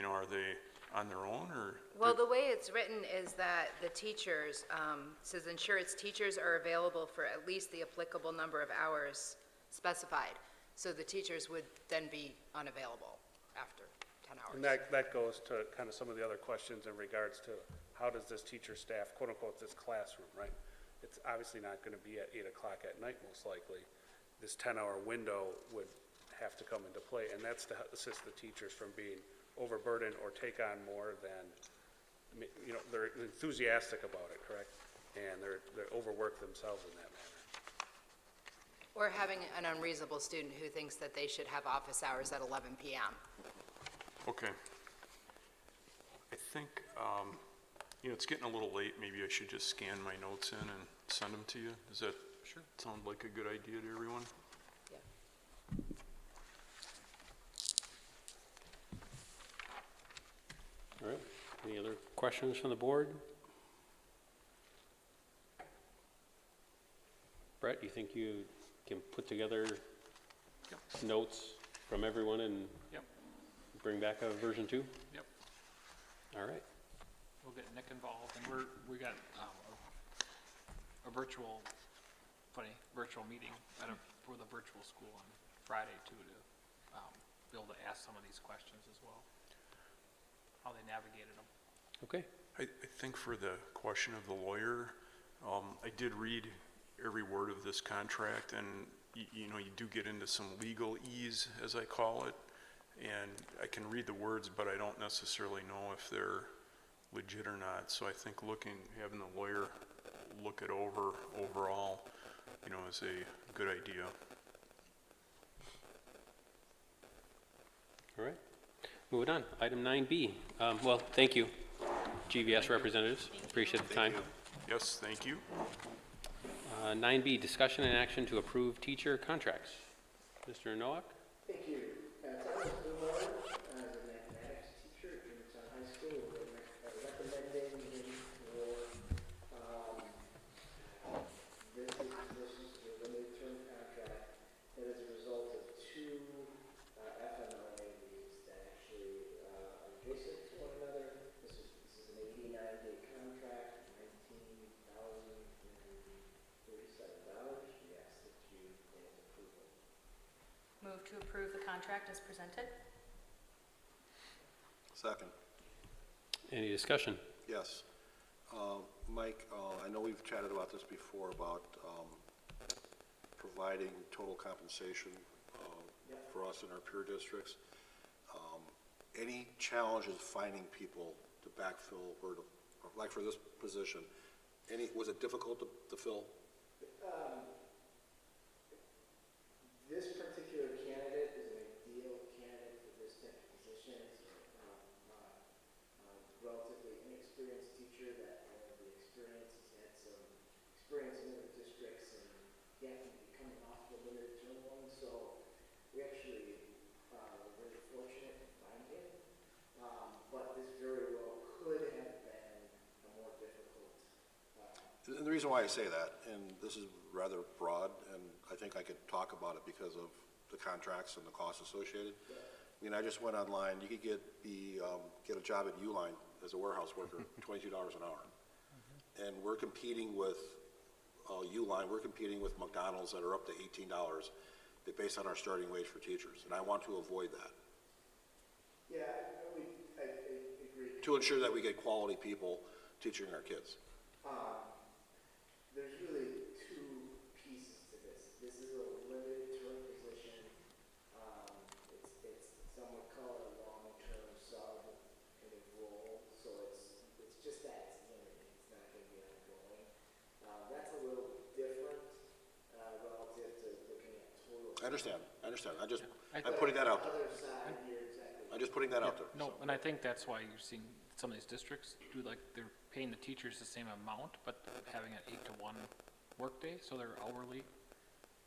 Are they on their own, or? Well, the way it's written is that the teachers, says ensure its teachers are available for at least the applicable number of hours specified. So the teachers would then be unavailable after 10 hours. And that goes to kind of some of the other questions in regards to how does this teacher staff, quote unquote, this classroom, right? It's obviously not going to be at 8 o'clock at night, most likely. This 10-hour window would have to come into play, and that's to assist the teachers from being overburdened or take on more than, they're enthusiastic about it, correct? And they're overwork themselves in that manner. Or having an unreasonable student who thinks that they should have office hours at 11 p.m. Okay. I think, it's getting a little late. Maybe I should just scan my notes in and send them to you. Does that sound like a good idea to everyone? Yeah. All right. Any other questions from the board? Brett, you think you can put together notes from everyone and bring back a version 2? Yep. All right. We'll get Nick involved, and we got a virtual meeting for the virtual school on Friday too, to be able to ask some of these questions as well, how they navigated them. Okay. I think for the question of the lawyer, I did read every word of this contract, and you know, you do get into some legalese, as I call it, and I can read the words, but I don't necessarily know if they're legit or not. So I think having the lawyer look it over overall, you know, is a good idea. All right, moving on. Item 9B. Well, thank you, GVS representatives. Appreciate the time. Yes, thank you. 9B, discussion and action to approve teacher contracts. Mr. Nowak? Thank you. Thomas Blumer, as a mathematics teacher at Germantown High School, we're recommending him for this position to a limited term contract that is a result of two FMLA leaves that actually are adjacent to one another. This is an 89-day contract, $19,037. We ask that you grant approval. Move to approve the contract as presented. Second. Any discussion? Yes. Mike, I know we've chatted about this before, about providing total compensation for us in our peer districts. Any challenges finding people to backfill or like for this position, was it difficult to fill? This particular candidate is an ideal candidate for this type of position. It's a relatively inexperienced teacher that has the experience, has had some experience in other districts, and yet can be coming off the limited term one. So we actually were very fortunate to find him. But this very well could have been a more difficult. And the reason why I say that, and this is rather broad, and I think I could talk about it because of the contracts and the costs associated. I mean, I just went online. You could get a job at Uline as a warehouse worker, $22 an hour. And we're competing with Uline. We're competing with McDonald's that are up to $18 based on our starting wage for teachers. And I want to avoid that. Yeah, I agree. To ensure that we get quality people teaching our kids. There's really two pieces to this. This is a limited term position. It's some would call it a long-term sub kind of role. So it's just that it's limited. It's not going to be ongoing. That's a little different relative to looking at total. I understand. I'm putting that out there. Other side here, exactly. I'm just putting that out there. No, and I think that's why you're seeing some of these districts do, like, they're paying the teachers the same amount, but having an 8-to-1 workday, so their hourly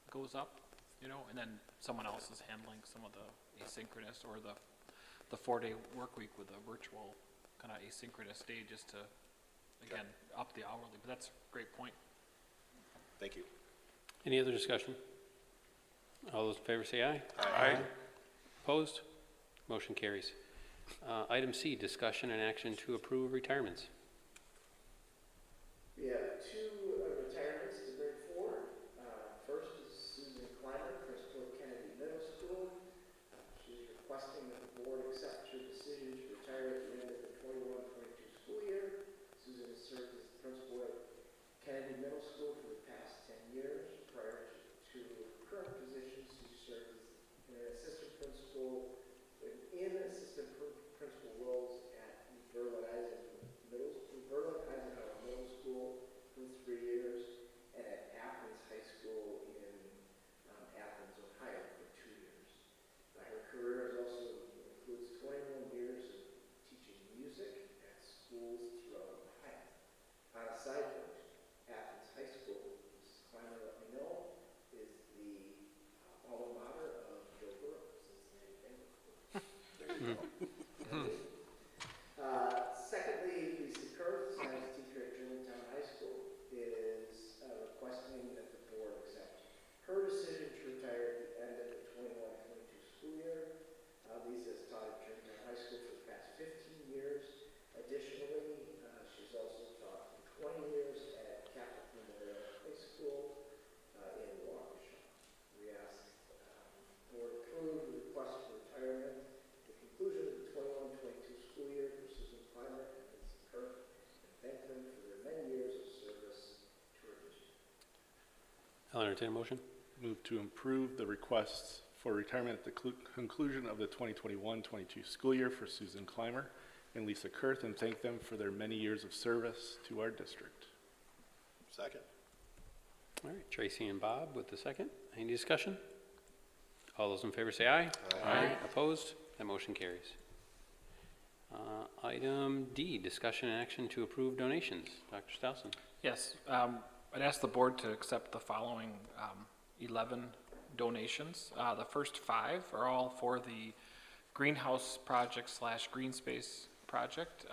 goes up, you know, and then someone else is handling some of the asynchronous or the 4-day work week with a virtual kind of asynchronous day just to, again, up the hourly. But that's a great point. Thank you. Any other discussion? All those in favor say aye. Aye. Opposed? Motion carries. Item C, discussion and action to approve retirements. We have two retirements to bring forward. First is Susan Clymer, principal at Kennedy Middle School. She's requesting that the board accept her decision to retire at the end of the 21-22 school year. Susan has served as principal at Kennedy Middle School for the past 10 years. Prior to her current position, she served as an assistant principal in assistant principal roles at Berlin Eisenhower Middle School for 3 years, and at Athens High School in Athens, Ohio for 2 years. Her career also includes 21 years of teaching music at schools throughout Ohio. On a side note, Athens High School, Mrs. Clymer let me know, is the alma mater of Joe Burrow, Cincinnati Bengals. There you go. Secondly, Lisa Kurth, science teacher at Germantown High School, is requesting that the board accept her decision to retire at the end of the 21-22 school year. Lisa has taught at Germantown High School for the past 15 years. Additionally, she's also taught for 20 years at Catholic Memorial High School in Waukesha. We ask the board approve the request for retirement at the conclusion of the 21-22 school year for Susan Clymer and Lisa Kurth, and thank them for their many years of service to our district. I'll entertain a motion. Move to approve the requests for retirement at the conclusion of the 2021-22 school year for Susan Clymer and Lisa Kurth, and thank them for their many years of service to our district. Second. All right, Tracy and Bob with the second. Any discussion? All those in favor say aye. Aye. Opposed? That motion carries. Item D, discussion and action to approve donations. Dr. Stousen. Yes, I'd ask the board to accept the following 11 donations. The first 5 are all for the greenhouse project / green space project.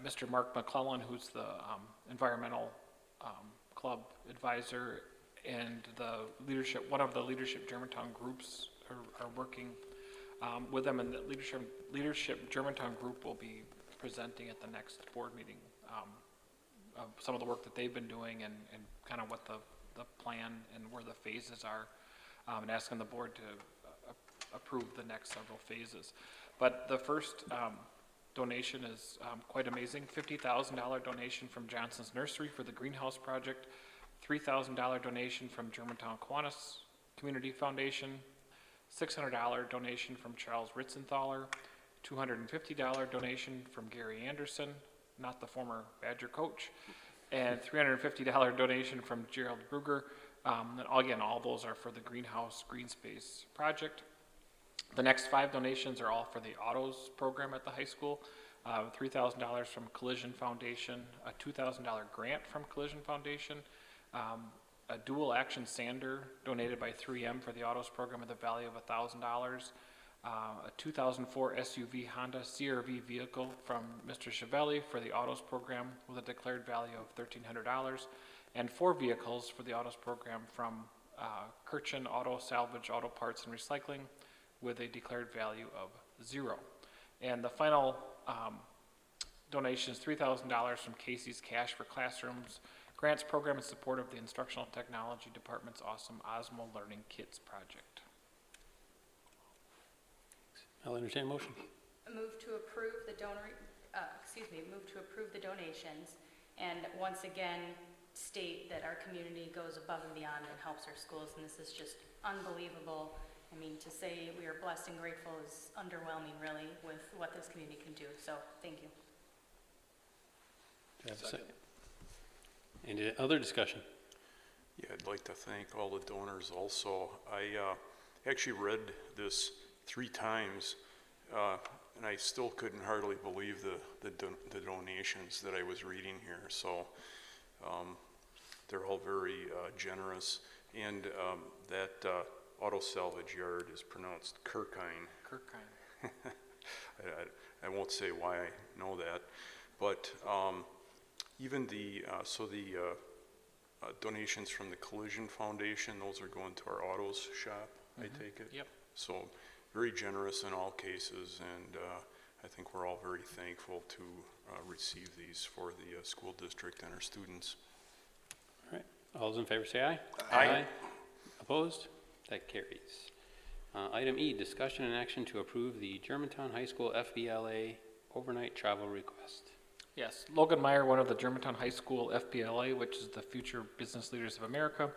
Mr. Mark McClellan, who's the environmental club advisor, and the leadership, one of the leadership Germantown groups are working with them, and the leadership Germantown group will be presenting at the next board meeting of some of the work that they've been doing and kind of what the plan and where the phases are, and asking the board to approve the next several phases. But the first donation is quite amazing. $50,000 donation from Johnson's Nursery for the greenhouse project, $3,000 donation from Germantown Kiwanis Community Foundation, $600 donation from Charles Ritzenthaler, $250 donation from Gary Anderson, not the former Badger coach, and $350 donation from Gerald Bruger. And again, all those are for the greenhouse green space project. The next 5 donations are all for the autos program at the high school. $3,000 from Collision Foundation, a $2,000 grant from Collision Foundation, a dual action sander donated by 3M for the autos program at the value of $1,000, a 2004 SUV Honda CR-V vehicle from Mr. Chiavelli for the autos program with a declared value of $1,300, and 4 vehicles for the autos program from Kirchen Auto Salvage Auto Parts and Recycling with a declared value of 0. And the final donation is $3,000 from Casey's Cash for Classrooms Grants Program in support of the Instructional Technology Department's awesome Osmo Learning Kits project. I'll entertain a motion. Move to approve the move to approve the donations, and once again state that our community goes above and beyond and helps our schools, and this is just unbelievable. I mean, to say we are blessed and grateful is underwhelming, really, with what this community can do, so thank you. Second. Any other discussion? Yeah, I'd like to thank all the donors also. I actually read this 3 times, and I still couldn't hardly believe the donations that I was reading here. So they're all very generous. And that auto salvage yard is pronounced Kirkine. Kirkine. I won't say why I know that, but even the donations from the Collision Foundation, those are going to our autos shop, I take it? Yep. So very generous in all cases, and I think we're all very thankful to receive these for the school district and our students. All right. All those in favor say aye. Aye. Opposed? That carries. Item E, discussion and action to approve the Germantown High School FBLA overnight travel request. Yes, Logan Meyer, one of the Germantown High School FBLA, which is the Future Business Leaders of America,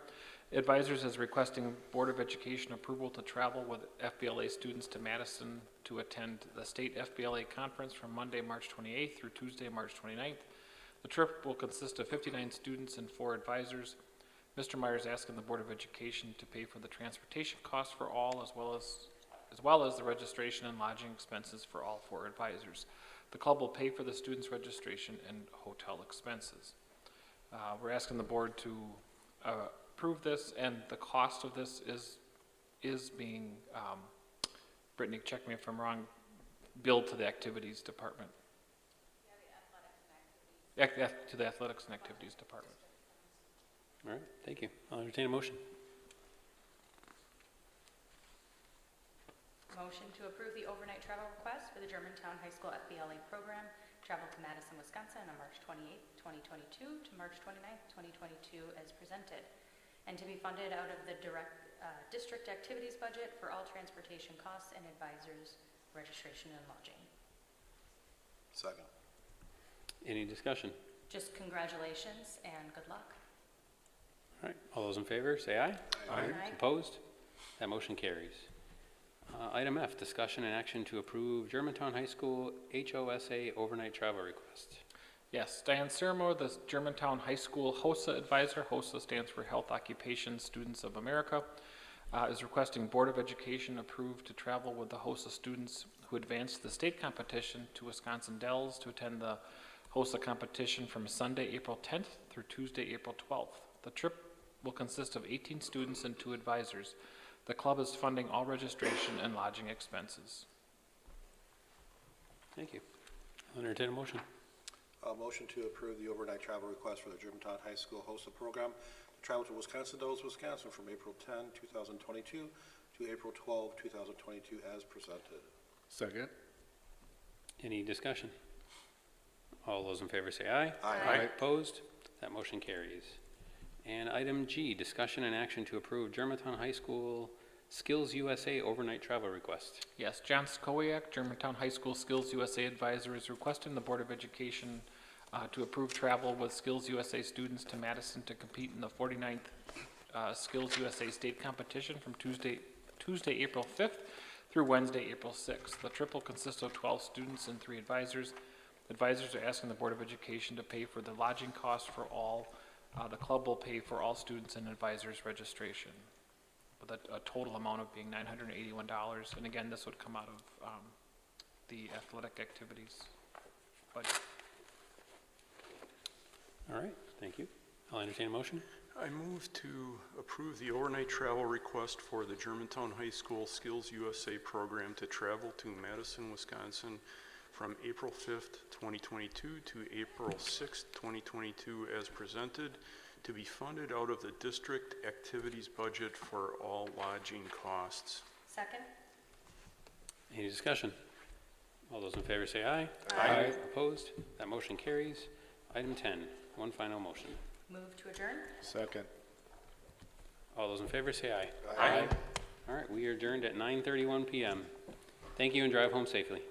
advisors is requesting Board of Education approval to travel with FBLA students to Madison to attend the State FBLA Conference from Monday, March 28th through Tuesday, March 29th. The trip will consist of 59 students and 4 advisors. Mr. Meyer is asking the Board of Education to pay for the transportation costs for all, as well as the registration and lodging expenses for all 4 advisors. The club will pay for the students' registration and hotel expenses. We're asking the board to approve this, and the cost of this is being, Brittany, check me if I'm wrong, billed to the activities department. To the athletics and activities department. All right, thank you. I'll entertain a motion. Motion to approve the overnight travel request for the Germantown High School FBLA program, travel to Madison, Wisconsin on March 28th, 2022 to March 29th, 2022 as presented, and to be funded out of the district activities budget for all transportation costs and advisors, registration and lodging. Second. Any discussion? Just congratulations and good luck. All All right, all those in favor, say aye. Aye. Opposed? That motion carries. Item F, discussion and action to approve Germantown High School HOSA overnight travel request. Yes, Diane Sermo, the Germantown High School HOSA advisor, HOSA stands for Health Occupation Students of America, is requesting Board of Education approve to travel with the HOSA students who advanced the state competition to Wisconsin Dells to attend the HOSA competition from Sunday, April 10th through Tuesday, April 12th. The trip will consist of 18 students and 2 advisors. The club is funding all registration and lodging expenses. Thank you. I'll entertain a motion. A motion to approve the overnight travel request for the Germantown High School HOSA program to travel to Wisconsin Dells, Wisconsin from April 10, 2022 to April 12, 2022 as presented. Second. Any discussion? All those in favor say aye. Aye. Opposed? That motion carries. And item G, discussion and action to approve Germantown High School Skills USA overnight travel request. Yes, John Skowiak, Germantown High School Skills USA advisor, is requesting the Board of Education to approve travel with Skills USA students to Madison to compete in the 49th Skills USA state competition from Tuesday, April 5th through Wednesday, April 6th. The trip will consist of 12 students and 3 advisors. Advisors are asking the Board of Education to pay for the lodging costs for all. The club will pay for all students and advisors' registration, with a total amount of being $981. And again, this would come out of the athletic activities budget. All right, thank you. I'll entertain a motion. I move to approve the overnight travel request for the Germantown High School Skills USA program to travel to Madison, Wisconsin from April 5th, 2022 to April 6th, 2022 as presented, to be funded out of the district activities budget for all lodging costs. Second? Any discussion? All those in favor say aye. Aye. Opposed? That motion carries. Item 10, one final motion. Move to adjourn? Second. All those in favor say aye. Aye. All right, we are adjourned at 9:31 PM. Thank you and drive home safely.